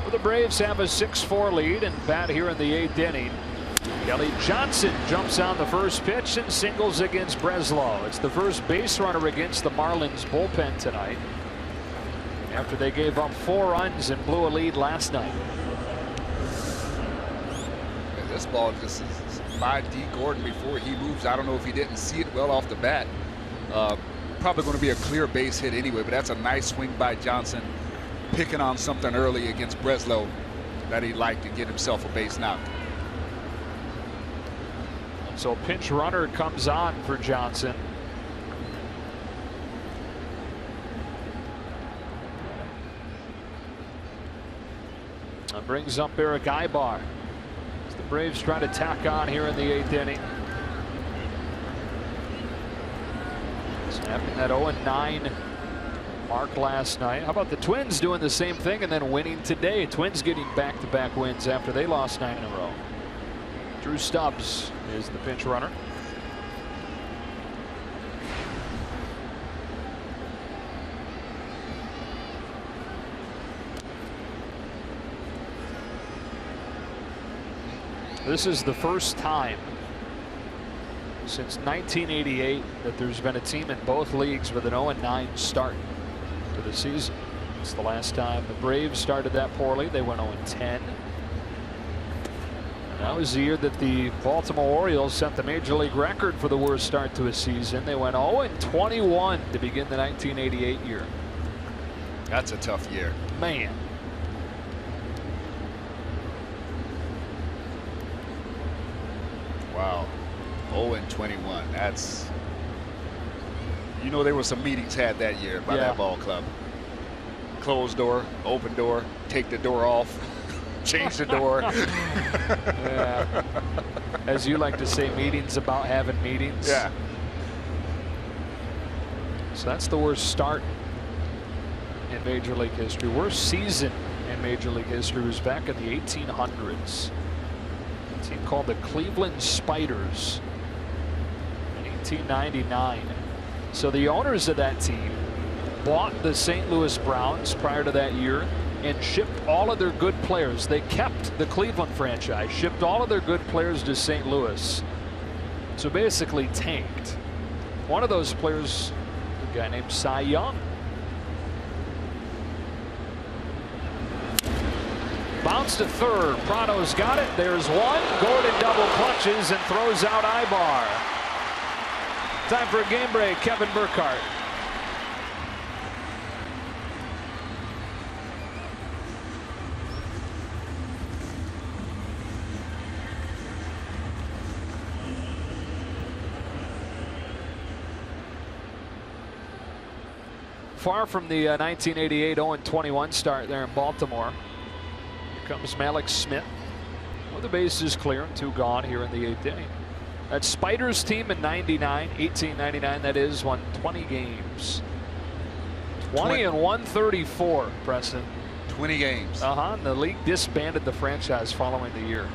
Well, the Braves have a 6-4 lead and bat here in the 8th inning. Kelly Johnson jumps on the first pitch and singles against Breslow. It's the first base runner against the Marlins bullpen tonight, after they gave up 4 runs and blew a lead last night. This ball just is by D. Gordon before he moves. I don't know if he didn't see it well off the bat. Probably going to be a clear base hit anyway, but that's a nice swing by Johnson, picking on something early against Breslow that he'd like to get himself a base knock. So pinch runner comes on for Johnson. That brings up Eric Ibar as the Braves try to tack on here in the 8th inning. Snapping that 0-9 mark last night. How about the Twins doing the same thing and then winning today? Twins getting back-to-back wins after they lost 9 in a row. Drew Stubbs is the pinch runner. This is the first time since 1988 that there's been a team in both leagues with an 0-9 start to the season. It's the last time the Braves started that poorly. They went 0-10. That was the year that the Baltimore Orioles set the major league record for the worst start to a season. They went 0-21 to begin the 1988 year. That's a tough year. Man. Wow. 0-21. That's, you know, there were some meetings had that year by that ball club. Closed door, open door, take the door off. Change the door. Yeah. As you like to say, meetings about having meetings. Yeah. So that's the worst start in Major League history. Worst season in Major League history. It was back in the 1800s. A team called the Cleveland Spiders in 1899. So the owners of that team bought the St. Louis Browns prior to that year and shipped all of their good players. They kept the Cleveland franchise, shipped all of their good players to St. Louis. So basically tanked. One of those players, a guy named Cy Young. Bounce to third. Prado's got it. There's one. Gordon double clutches and throws out Ibar. Time for a game break. Kevin Burkhardt. Far from the 1988 0-21 start there in Baltimore. Here comes Malik Smith with the bases clear and 2 gone here in the 8th inning. That Spiders team in 1899, that is, won 20 games. 20 and 134, Preston. 20 games. And the league disbanded the franchise following the year.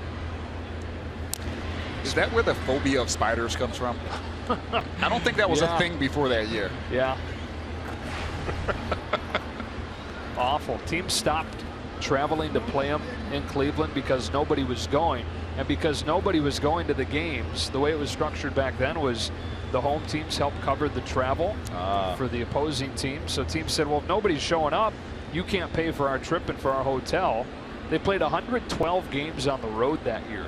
Is that where the phobia of spiders comes from? I don't think that was a thing before that year. Yeah. Awful. Teams stopped traveling to play them in Cleveland because nobody was going. And because nobody was going to the games, the way it was structured back then was the home teams helped cover the travel for the opposing team. So teams said, well, if nobody's showing up, you can't pay for our trip and for our hotel. They played 112 games on the road that year.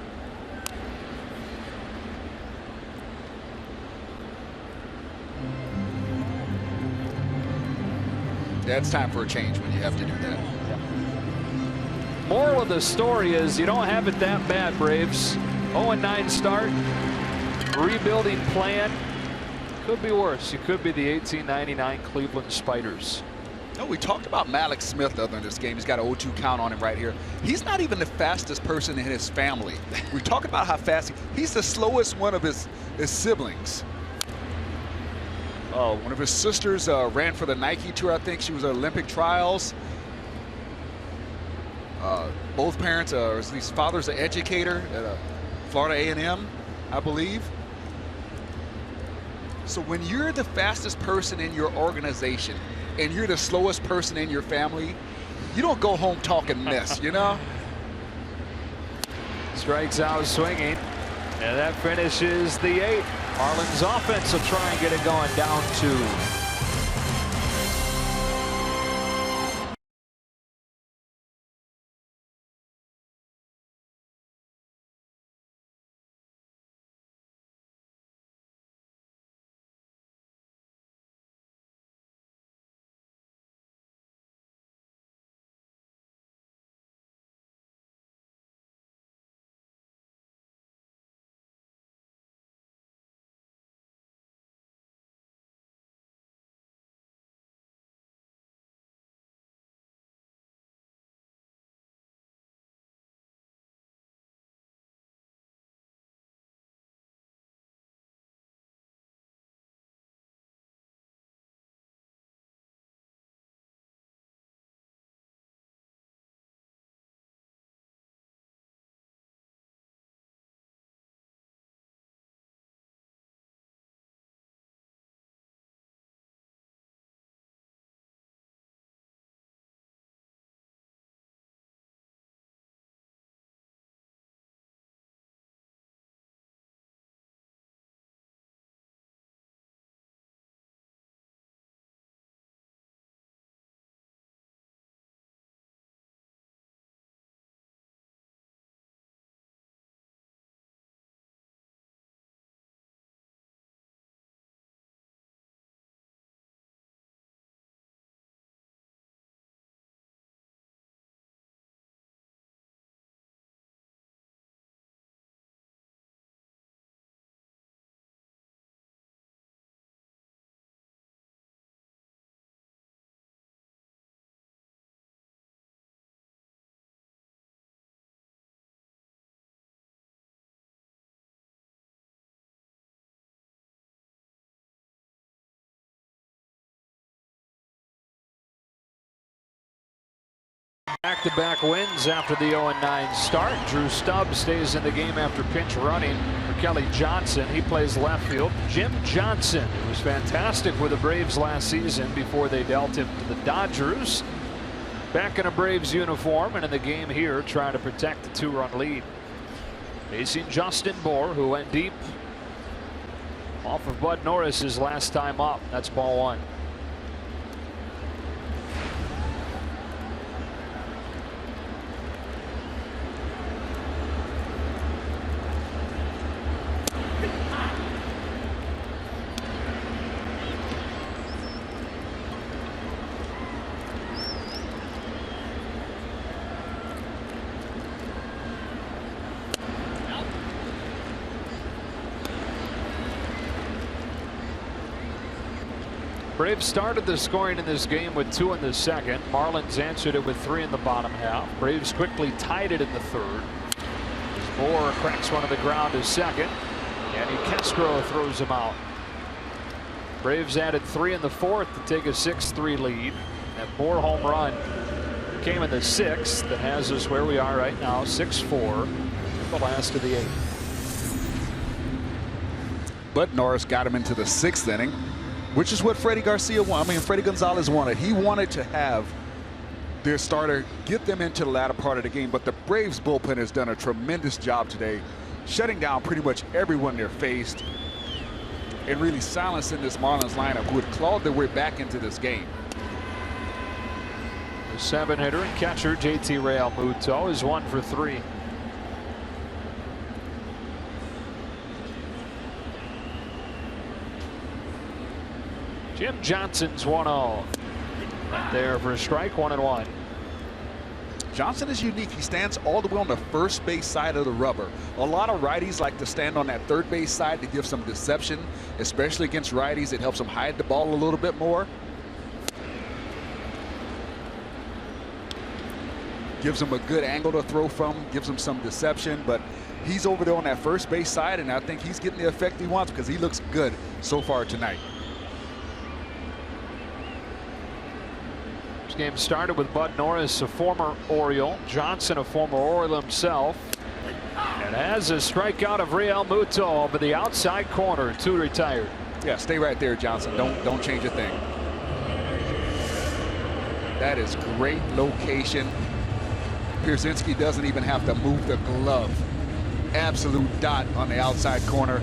Yeah, it's time for a change when you have to do that. Moral of the story is you don't have it that bad, Braves. 0-9 start. Rebuilding plan. Could be worse. You could be the 1899 Cleveland Spiders. No, we talked about Malik Smith other than this game. He's got an 0-2 count on him right here. He's not even the fastest person in his family. We talk about how fast he's the slowest one of his siblings. One of his sisters ran for the Nike Tour. I think she was at Olympic trials. Both parents, or at least father's an educator at Florida A&M, I believe. So when you're the fastest person in your organization and you're the slowest person in your family, you don't go home talking mess, you know? Strikes out swinging. And that finishes the 8th. Marlins offense will try and get it going, down 2. Back-to-back wins after the 0-9 start. Drew Stubbs stays in the game after pinch running for Kelly Johnson. He plays left field. Jim Johnson, who was fantastic with the Braves last season before they dealt him to the Dodgers. Back in a Braves uniform and in the game here trying to protect the 2-run lead. Facing Justin Bour, who went deep off of Bud Norris his last time up. That's ball 1. Braves started the scoring in this game with 2 in the second. Marlins answered it with 3 in the bottom half. Braves quickly tied it in the third. As Bour cracks one to the ground to second. And Castro throws him out. Braves added 3 in the fourth to take a 6-3 lead. That Bour home run came in the 6th. That has us where we are right now, 6-4, the last of the 8th. Bud Norris got him into the 6th inning, which is what Freddie Garcia wanted. I mean, Freddie Gonzalez wanted. He wanted to have their starter get them into the latter part of the game. But the Braves bullpen has done a tremendous job today, shutting down pretty much everyone they're faced and really silencing this Marlins lineup, who had clawed their way back into this game. The 7-hitter and catcher JT Realmuto is 1 for 3. Jim Johnson's 1-0. Right there for a strike, 1-1. Johnson is unique. He stands all the way on the first base side of the rubber. A lot of righties like to stand on that third base side to give some deception, especially against righties. It helps them hide the ball a little bit more. Gives him a good angle to throw from, gives him some deception, but he's over there on that first base side, and I think he's getting the effect he wants because he looks good so far tonight. Game started with Bud Norris, a former Oriole, Johnson, a former Oriole himself, and has a strikeout of Realmuto over the outside corner. 2 retired. Yeah, stay right there, Johnson. Don't change a thing. That is great location. Pierzynski doesn't even have to move the glove. Absolute dot on the outside corner.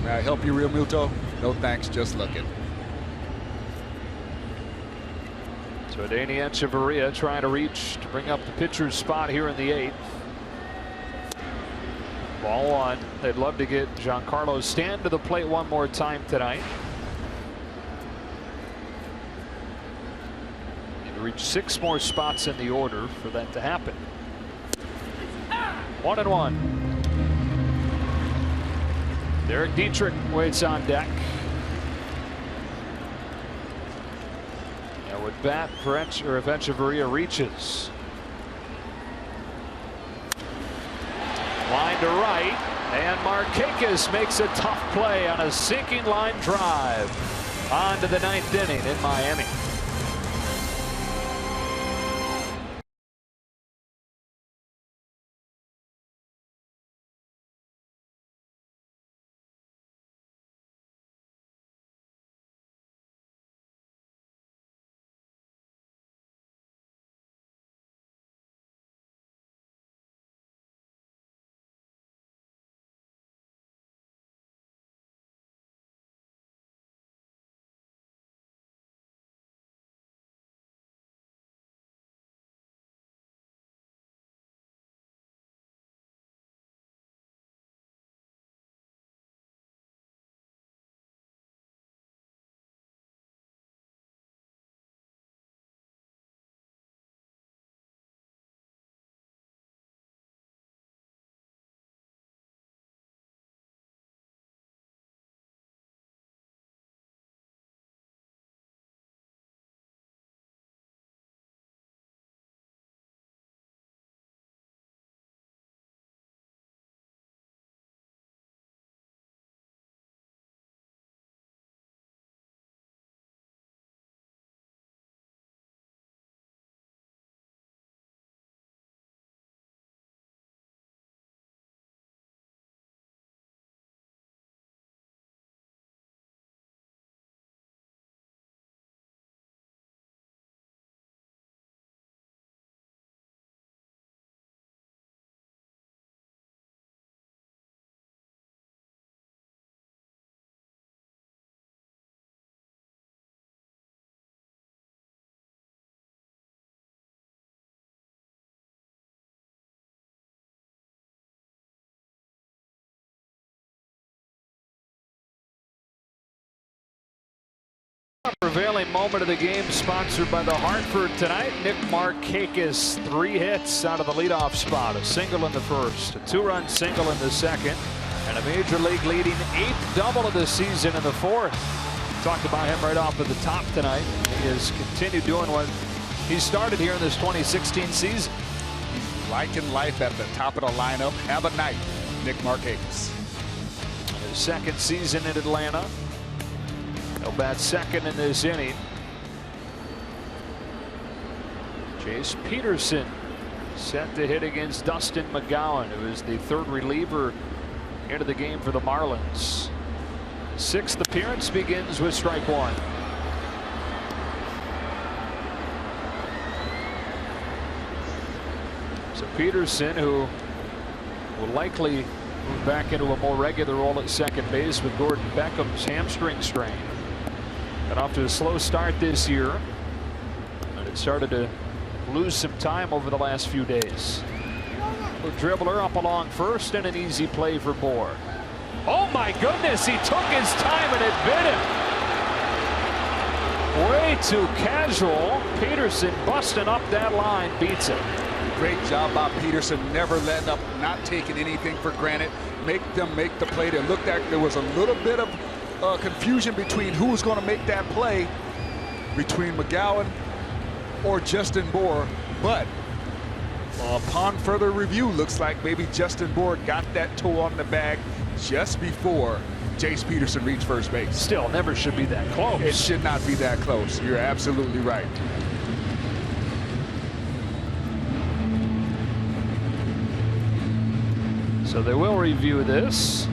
May I help you, Realmuto? No thanks, just looking. So Danny Echeverria trying to reach to bring up the pitcher's spot here in the 8th. Ball 1. They'd love to get Giancarlo Stanton to the plate one more time tonight. Need to reach 6 more spots in the order for that to happen. 1-1. Derek Dietrich waits on deck. With bat for if Echeverria reaches. Line to right, and Markakis makes a tough play on a sinking line drive on to the 9th inning in Miami. Prevailing moment of the game, sponsored by the Hartford tonight. Nick Markakis, 3 hits out of the leadoff spot. A single in the first, a 2-run single in the second, and a major league leading 8th double of the season in the 4th. Talked about him right off at the top tonight. He has continued doing what he started here in this 2016 season. Liking life at the top of the lineup. Have a night, Nick Markakis. His second season in Atlanta. He'll bat second in this inning. Chase Peterson set to hit against Dustin McGowan, who is the 3rd reliever into the game for the Marlins. 6th appearance begins with strike 1. So Peterson, who will likely move back into a more regular role at second base with Gordon Beckham's hamstring strain. Got off to a slow start this year, and it started to lose some time over the last few days. The dribbler up along first, and an easy play for Bohr. Oh my goodness, he took his time and it bit him. Way too casual. Peterson busting up that line, beats it. Great job by Peterson, never letting up, not taking anything for granted. Make them make the play. It looked like there was a little bit of confusion between who was going to make that play between McGowan or Justin Bohr, but upon further review, looks like maybe Justin Bohr got that toe on the bag just before Jace Peterson reached first base. Still, never should be that close. It should not be that close. You're absolutely right. So they will review this,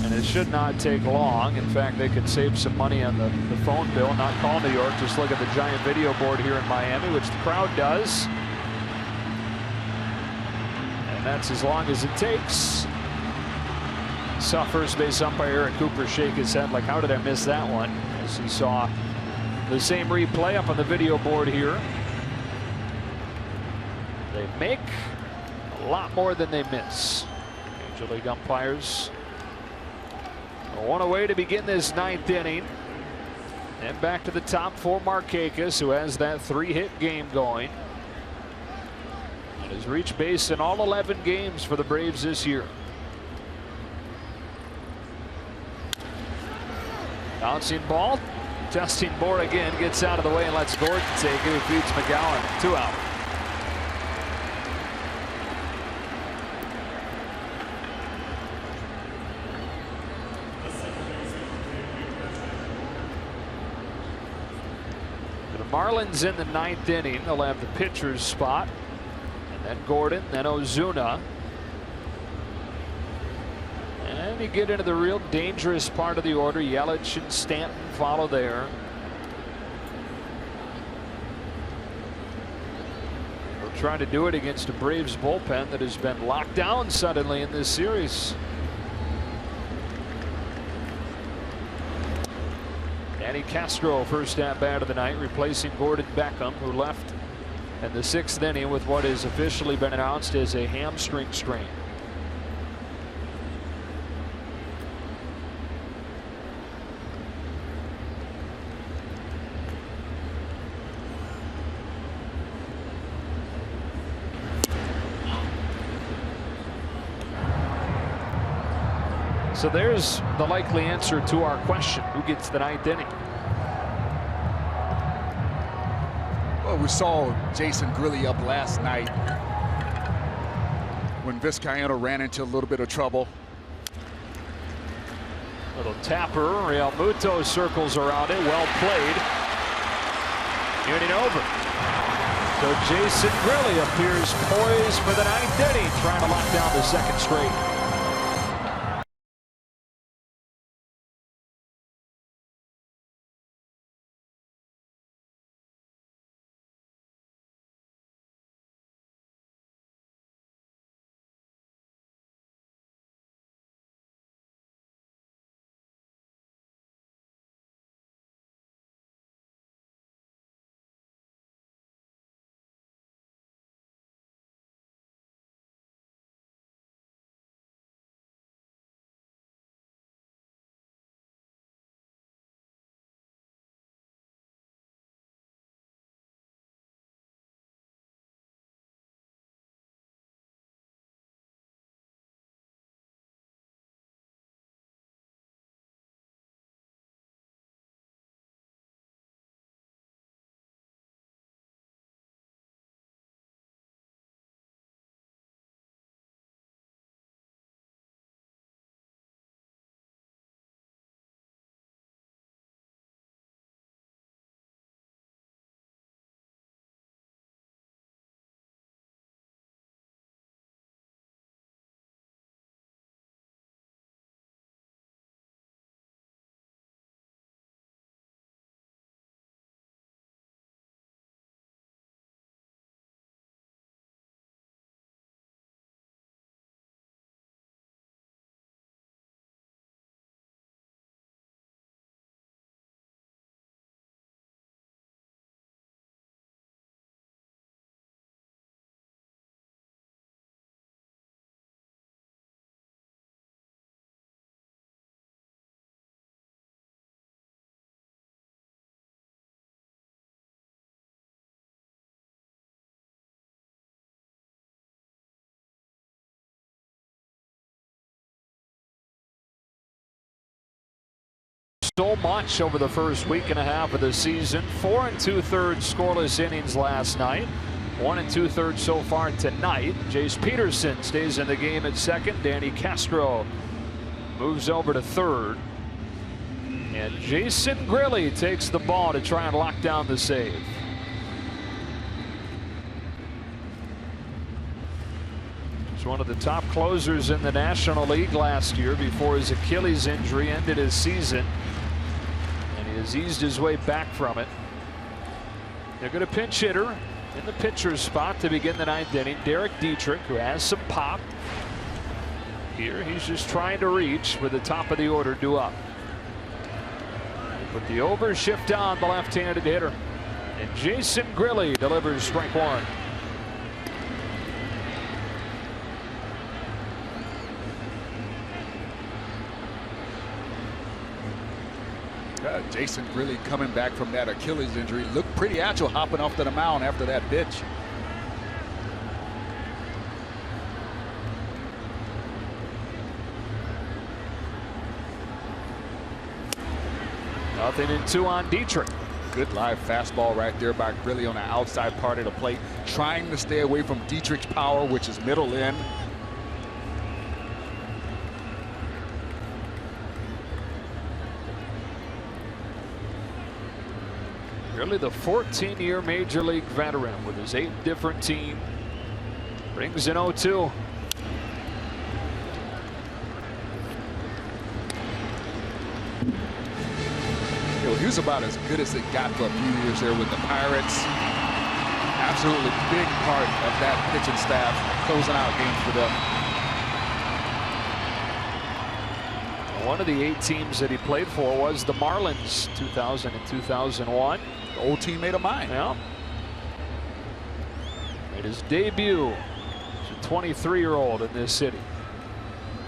and it should not take long. In fact, they could save some money on the phone bill, not call New York, just look at the giant video board here in Miami, which the crowd does. And that's as long as it takes. Saw first base umpire Eric Cooper shake his head like, how did I miss that one? As he saw the same replay up on the video board here. They make a lot more than they miss. Major League umpires. One away to begin this 9th inning. And back to the top for Markakis, who has that 3-hit game going. And has reached base in all 11 games for the Braves this year. Bouncing ball. Justin Bohr again gets out of the way and lets Gordon take it. He feeds McGowan. 2 out. Marlins in the 9th inning. They'll have the pitcher's spot, and then Gordon, then Ozuna, and you get into the real dangerous part of the order. Yelich and Stanton follow there. They'll try to do it against a Braves bullpen that has been locked down suddenly in this series. Danny Castro first at bat of the night, replacing Gordon Beckham, who left in the 6th inning with what has officially been announced as a hamstring strain. So there's the likely answer to our question. Who gets the 9th inning? Well, we saw Jason Grilli up last night when Vizcaino ran into a little bit of trouble. Little tapper. Real Muto circles around it. Well played. Inning over. So Jason Grilli appears poised for the 9th inning, trying to lock down the 2nd straight. so much over the first week and a half of the season. 4 2/3 scoreless innings last night. 1 2/3 so far tonight. Jace Peterson stays in the game at second. Danny Castro moves over to third. And Jason Grilli takes the ball to try and lock down the save. He's one of the top closers in the National League last year before his Achilles injury ended his season. And he has eased his way back from it. They're going to pinch hitter in the pitcher's spot to begin the ninth inning. Derek Dietrich, who has some pop. Here he's just trying to reach with the top of the order due up. Put the over shift on the left-handed hitter. And Jason Grilli delivers strike one. Jason Grilli coming back from that Achilles injury. Looked pretty agile hopping off to the mound after that pitch. Nothing in 2 on Dietrich. Good live fastball right there by Grilli on the outside part of the plate. Trying to stay away from Dietrich's power, which is middle in. Really the 14-year major league veteran with his 8 different team. Brings in 0-2. He was about as good as it got for a few years there with the Pirates. Absolutely big part of that pitching staff, closing out games for them. One of the 8 teams that he played for was the Marlins, 2000 and 2001. The old teammate of mine. Yeah. Made his debut as a 23-year-old in this city.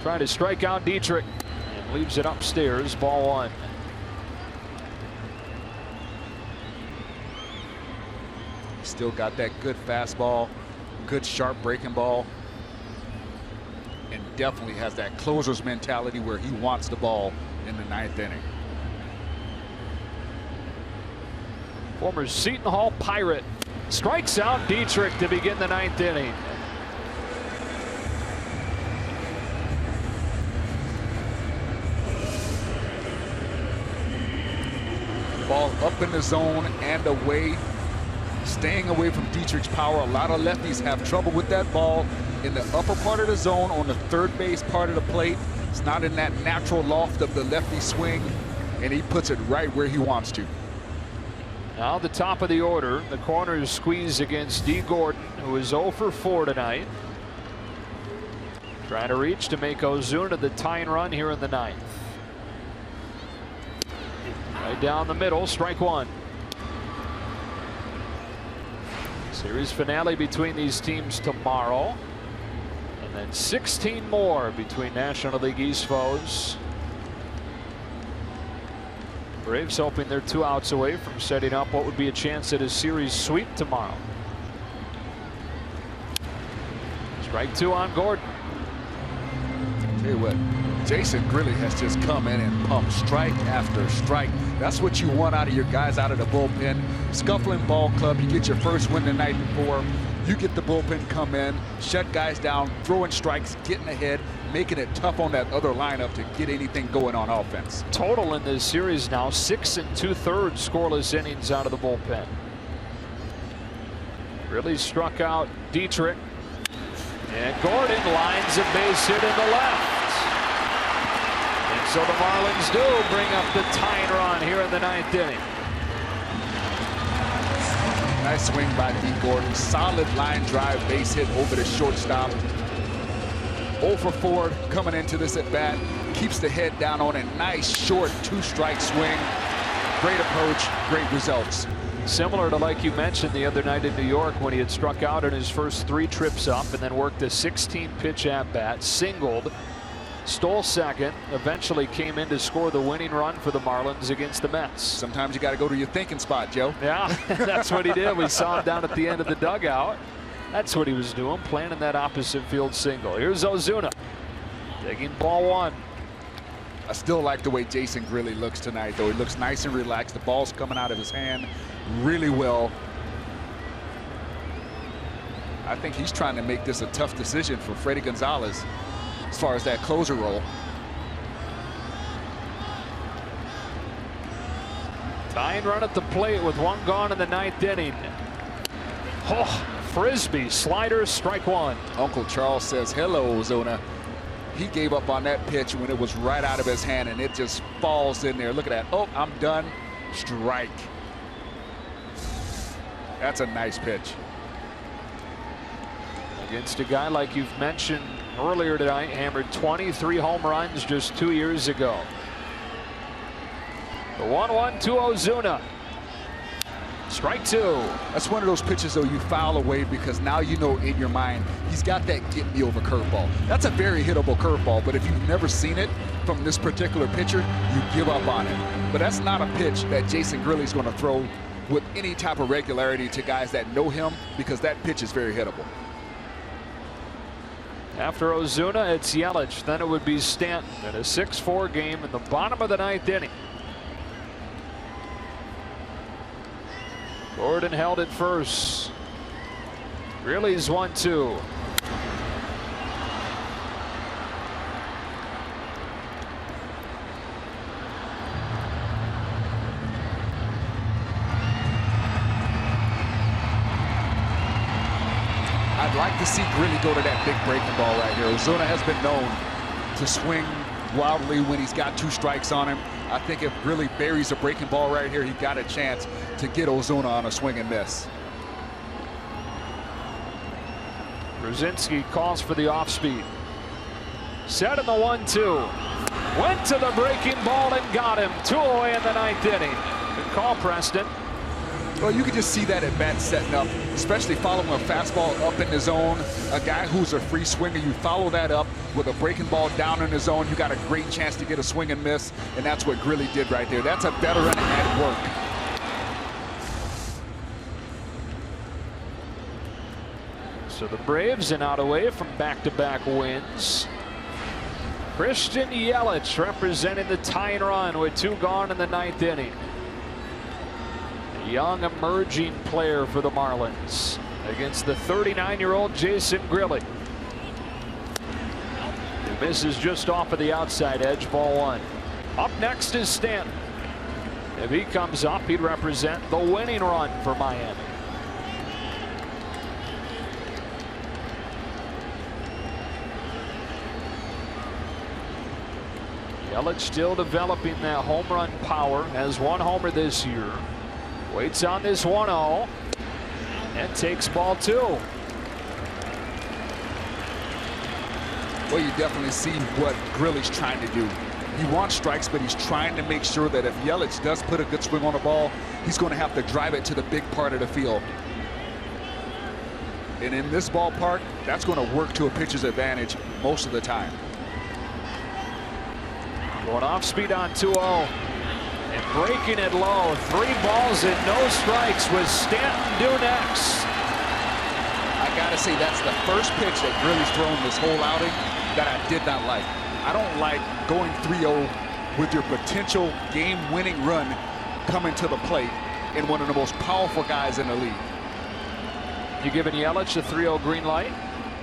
Trying to strike out Dietrich and leaves it upstairs. Ball 1. Still got that good fastball, good sharp breaking ball, and definitely has that closer's mentality where he wants the ball in the 9th inning. Former Seton Hall Pirate strikes out Dietrich to begin the 9th inning. Ball up in the zone and away. Staying away from Dietrich's power. A lot of lefties have trouble with that ball in the upper part of the zone on the third base part of the plate. It's not in that natural loft of the lefty swing, and he puts it right where he wants to. Now the top of the order. The corners squeeze against D. Gordon, who is 0 for 4 tonight. Trying to reach to make Ozuna the tying run here in the 9th. Right down the middle, strike 1. Series finale between these teams tomorrow. And then 16 more between National League East foes. Braves hoping they're 2 outs away from setting up what would be a chance at a series sweep tomorrow. Strike 2 on Gordon. Tell you what, Jason Grilli has just come in and pumped strike after strike. That's what you want out of your guys out of the bullpen. Scuffling ball club, you get your first win the night before. You get the bullpen come in, shut guys down, throwing strikes, getting ahead, making it tough on that other lineup to get anything going on offense. Total in this series now 6 2/3 scoreless innings out of the bullpen. Really struck out Dietrich. And Gordon lines a base hit in the left. And so the Marlins do bring up the tying run here in the 9th inning. Nice swing by D. Gordon. Solid line drive base hit over the shortstop. 0 for 4 coming into this at bat. Keeps the head down on a nice short 2-strike swing. Great approach, great results. Similar to, like you mentioned, the other night in New York when he had struck out in his first 3 trips up and then worked a 16-pitch at bat, singled, stole second, eventually came in to score the winning run for the Marlins against the Mets. Sometimes you got to go to your thinking spot, Joe. Yeah, that's what he did. We saw him down at the end of the dugout. That's what he was doing, planting that opposite field single. Here's Ozuna taking ball 1. I still like the way Jason Grilli looks tonight, though. He looks nice and relaxed. The ball's coming out of his hand really well. I think he's trying to make this a tough decision for Freddie Gonzalez as far as that closer role. Tying run at the plate with one gone in the 9th inning. Oh, frisbee, slider, strike one. Uncle Charles says, hello, Ozuna. He gave up on that pitch when it was right out of his hand, and it just falls in there. Look at that. Oh, I'm done. Strike. That's a nice pitch. Against a guy like you've mentioned earlier tonight, hammered 23 home runs just 2 years ago. The 1-1 to Ozuna. Strike two. That's one of those pitches, though, you foul away because now you know in your mind he's got that get-me-over curveball. That's a very hittable curveball, but if you've never seen it from this particular pitcher, you give up on it. But that's not a pitch that Jason Grilli's going to throw with any type of regularity to guys that know him, because that pitch is very hittable. After Ozuna, it's Yelich. Then it would be Stanton in a 6-4 game in the bottom of the 9th inning. Gordon held it first. Grilli's 1-2. I'd like to see Grilli go to that big breaking ball right here. Ozuna has been known to swing wildly when he's got 2 strikes on him. I think if Grilli buries a breaking ball right here, he got a chance to get Ozuna on a swing and miss. Brzezinski calls for the off speed. Set in the 1-2. Went to the breaking ball and got him. 2 away in the 9th inning. Good call, Preston. Well, you can just see that at bat setting up, especially following a fastball up in the zone. A guy who's a free swinger, you follow that up with a breaking ball down in the zone. You got a great chance to get a swing and miss, and that's what Grilli did right there. That's a veteran at work. So the Braves are not away from back-to-back wins. Christian Yelich representing the tying run with 2 gone in the 9th inning. A young emerging player for the Marlins against the 39-year-old Jason Grilli. He misses just off of the outside edge, ball 1. Up next is Stanton. If he comes up, he'd represent the winning run for Miami. Yelich still developing that home run power. Has 1 homer this year. Waits on this 1-0 and takes ball 2. Well, you definitely see what Grilli's trying to do. He wants strikes, but he's trying to make sure that if Yelich does put a good swing on the ball, he's going to have to drive it to the big part of the field. And in this ballpark, that's going to work to a pitcher's advantage most of the time. Going off speed on 2-0 and breaking it low. 3 balls and no strikes with Stanton due next. I got to say, that's the first pitch that Grilli's thrown this whole outing that I did not like. I don't like going 3-0 with your potential game-winning run coming to the plate in one of the most powerful guys in the league. You giving Yelich a 3-0 green light?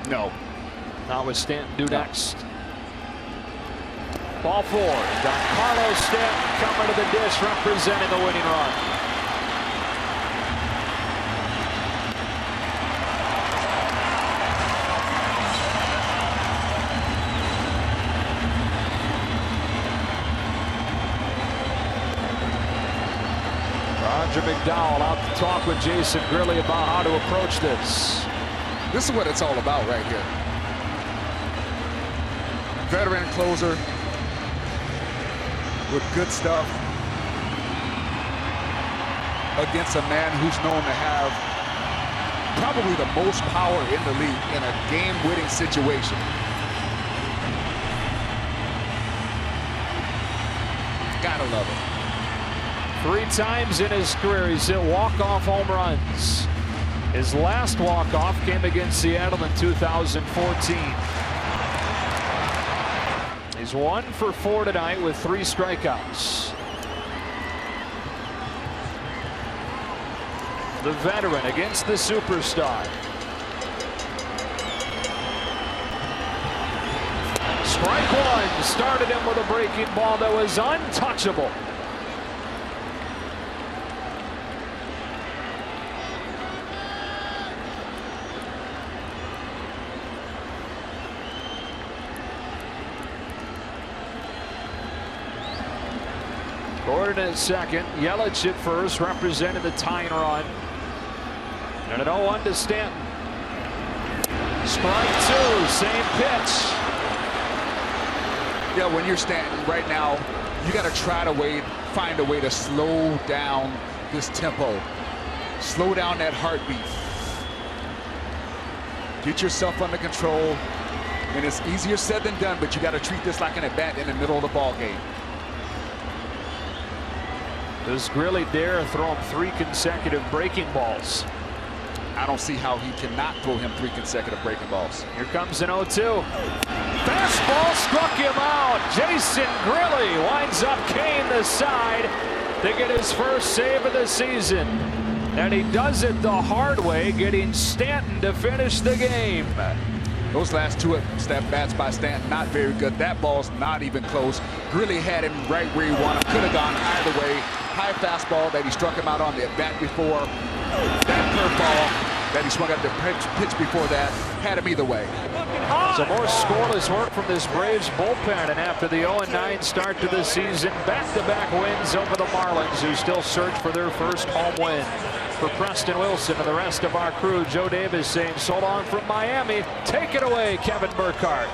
No. Not with Stanton due next. Ball 4. Giancarlo Stanton coming to the dish, representing the winning run. Roger McDowell out to talk with Jason Grilli about how to approach this. This is what it's all about right here. Veteran closer with good stuff against a man who's known to have probably the most power in the league in a game-winning situation. Gotta love it. 3 times in his career he's hit walk-off home runs. His last walk-off came against Seattle in 2014. He's He's 1 for 4 tonight with 3 strikeouts. The veteran against the superstar. Strike 1. Started him with a breaking ball that was untouchable. Gordon at second, Yelich at first, represented the tying run. And an 0-1 to Stanton. Strike 2, same pitch. Yeah, when you're Stanton right now, you got to try to find a way to slow down this tempo. Slow down that heartbeat. Get yourself under control. And it's easier said than done, but you got to treat this like an at-bat in the middle of the ball game. Does Grilly dare throw him 3 consecutive breaking balls? I don't see how he cannot throw him 3 consecutive breaking balls. Here comes an 0-2. Fastball struck him out. Jason Grilly winds up Kane the side to get his first save of the season. And he does it the hard way, getting Stanton to finish the game. Those last 2 at-bats by Stanton, not very good. That ball's not even close. Grilly had him right where he wanted him. Could have gone either way. High fastball that he struck him out on the at-bat before. That curveball that he swung at the pitch before that had him either way. So more scoreless work from this Braves bullpen, and after the 0-9 start to the season, back-to-back wins over the Marlins, who still search for their first home win. For Preston Wilson and the rest of our crew, Joe Davis saying so long from Miami. Take it away, Kevin Burkhardt.